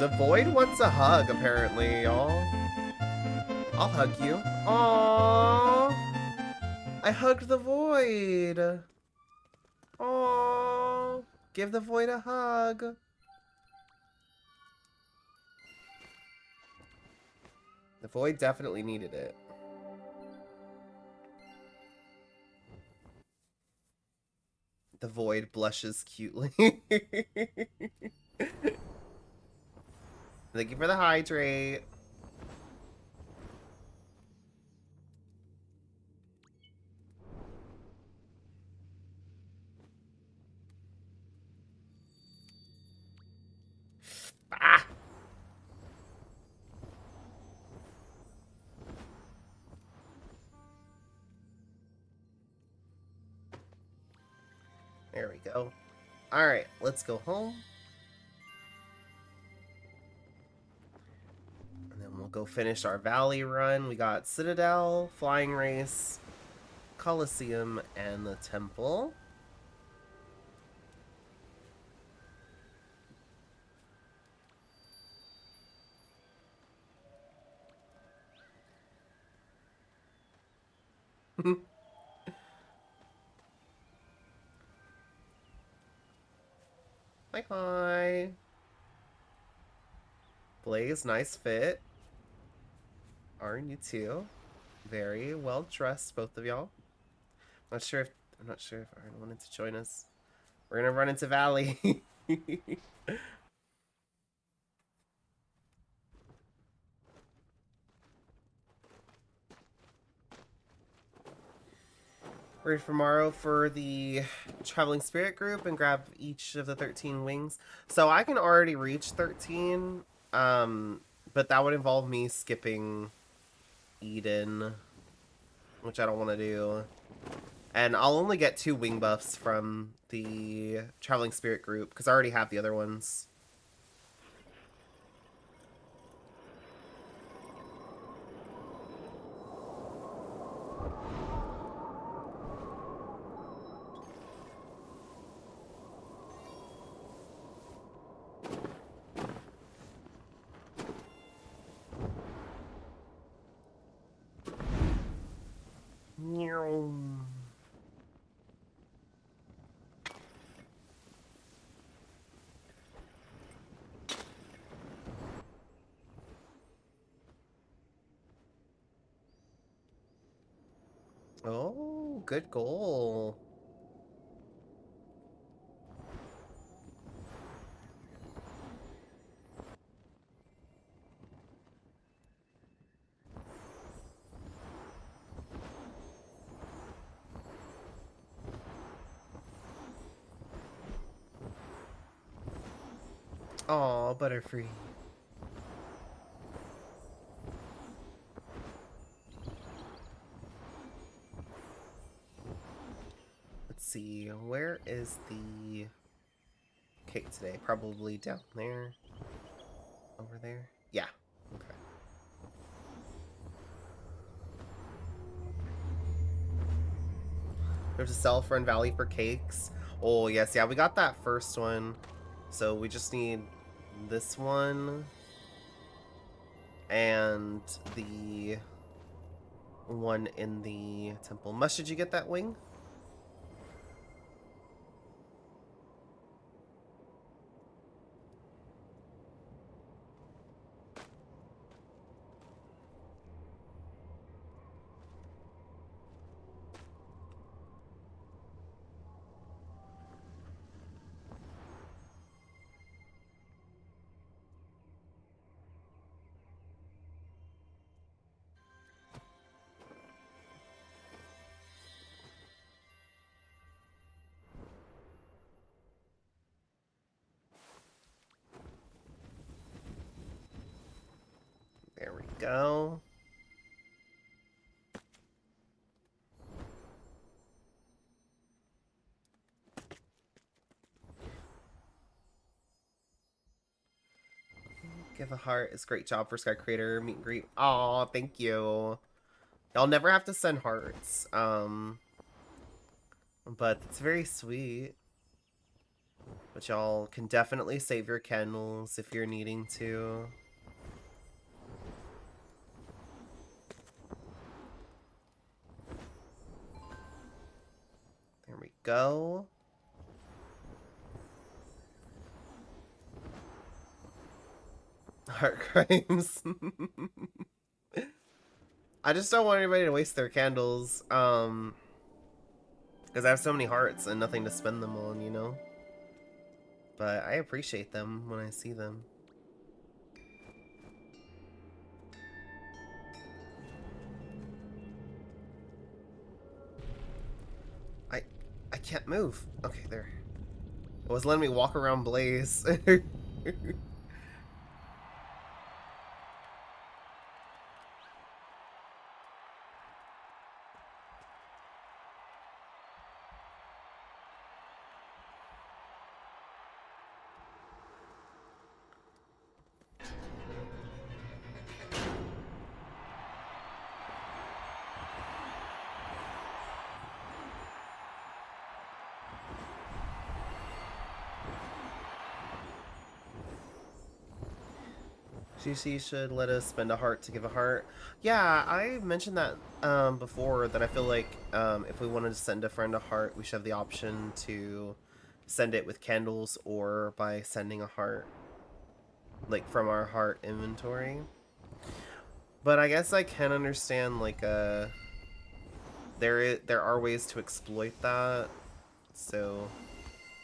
The Void wants a hug, apparently, y'all. I'll hug you. Aww. I hugged the Void. Aww. Give the Void a hug. The Void definitely needed it. The Void blushes cutely. Thank you for the hydrate. Ah! There we go. Alright, let's go home. And then we'll go finish our valley run. We got Citadel, Flying Race, Coliseum, and the Temple. Hi, hi. Blaze, nice fit. Aren't you too? Very well dressed, both of y'all. I'm not sure if Arn wanted to join us. We're gonna run into Valley. Ready for tomorrow for the traveling spirit group and grab each of the 13 wings. So I can already reach 13, but that would involve me skipping Eden, which I don't want to do. And I'll only get 2 wing buffs from the traveling spirit group because I already have the other ones. Oh, good goal. Aw, Butterfree. Let's see, where is the cake today? Probably down there. Over there? Yeah. Okay. There's a sell for in Valley for cakes. Oh, yes. Yeah, we got that first one. So we just need this one. And the one in the temple. Mush, did you get that wing? There we go. Give a heart. It's a great job for Sky Creator. Meet and greet. Aw, thank you. Y'all never have to send hearts. But it's very sweet. But y'all can definitely save your candles if you're needing to. There we go. Heart crimes. I just don't want anybody to waste their candles. Because I have so many hearts and nothing to spend them on, you know? But I appreciate them when I see them. I can't move. Okay, there. It was letting me walk around Blaze. GC should let us spend a heart to give a heart. Yeah, I mentioned that before, that I feel like if we wanted to send a friend a heart, we should have the option to send it with candles or by sending a heart, like from our heart inventory. But I guess I can understand, like, there are ways to exploit that. So,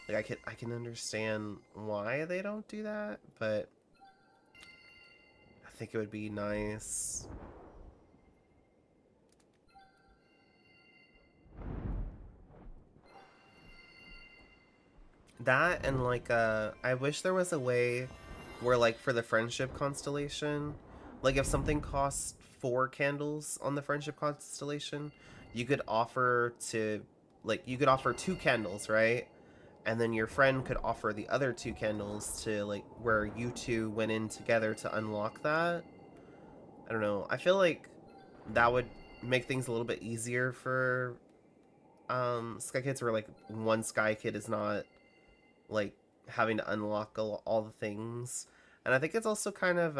like, I can understand why they don't do that, but I think it would be nice. That, and like, I wish there was a way where, like, for the friendship constellation, like, if something costs 4 candles on the friendship constellation, you could offer to, like, you could offer 2 candles, right? And then your friend could offer the other 2 candles to, like, where you two went in together to unlock that. I don't know. I feel like that would make things a little bit easier for Sky Kids, where, like, one Sky Kid is not, like, having to unlock all the things. And I think it's also kind of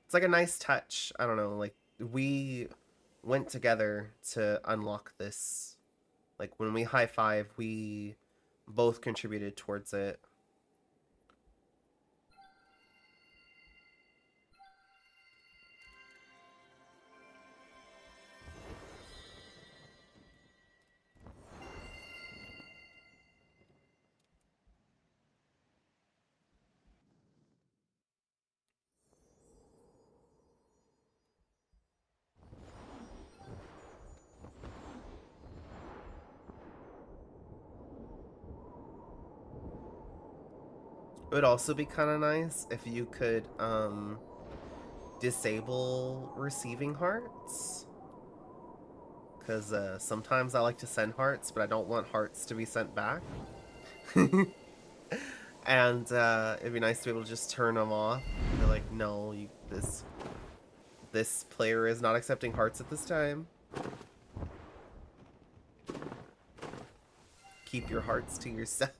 it's like a nice touch. I don't know, like, we went together to unlock this. Like, when we high five, we both contributed towards it. It would also be kind of nice if you could disable receiving hearts, because sometimes I like to send hearts, but I don't want hearts to be sent back. And it'd be nice to be able to just turn them off. They're like, no, this player is not accepting hearts at this time. Keep your hearts to yourself.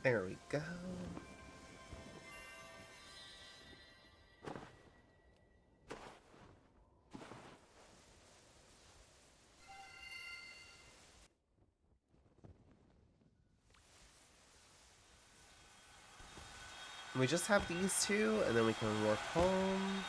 There we go. We just have these two, and then we can warp home.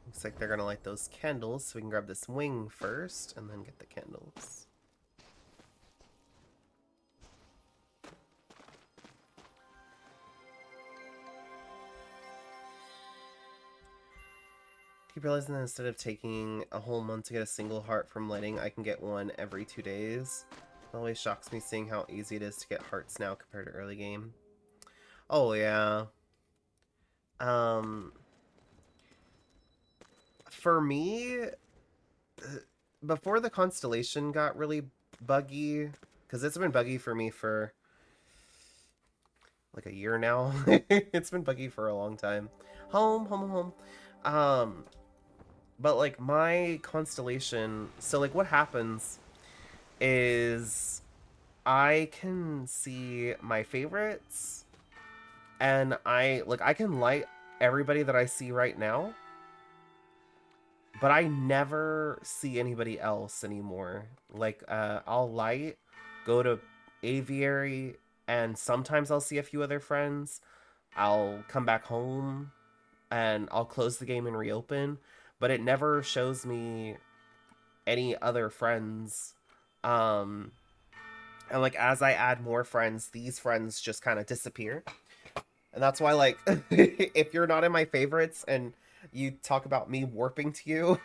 Looks like they're gonna light those candles, so we can grab this wing first and then get the candles. Keep realizing that instead of taking a whole month to get a single heart from lighting, I can get one every 2 days. It always shocks me seeing how easy it is to get hearts now compared to early game. Oh yeah. Um, for me, before the constellation got really buggy, because it's been buggy for me for like a year now. It's been buggy for a long time. Home. Um, but like my constellation, so like what happens is I can see my favorites and I can like everybody that I see right now, but I never see anybody else anymore. Like I'll light, go to aviary, and sometimes I'll see a few other friends. I'll come back home and I'll close the game and reopen, but it never shows me any other friends. Um and like as I add more friends, these friends just kind of disappear. And that's why like if you're not in my favorites and you talk about me warping to you,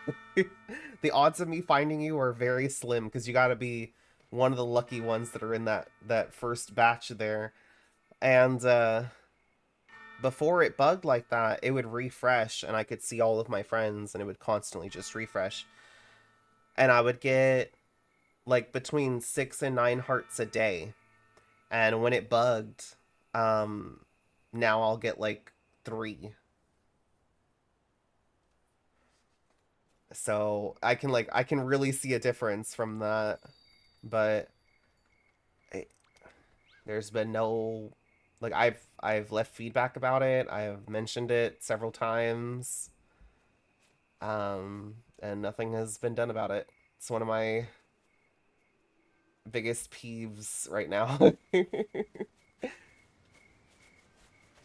the odds of me finding you are very slim because you got to be one of the lucky ones that are in that first batch there. And before it bugged like that, it would refresh and I could see all of my friends and it would constantly just refresh. And I would get like between 6 and 9 hearts a day. And when it bugged, um now I'll get like 3. So I can really see a difference from that. But I, there's been no like I've left feedback about it. I've mentioned it several times. And nothing has been done about it. It's one of my biggest peeves right now.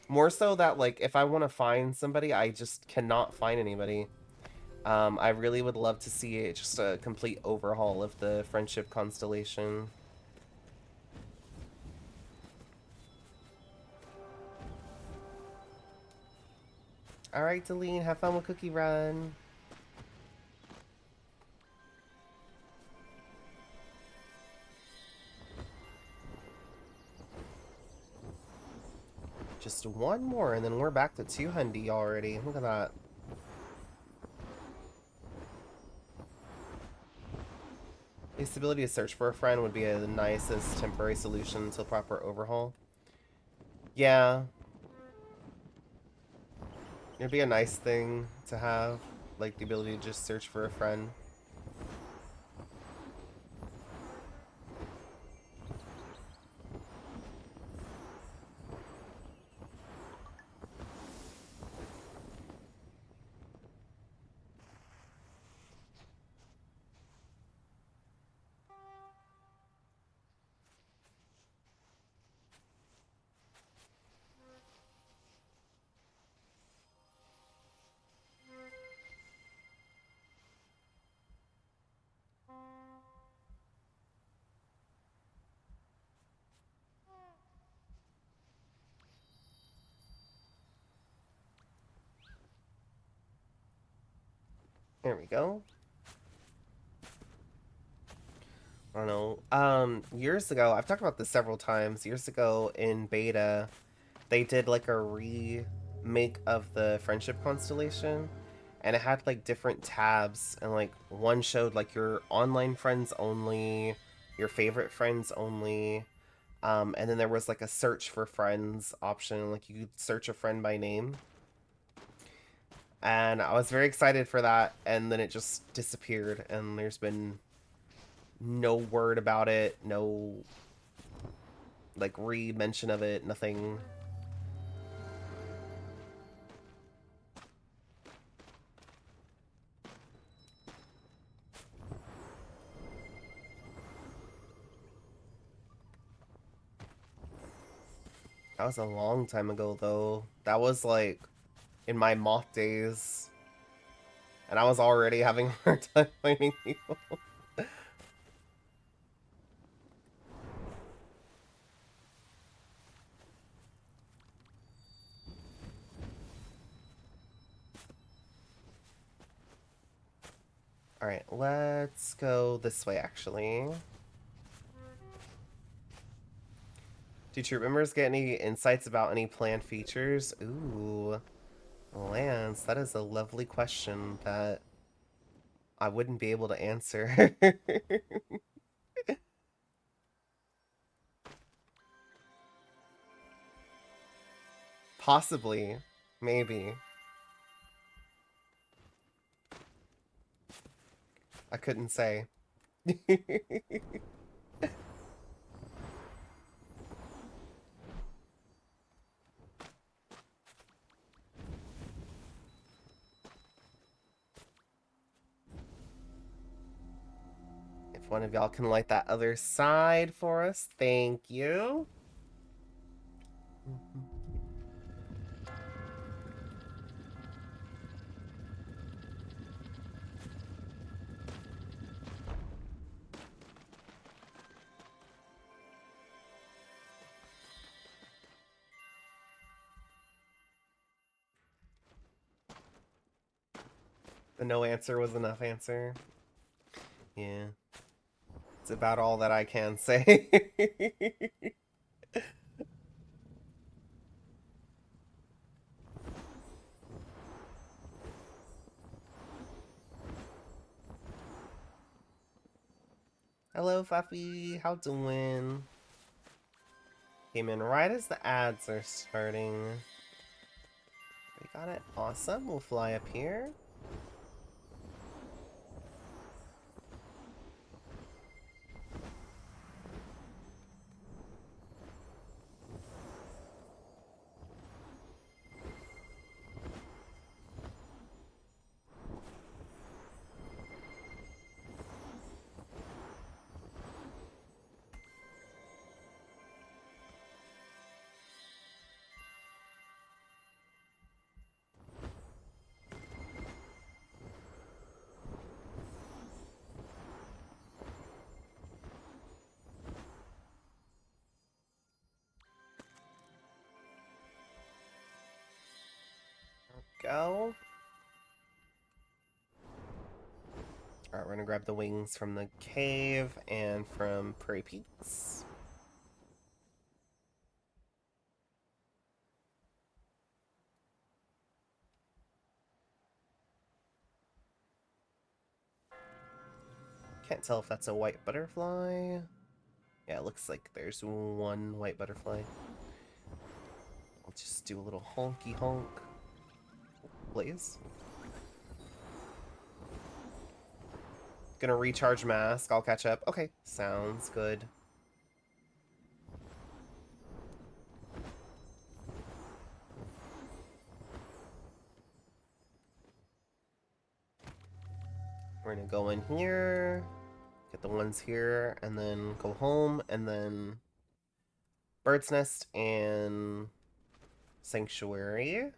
More so that like if I want to find somebody, I just cannot find anybody. I really would love to see it just a complete overhaul of the friendship constellation. All right, Deline, have fun with Cookie Run. Just one more, and then we're back to 200 already. Look at that. The ability to search for a friend would be a nicest temporary solution until proper overhaul. Yeah, it'd be a nice thing to have, like the ability to just search for a friend. There we go. I don't know. Years ago, I've talked about this several times. Years ago in beta, they did like a remake of the friendship constellation, and it had like different tabs, and like one showed like your online friends only, your favorite friends only, and then there was like a search for friends option, like you could search a friend by name. And I was very excited for that, and then it just disappeared, and there's been no word about it, no like re-mention of it, nothing. That was a long time ago though. That was like in my mock days, and I was already having a hard time finding people. Alright, let's go this way actually. Do troop members get any insights about any planned features? Ooh. Lance, that is a lovely question that I wouldn't be able to answer. Possibly. Maybe. I couldn't say. If one of y'all can light that other side for us, thank you. The no answer was enough answer. Yeah. It's about all that I can say. Hello, Fuffy. How doing? Came in right as the ads are starting. We got it. Awesome. We'll fly up here. Go. Alright, we're gonna grab the wings from the cave and from Prairie Peaks. Can't tell if that's a white butterfly. Yeah, it looks like there's one white butterfly. I'll just do a little honky honk. Please. Gonna recharge mask. I'll catch up. Okay, sounds good. We're gonna go in here, get the ones here, and then go home, and then Bird's Nest and Sanctuary.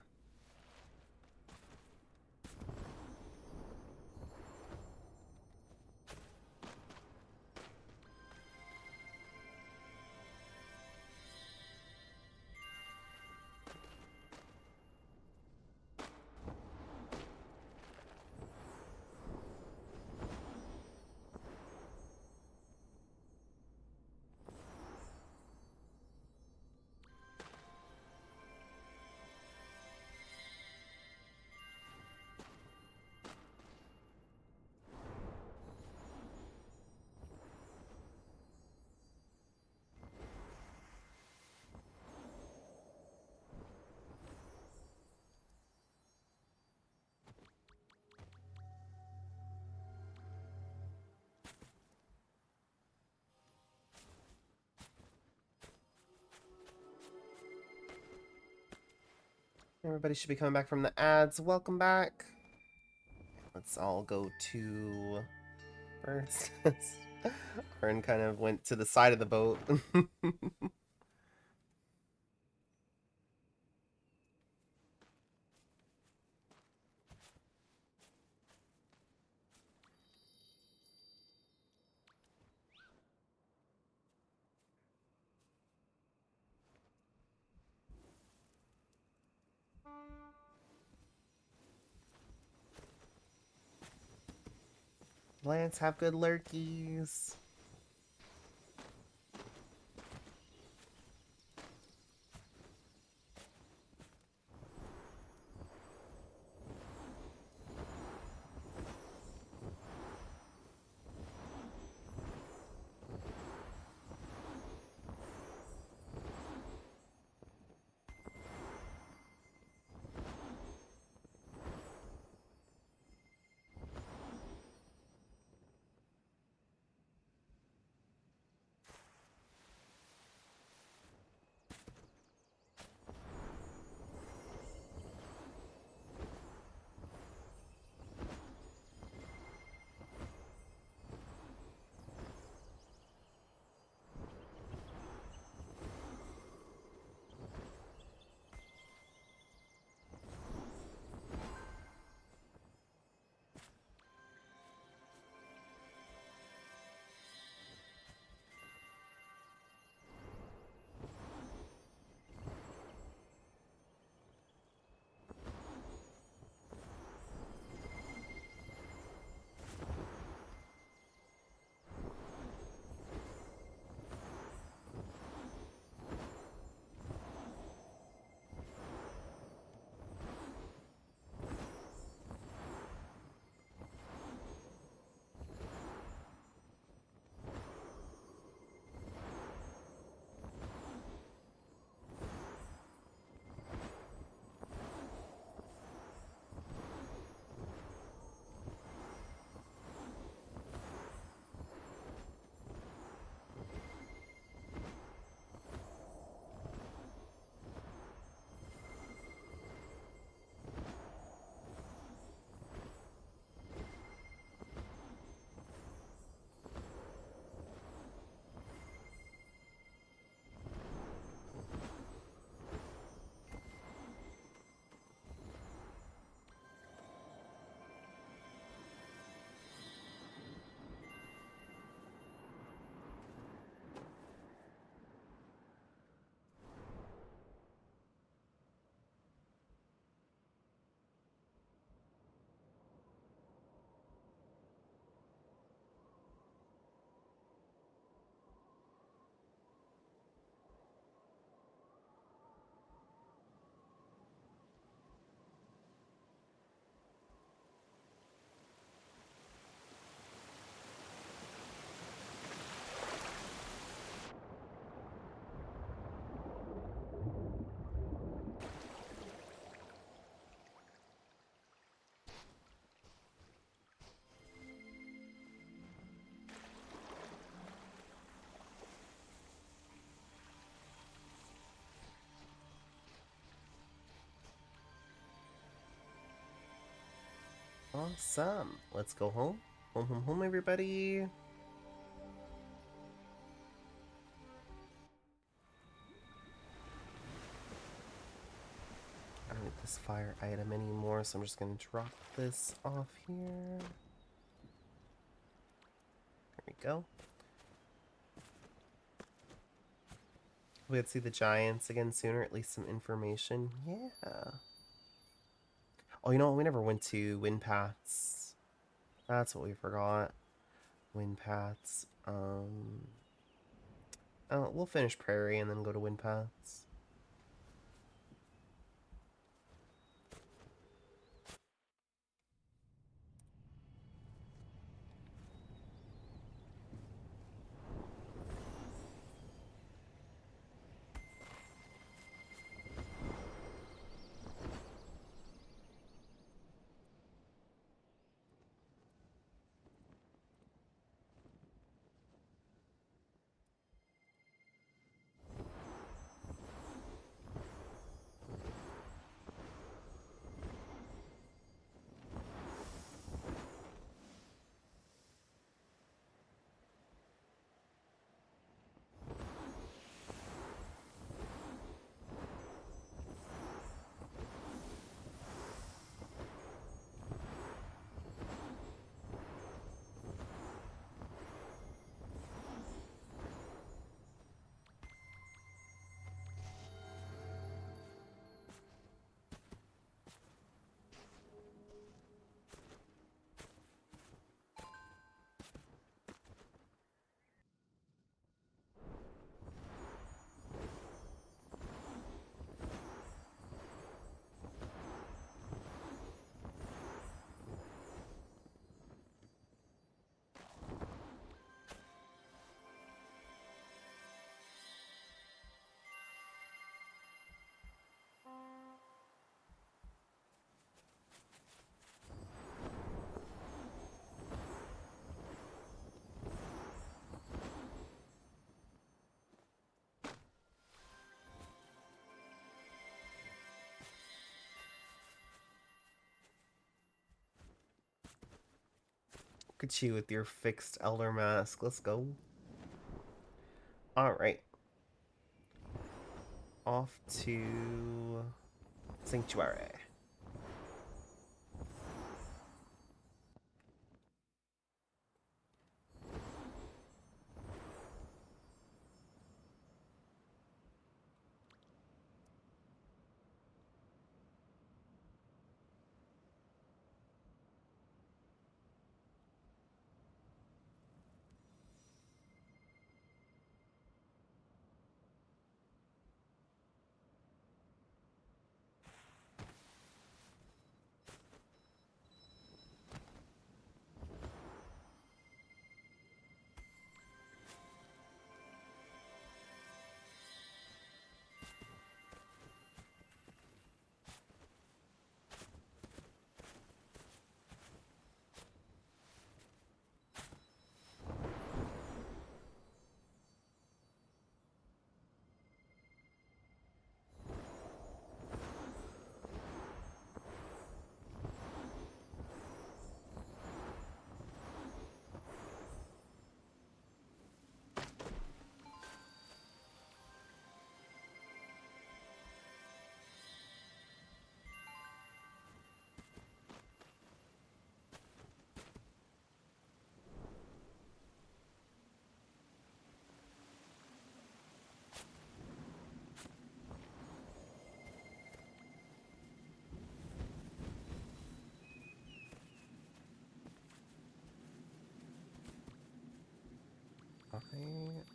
Everybody should be coming back from the ads. Welcome back. Let's all go to Bird's Nest. Aaron kind of went to the side of the boat. Lance, have good lurkies. Awesome. Let's go home. Home, home, home, everybody. I don't need this fire item anymore, so I'm just going to drop this off here. There we go. We could see the giants again sooner, at least some information. Yeah. Oh, you know what? We never went to Wind Paths. That's what we forgot. Wind Paths. We'll finish Prairie and then go to Wind Paths. Look at you with your fixed Elder Mask. Let's go. Alright. Off to Sanctuary. Alright.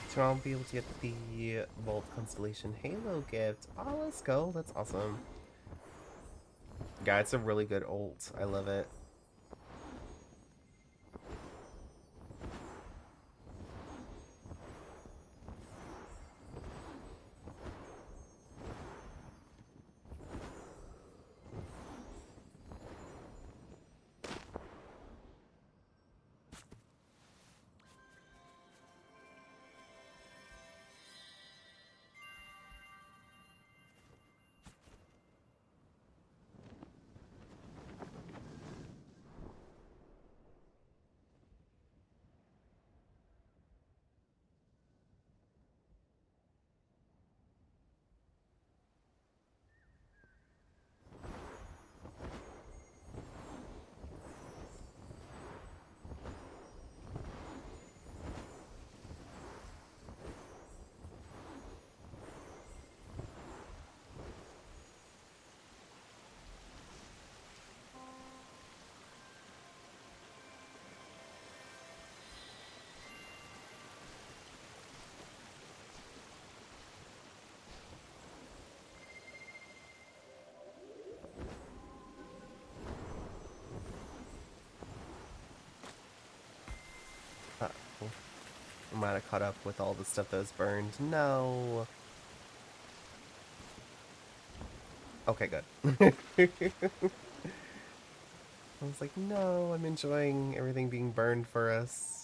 So I'll be able to get the Bolt Constellation Halo gift. Oh, let's go. That's awesome. Yeah, it's a really good ult. I love it. I might have caught up with all the stuff that was burned. No. Okay, good. I was like, no, I'm enjoying everything being burned for us.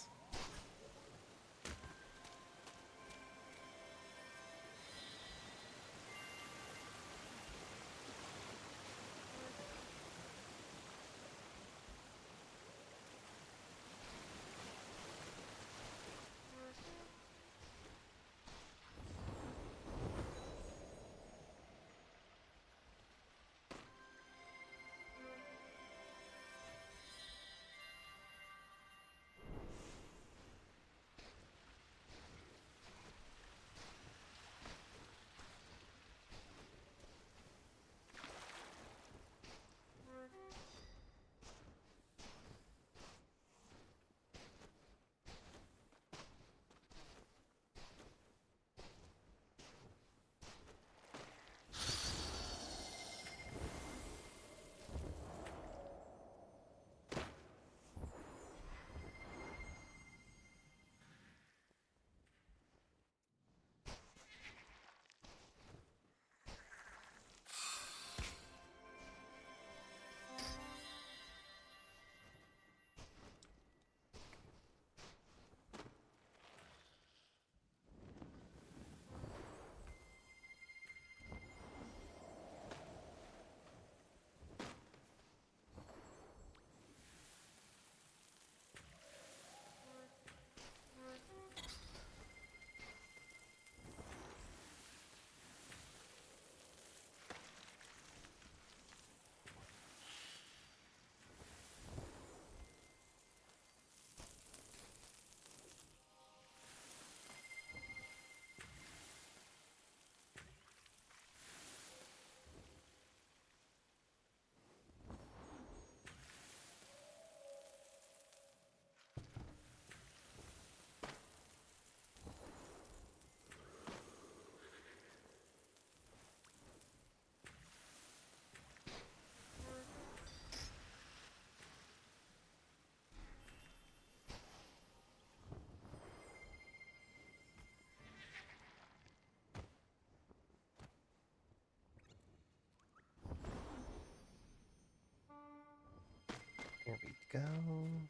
There we go. And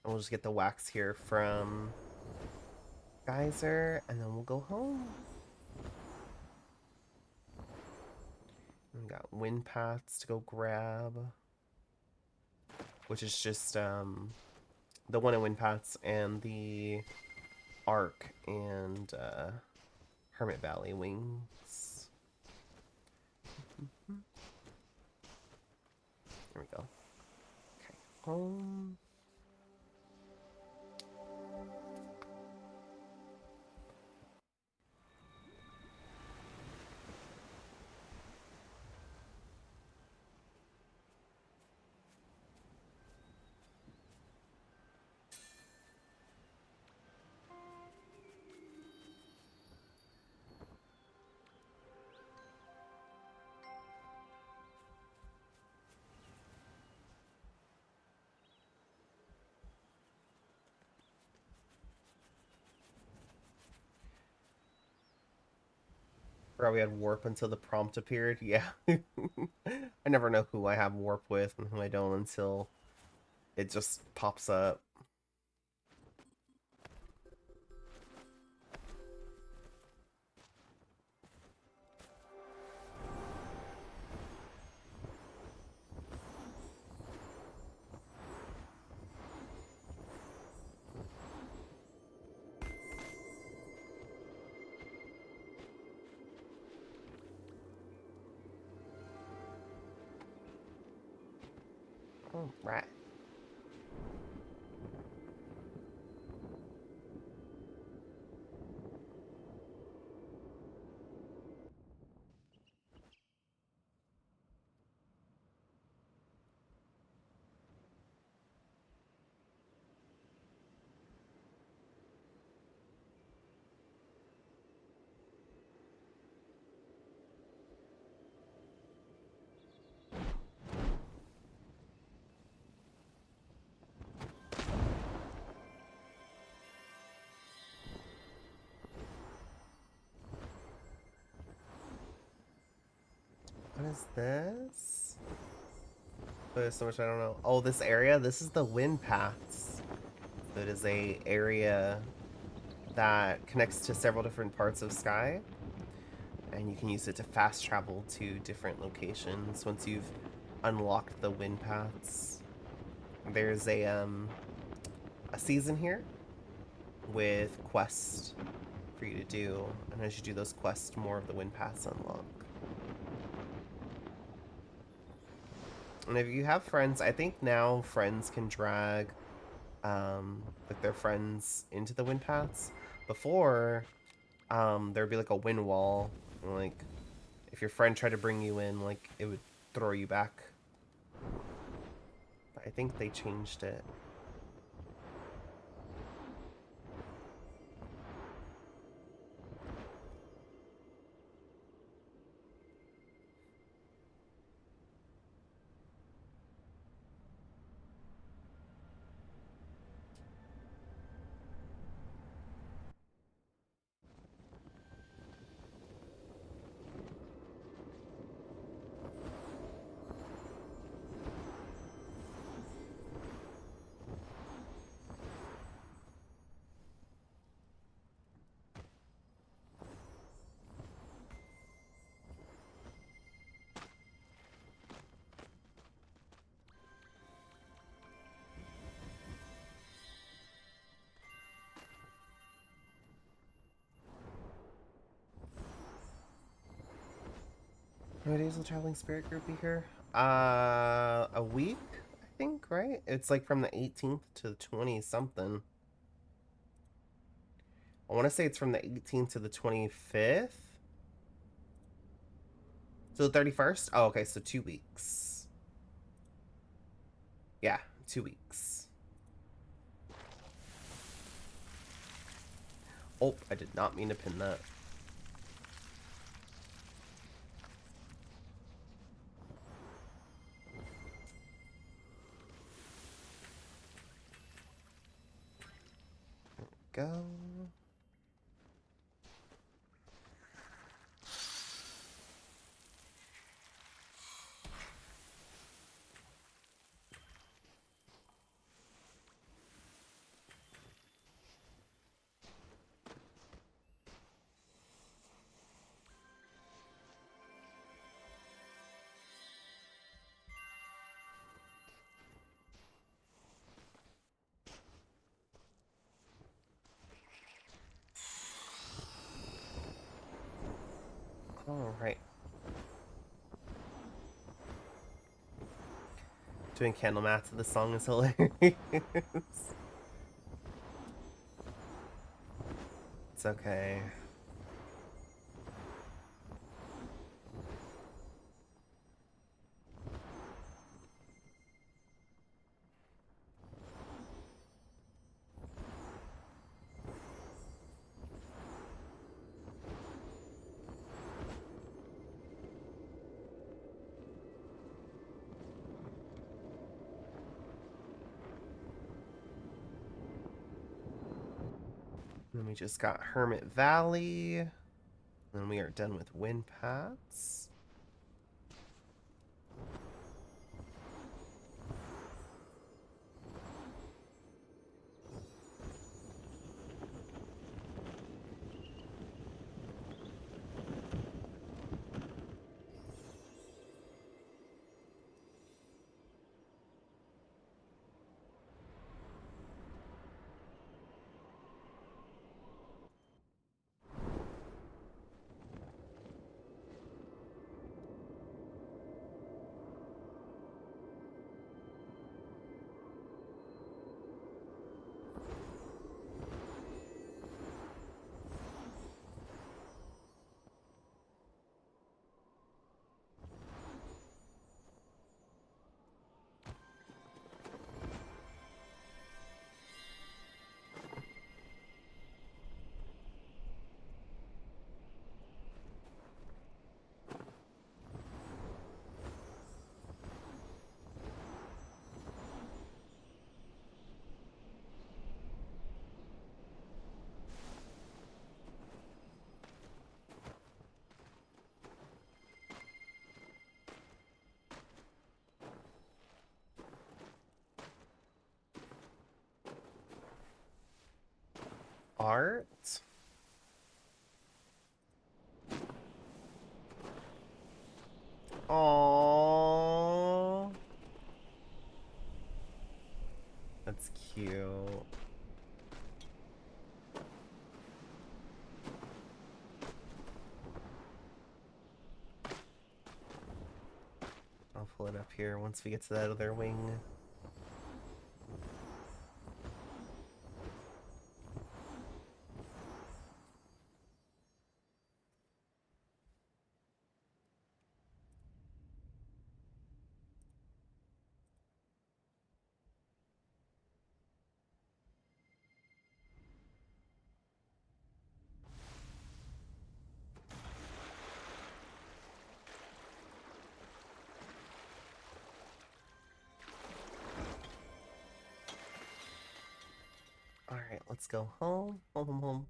we'll just get the wax here from Geyser, and then we'll go home. We got wind paths to go grab, which is just the one in wind paths and the arc and Hermit Valley wings. There we go. Okay, home. Forgot we had warp until the prompt appeared. Yeah. I never know who I have warp with and who I don't until it just pops up. All right. is this? There's so much I don't know. Oh, this area? This is the wind paths. So it is a area that connects to several different parts of Sky, and you can use it to fast travel to different locations once you've unlocked the wind paths. There's a season here with quests for you to do, and as you do those quests, more of the wind paths unlock. And if you have friends, I think now friends can drag like their friends into the wind paths. Before, there'd be like a wind wall, and like if your friend tried to bring you in, like it would throw you back. But I think they changed it. How many days will Traveling Spirit Group be here? A week, I think, right? It's like from the 18th to the 20 something. I want to say it's from the 18th to the 25th. So the 31st? Oh, okay, so 2 weeks. Yeah, 2 weeks. Oh, I did not mean to pin that. Go. All right. Doing candle math to the song is hilarious. It's okay. Then we just got Hermit Valley. Then we are done with wind paths. art. Aww. That's cute. I'll pull it up here once we get to that other wing. Alright, let's go home. Home.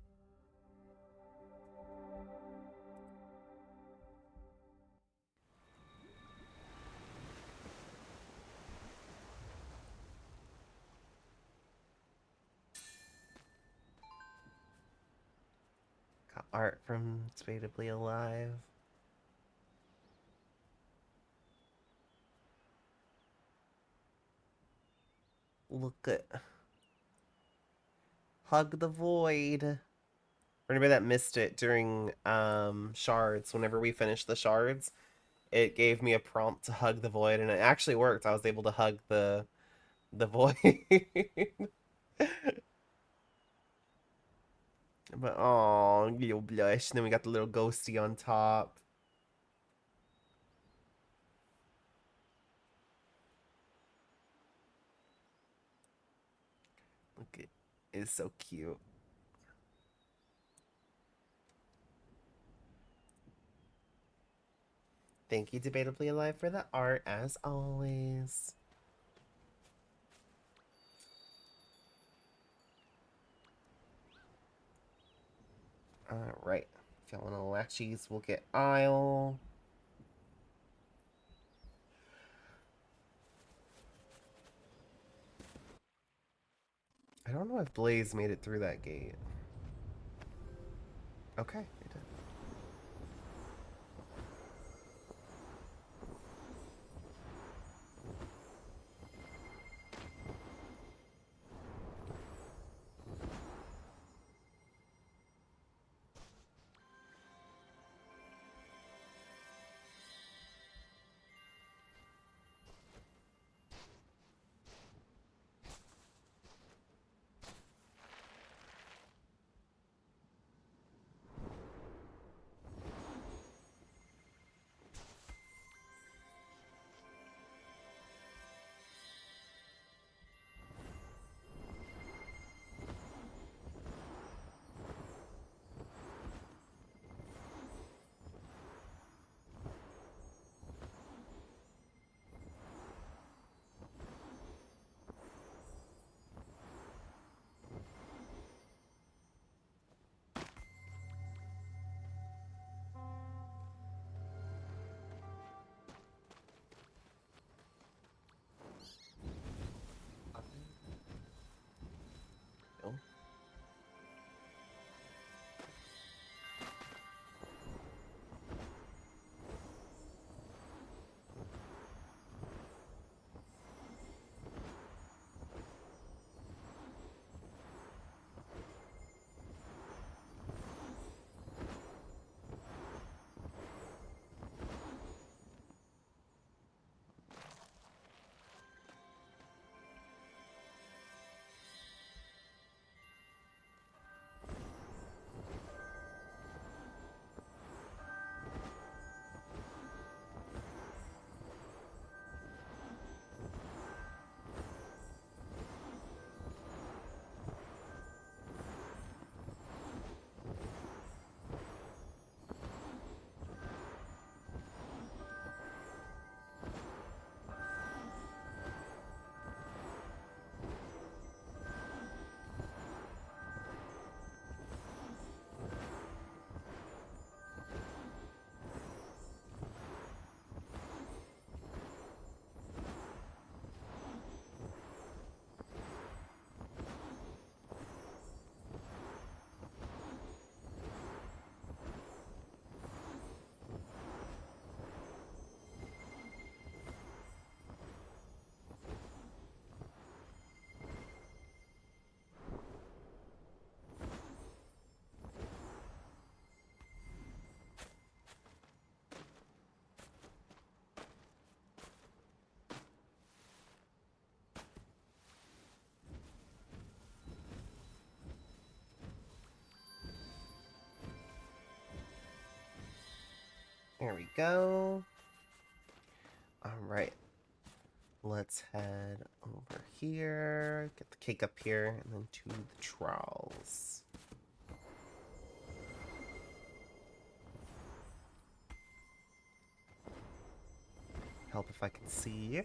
Got art from Debatably Alive. Look at Hug the Void. For anybody that missed it during shards, whenever we finished the shards, it gave me a prompt to hug the void, and it actually worked. I was able to hug the void. But oh, little blush. And then we got the little ghosty on top. Look, it is so cute. Thank you, Debatably Alive, for the art, as always. Alright. If y'all want to latchies, we'll get Isle. I don't know if Blaze made it through that gate. Okay, it did. we go. Alright. Let's head over here. Get the cake up here. And then to the trolls. Help if I can see.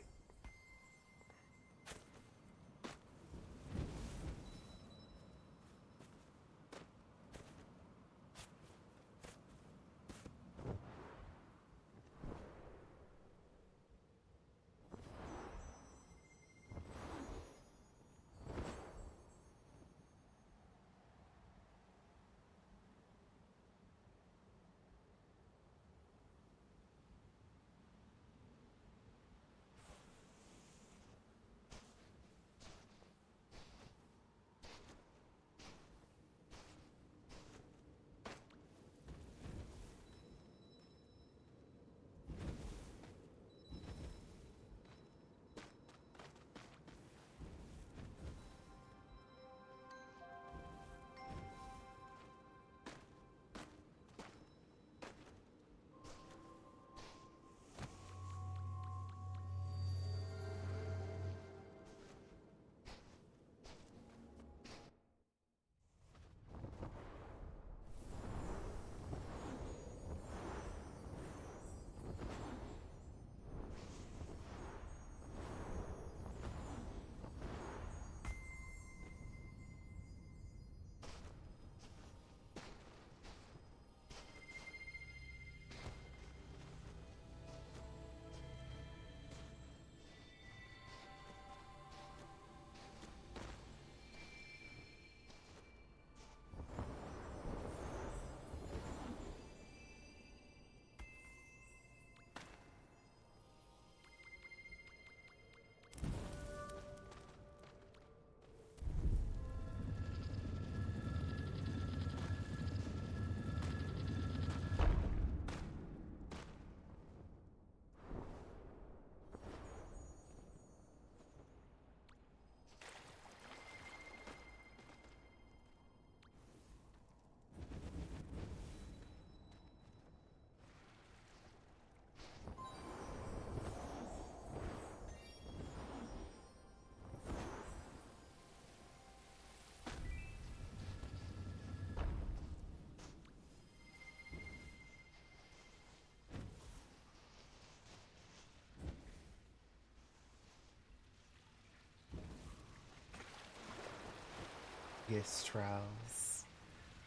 Yes, trolls.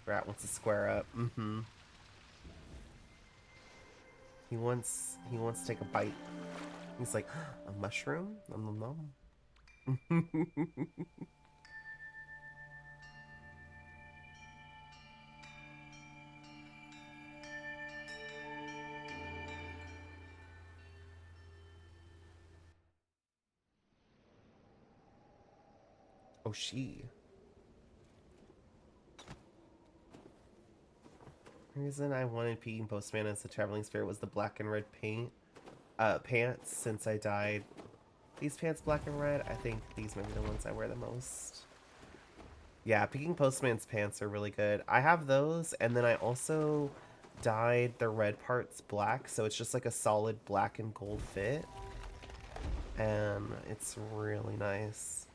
Rat wants to square up. Mm-hmm. He wants to take a bite. He's like, a mushroom? Nom nom nom. Oh, she. The reason I wanted Peking Postman as the traveling spirit was the black and red pants. Since I dyed these pants black and red, I think these might be the ones I wear the most. Yeah, Peking Postman's pants are really good. I have those, and then I also dyed the red parts black, so it's just like a solid black and gold fit. And it's really nice.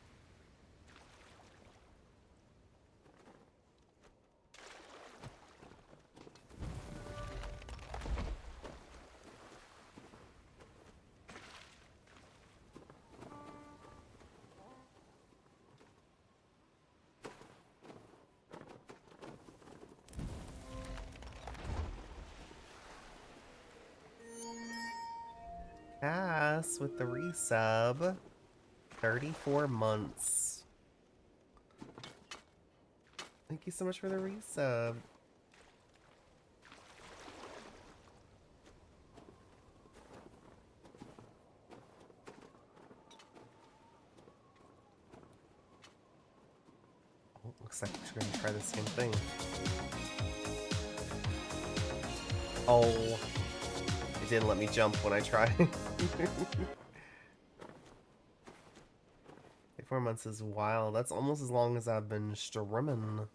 Cass with the resub. 34 months. Thank you so much for the resub. Oh, looks like we're gonna try the same thing. Oh, it didn't let me jump when I tried. 4 months is wild. That's almost as long as I've been streaming.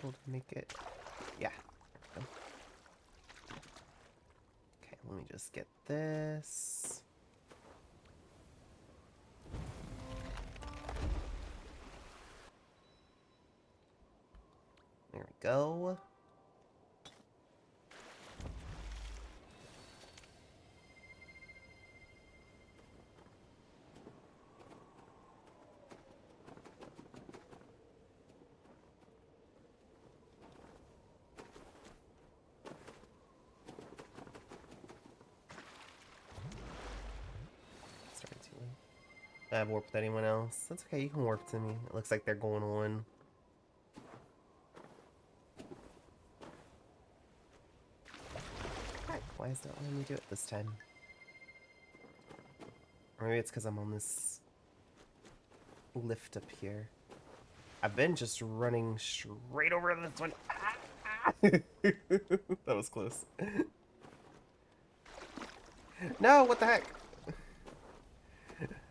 able to make it? Yeah. Okay, let me just get this. There we go. Starting too late. I have warped with anyone else. That's okay, you can warp to me. It looks like they're going on. Why is that letting me do it this time? Or maybe it's because I'm on this lift up here. I've been just running straight over this one. That was close. No, what the heck?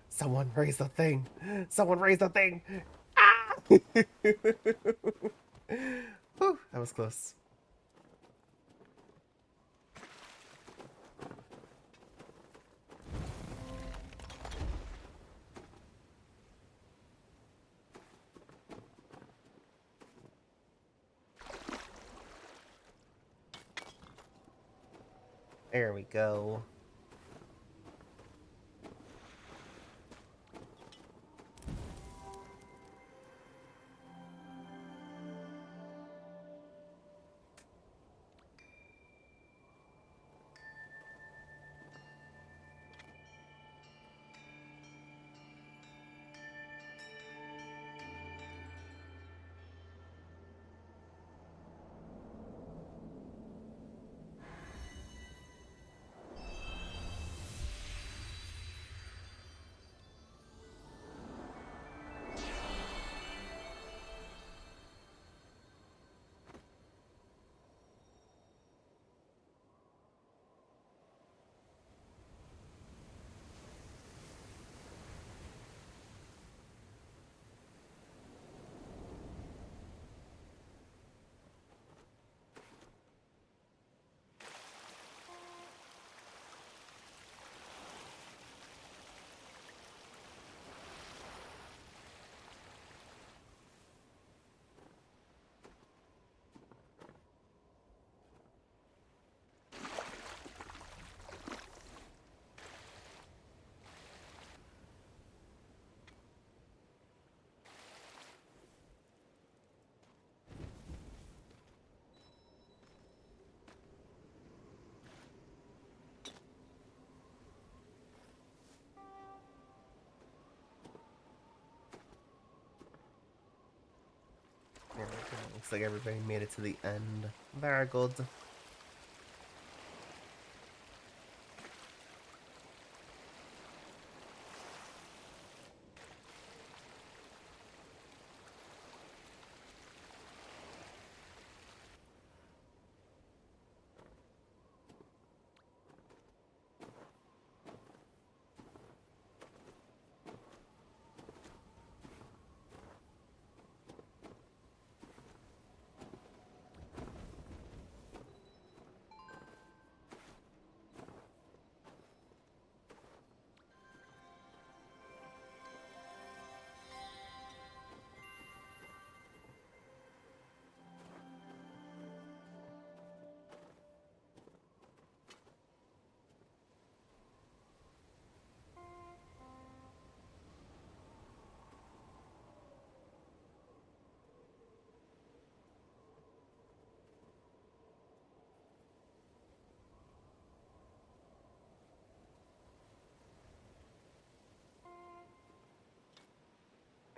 Someone raise the thing. Someone raise the thing. Ah! Whew, that was close. There we go. There we go. Looks like everybody made it to the end. Very good.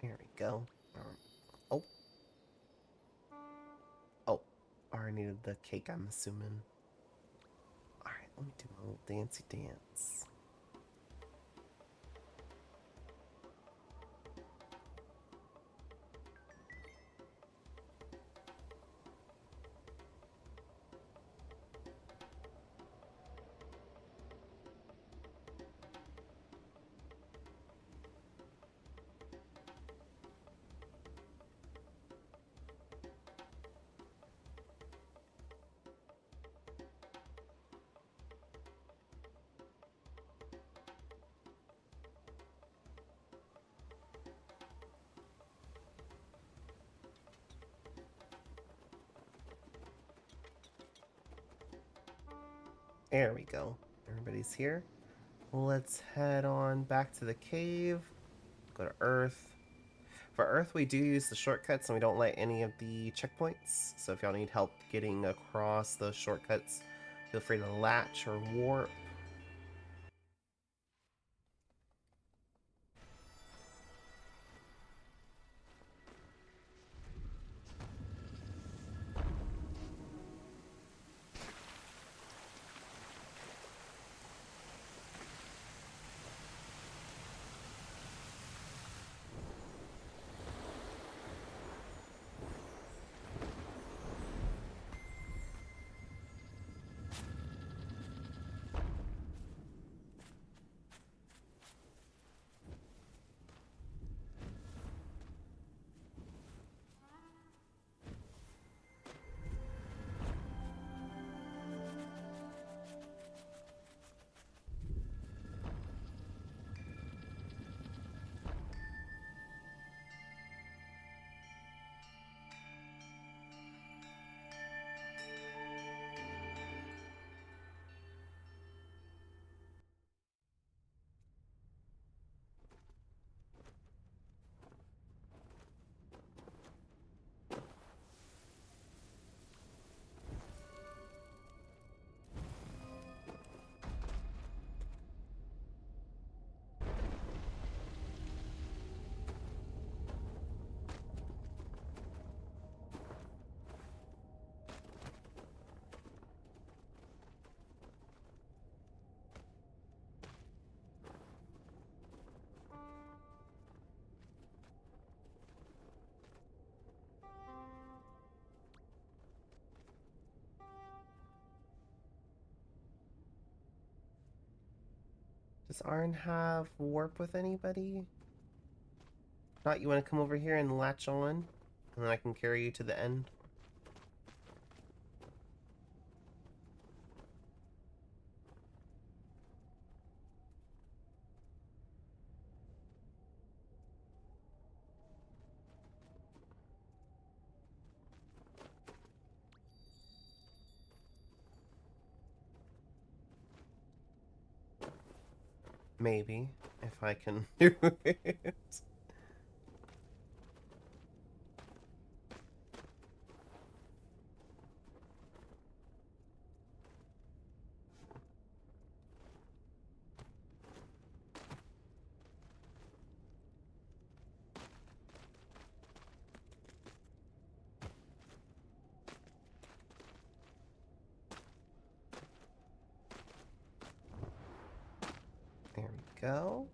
There we go. Oh. Oh. I already needed the cake, I'm assuming. Alright, let me do my little dancey dance. There we go. Everybody's here. Let's head on back to the cave. Go to Earth. For Earth, we do use the shortcuts and we don't let any of the checkpoints. So if y'all need help getting across those shortcuts, feel free to latch or warp. Does Arn have warp with anybody? If not, you want to come over here and latch on? And then I can carry you to the end? Maybe, if I can do it. There we go.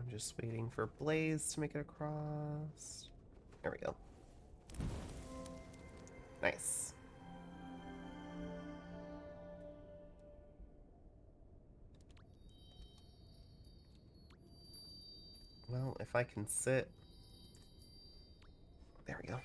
I'm just waiting for Blaze to make it across. There we go. Nice. Well, if I can sit. There we go.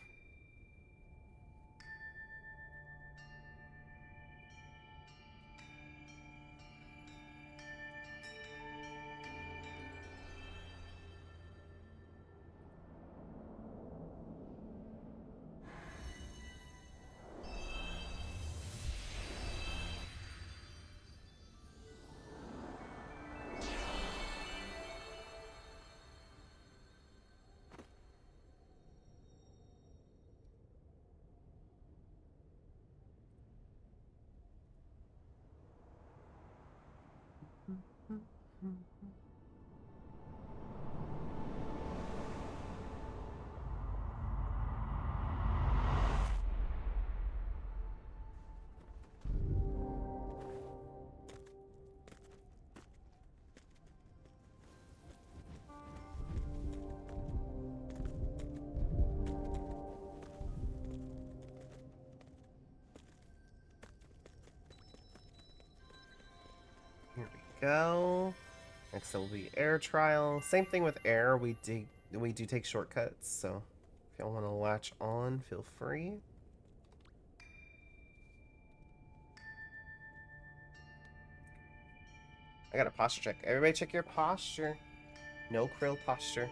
Here we go. Next will be air trial. Same thing with air. We do take shortcuts, so if y'all want to latch on, feel free. I got a posture check. Everybody check your posture. No krill posture.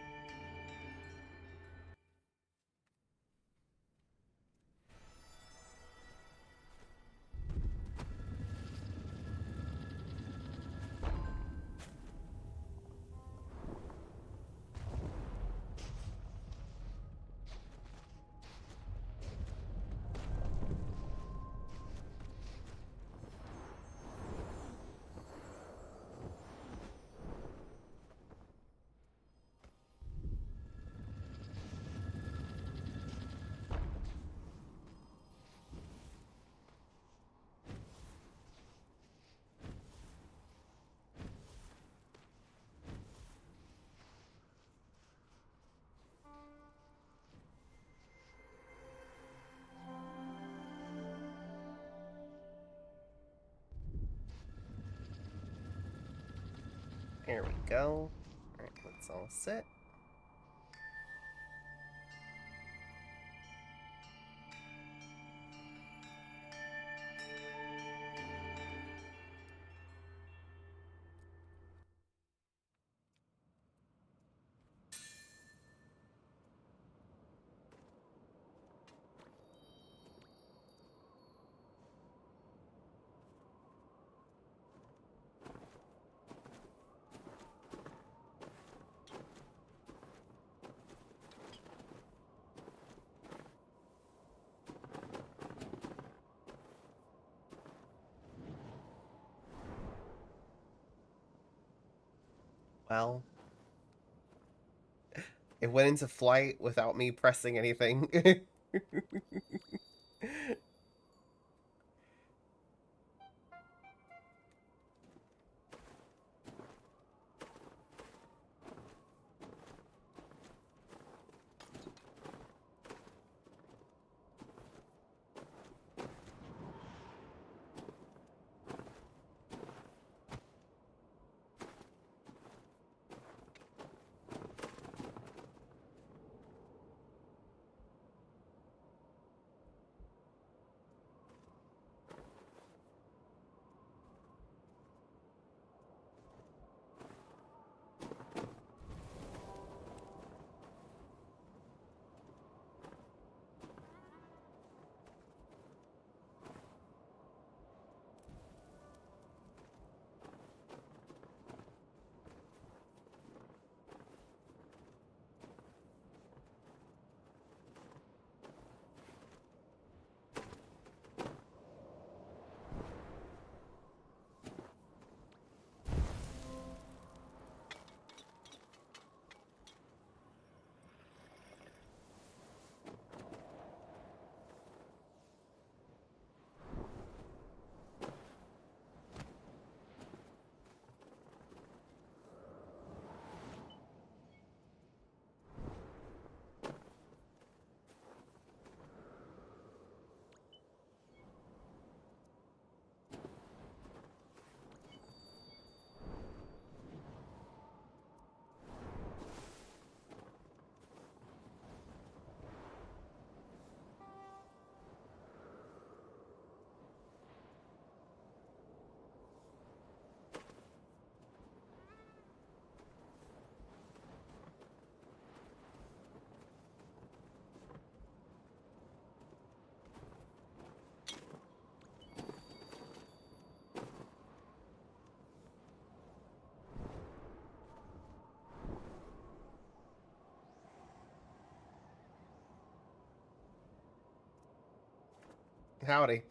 There we go. Alright, let's all sit. Well, it went into flight without me pressing anything. Howdy.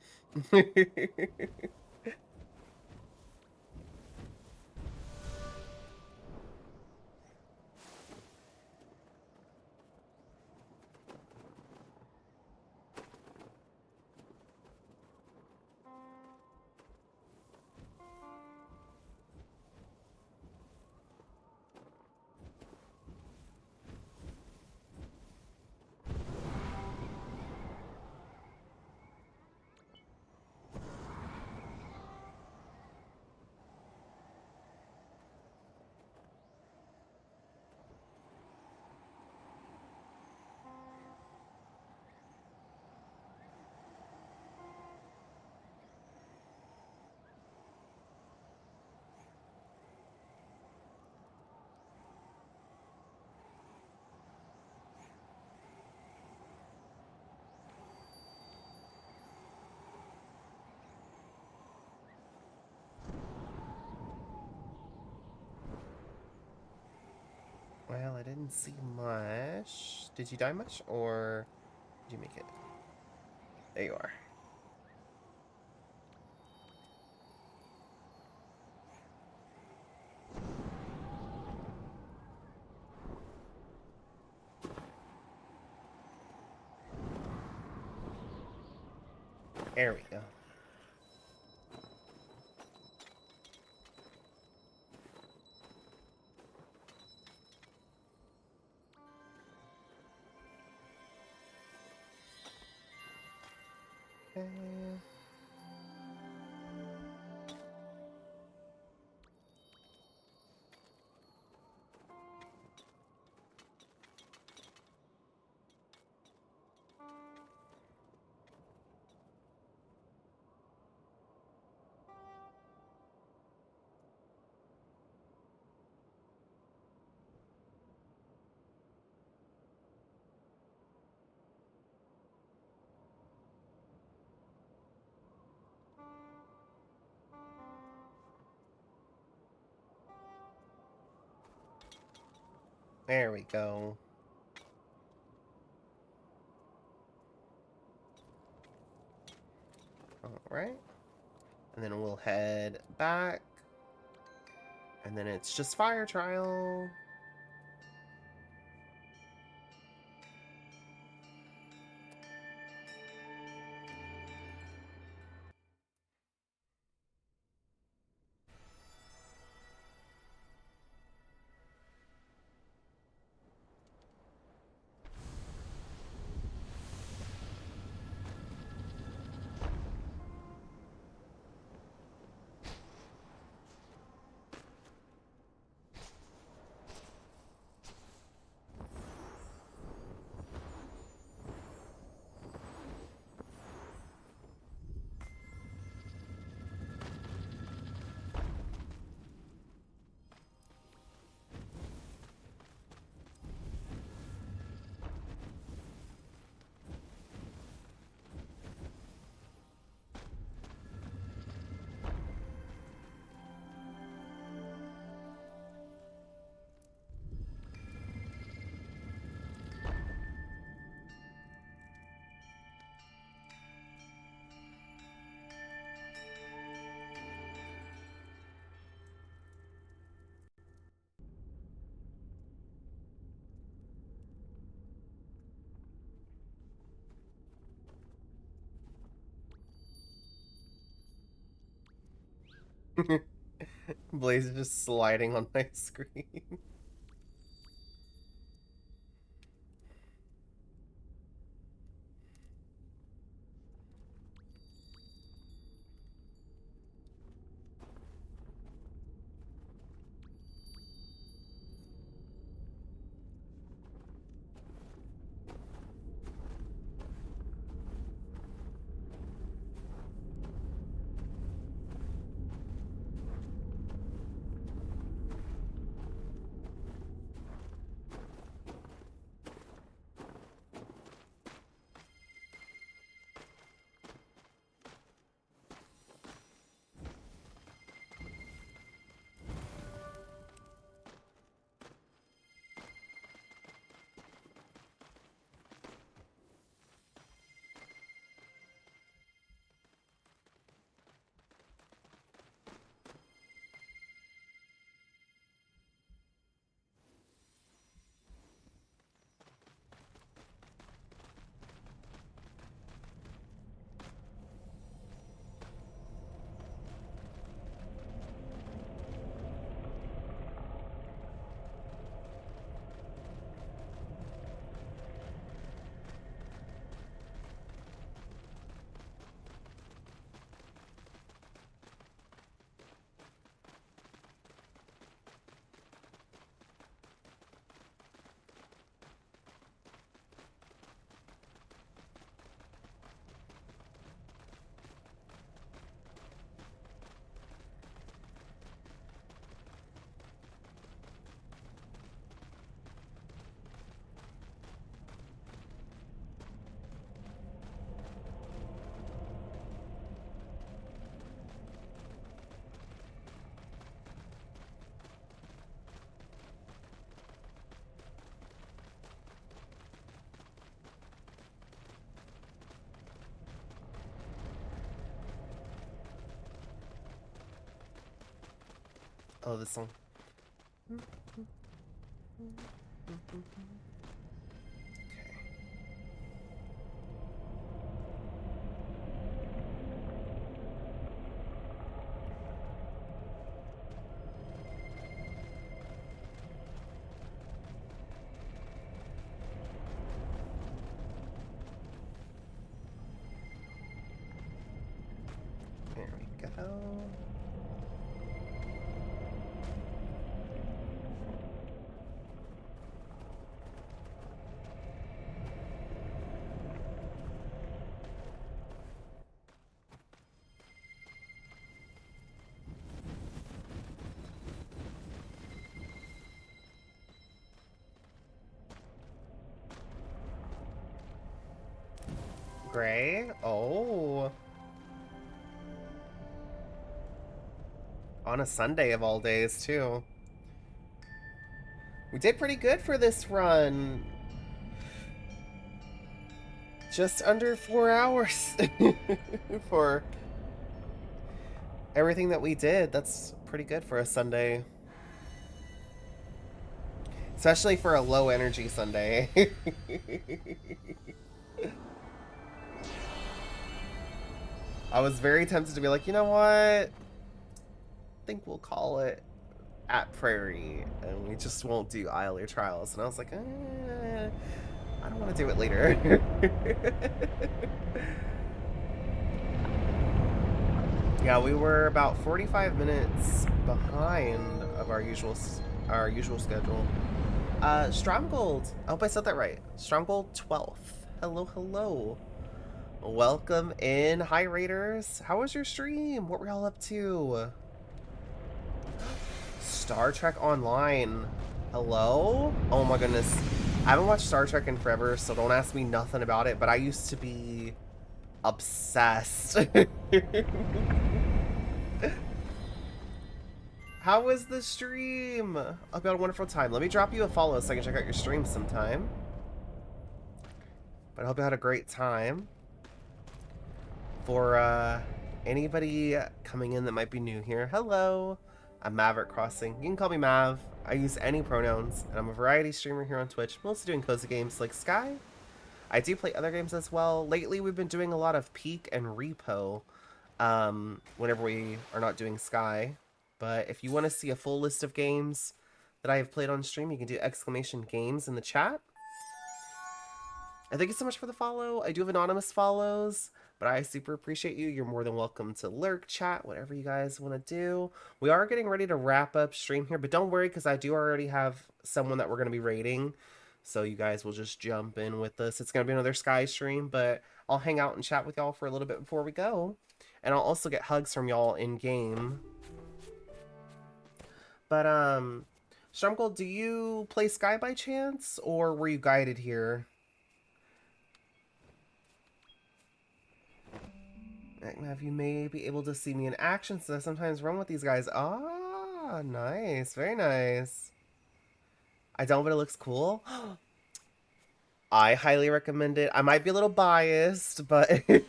Well, I didn't see much. Did you die much, or did you make it? There you are. There we go. Okay. There we go. Alright. And then we'll head back. And then it's just fire trial. Blaze is just sliding on my screen. Oh, this song. There we go. Gray? Oh. On a Sunday of all days, too. We did pretty good for this run. Just under 4 hours for everything that we did. That's pretty good for a Sunday. Especially for a low energy Sunday. I was very tempted to be like, you know what? I think we'll call it at Prairie and we just won't do Isle or Trials. And I was like, I don't want to do it later. Yeah, we were about 45 minutes behind of our usual schedule. Stromgold. I hope I said that right. Stromgold 12th. Hello, hello. Welcome in. Hi, Raiders. How was your stream? What were y'all up to? Star Trek Online. Hello? Oh my goodness. I haven't watched Star Trek in forever, so don't ask me nothing about it, but I used to be obsessed. How was the stream? I hope you had a wonderful time. Let me drop you a follow so I can check out your stream sometime. But I hope you had a great time. For anybody coming in that might be new here, hello. I'm Maverick Crossing. You can call me Mav. I use any pronouns, and I'm a variety streamer here on Twitch, mostly doing cozy games like Sky. I do play other games as well. Lately, we've been doing a lot of Peak and Repo whenever we are not doing Sky. But if you want to see a full list of games that I have played on stream, you can do !games in the chat. And thank you so much for the follow. I do have anonymous follows, but I super appreciate you. You're more than welcome to lurk, chat, whatever you guys want to do. We are getting ready to wrap up stream here, but don't worry because I do already have someone that we're going to be raiding. So you guys will just jump in with us. It's going to be another Sky stream, but I'll hang out and chat with y'all for a little bit before we go. And I'll also get hugs from y'all in game. But, Strumgold, do you play Sky by chance, or were you guided here? Have you may be able to see me in action, so I sometimes run with these guys. Ah, nice. Very nice. I don't, but it looks cool. I highly recommend it. I might be a little biased, but it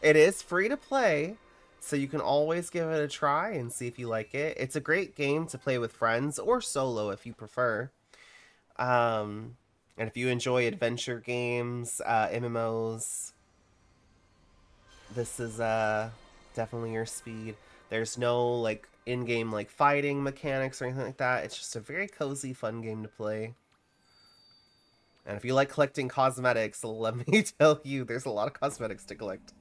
is free to play. So you can always give it a try and see if you like it. It's a great game to play with friends or solo if you prefer. And if you enjoy adventure games, MMOs, this is definitely your speed. There's no like in-game like fighting mechanics or anything like that. It's just a very cozy, fun game to play. And if you like collecting cosmetics, let me tell you, there's a lot of cosmetics to collect.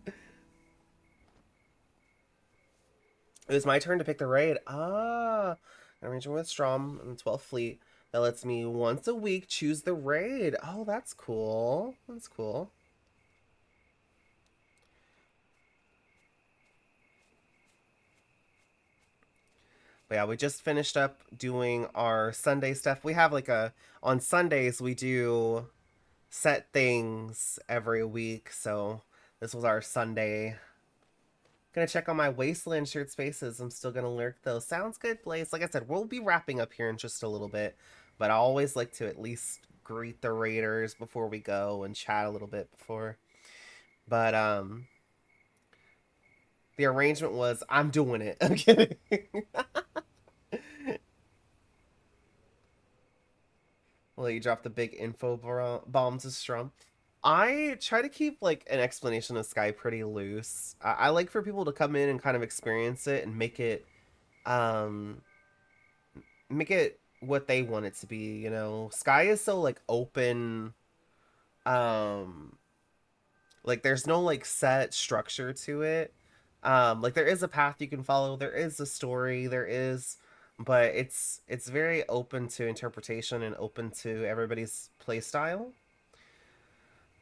It was my turn to pick the raid. Ah, arrangement with Strom and the 12th Fleet. That lets me once a week choose the raid. Oh, that's cool. That's cool. But yeah, we just finished up doing our Sunday stuff. We have like on Sundays we do set things every week. So this was our Sunday. Gonna check on my Wasteland shirt spaces. I'm still gonna lurk though. Sounds good, Blaze. Like I said, we'll be wrapping up here in just a little bit, but I always like to at least greet the raiders before we go and chat a little bit before. But the arrangement was I'm doing it. I'm kidding. Well, you drop the big info bombs to Strum. I try to keep like an explanation of Sky pretty loose. I like for people to come in and kind of experience it and um, make it what they want it to be. You know, Sky is so like open. Um, like there's no like set structure to it. Like there is a path you can follow. There is a story. There is, but it's very open to interpretation and open to everybody's play style.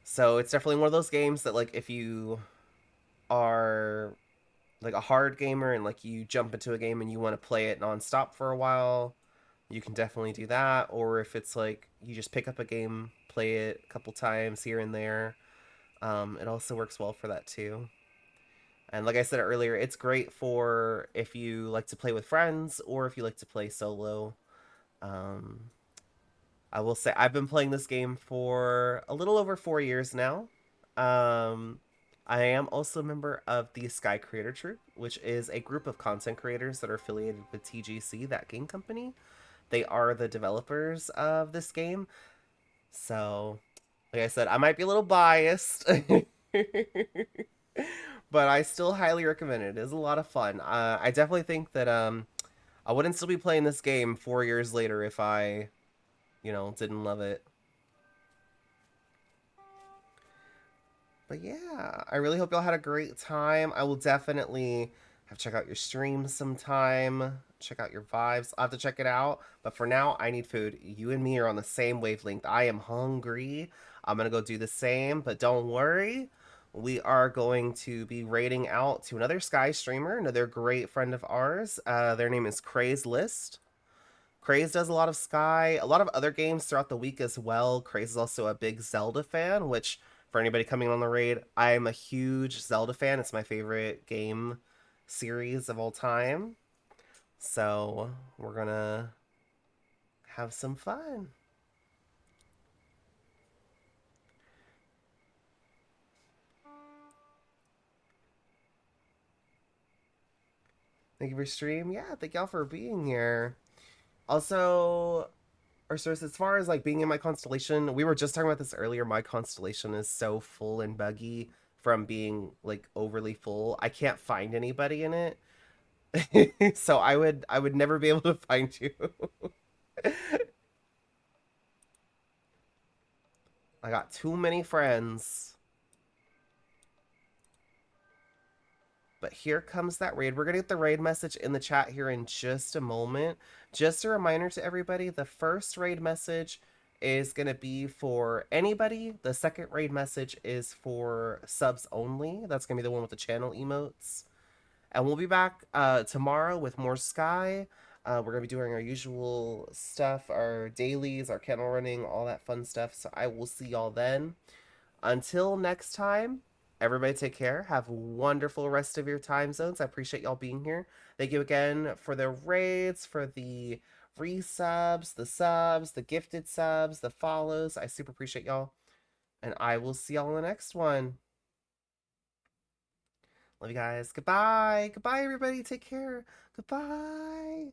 So it's definitely one of those games that like if you are like a hard gamer and like you jump into a game and you want to play it nonstop for a while, you can definitely do that. Or if it's like you just pick up a game, play it a couple times here and there, it also works well for that too. And like I said earlier, it's great for if you like to play with friends or if you like to play solo. Um, I will say I've been playing this game for a little over 4 years now. Um, I am also a member of the Sky Creator Troupe, which is a group of content creators that are affiliated with TGC, that game company. They are the developers of this game. So, like I said, I might be a little biased, but I still highly recommend it. It is a lot of fun. I definitely think that I wouldn't still be playing this game 4 years later if I, didn't love it. But yeah, I really hope y'all had a great time. I will definitely have to check out your streams sometime. Check out your vibes. I'll have to check it out. But for now, I need food. You and me are on the same wavelength. I am hungry. I'm gonna go do the same, but don't worry. We are going to be raiding out to another Sky streamer, another great friend of ours. Their name is Craze List. Craze does a lot of Sky, a lot of other games throughout the week as well. Craze is also a big Zelda fan, which for anybody coming on the raid, I'm a huge Zelda fan. It's my favorite game series of all time. So we're gonna have some fun. Thank you for stream. Yeah, thank y'all for being here. Also, or so as far as like being in my constellation, we were just talking about this earlier. My constellation is so full and buggy from being like overly full. I can't find anybody in it. So I would never be able to find you. I got too many friends. But here comes that raid. We're going to get the raid message in the chat here in just a moment. Just a reminder to everybody, the first raid message is going to be for anybody. The second raid message is for subs only. That's going to be the one with the channel emotes. And we'll be back tomorrow with more Sky. We're going to be doing our usual stuff, our dailies, our kennel running, all that fun stuff. So I will see y'all then. Until next time, everybody take care. Have a wonderful rest of your time zones. I appreciate y'all being here. Thank you again for the raids, for the resubs, the subs, the gifted subs, the follows. I super appreciate y'all. And I will see y'all in the next one. Love you guys. Goodbye. Goodbye, everybody. Take care. Goodbye.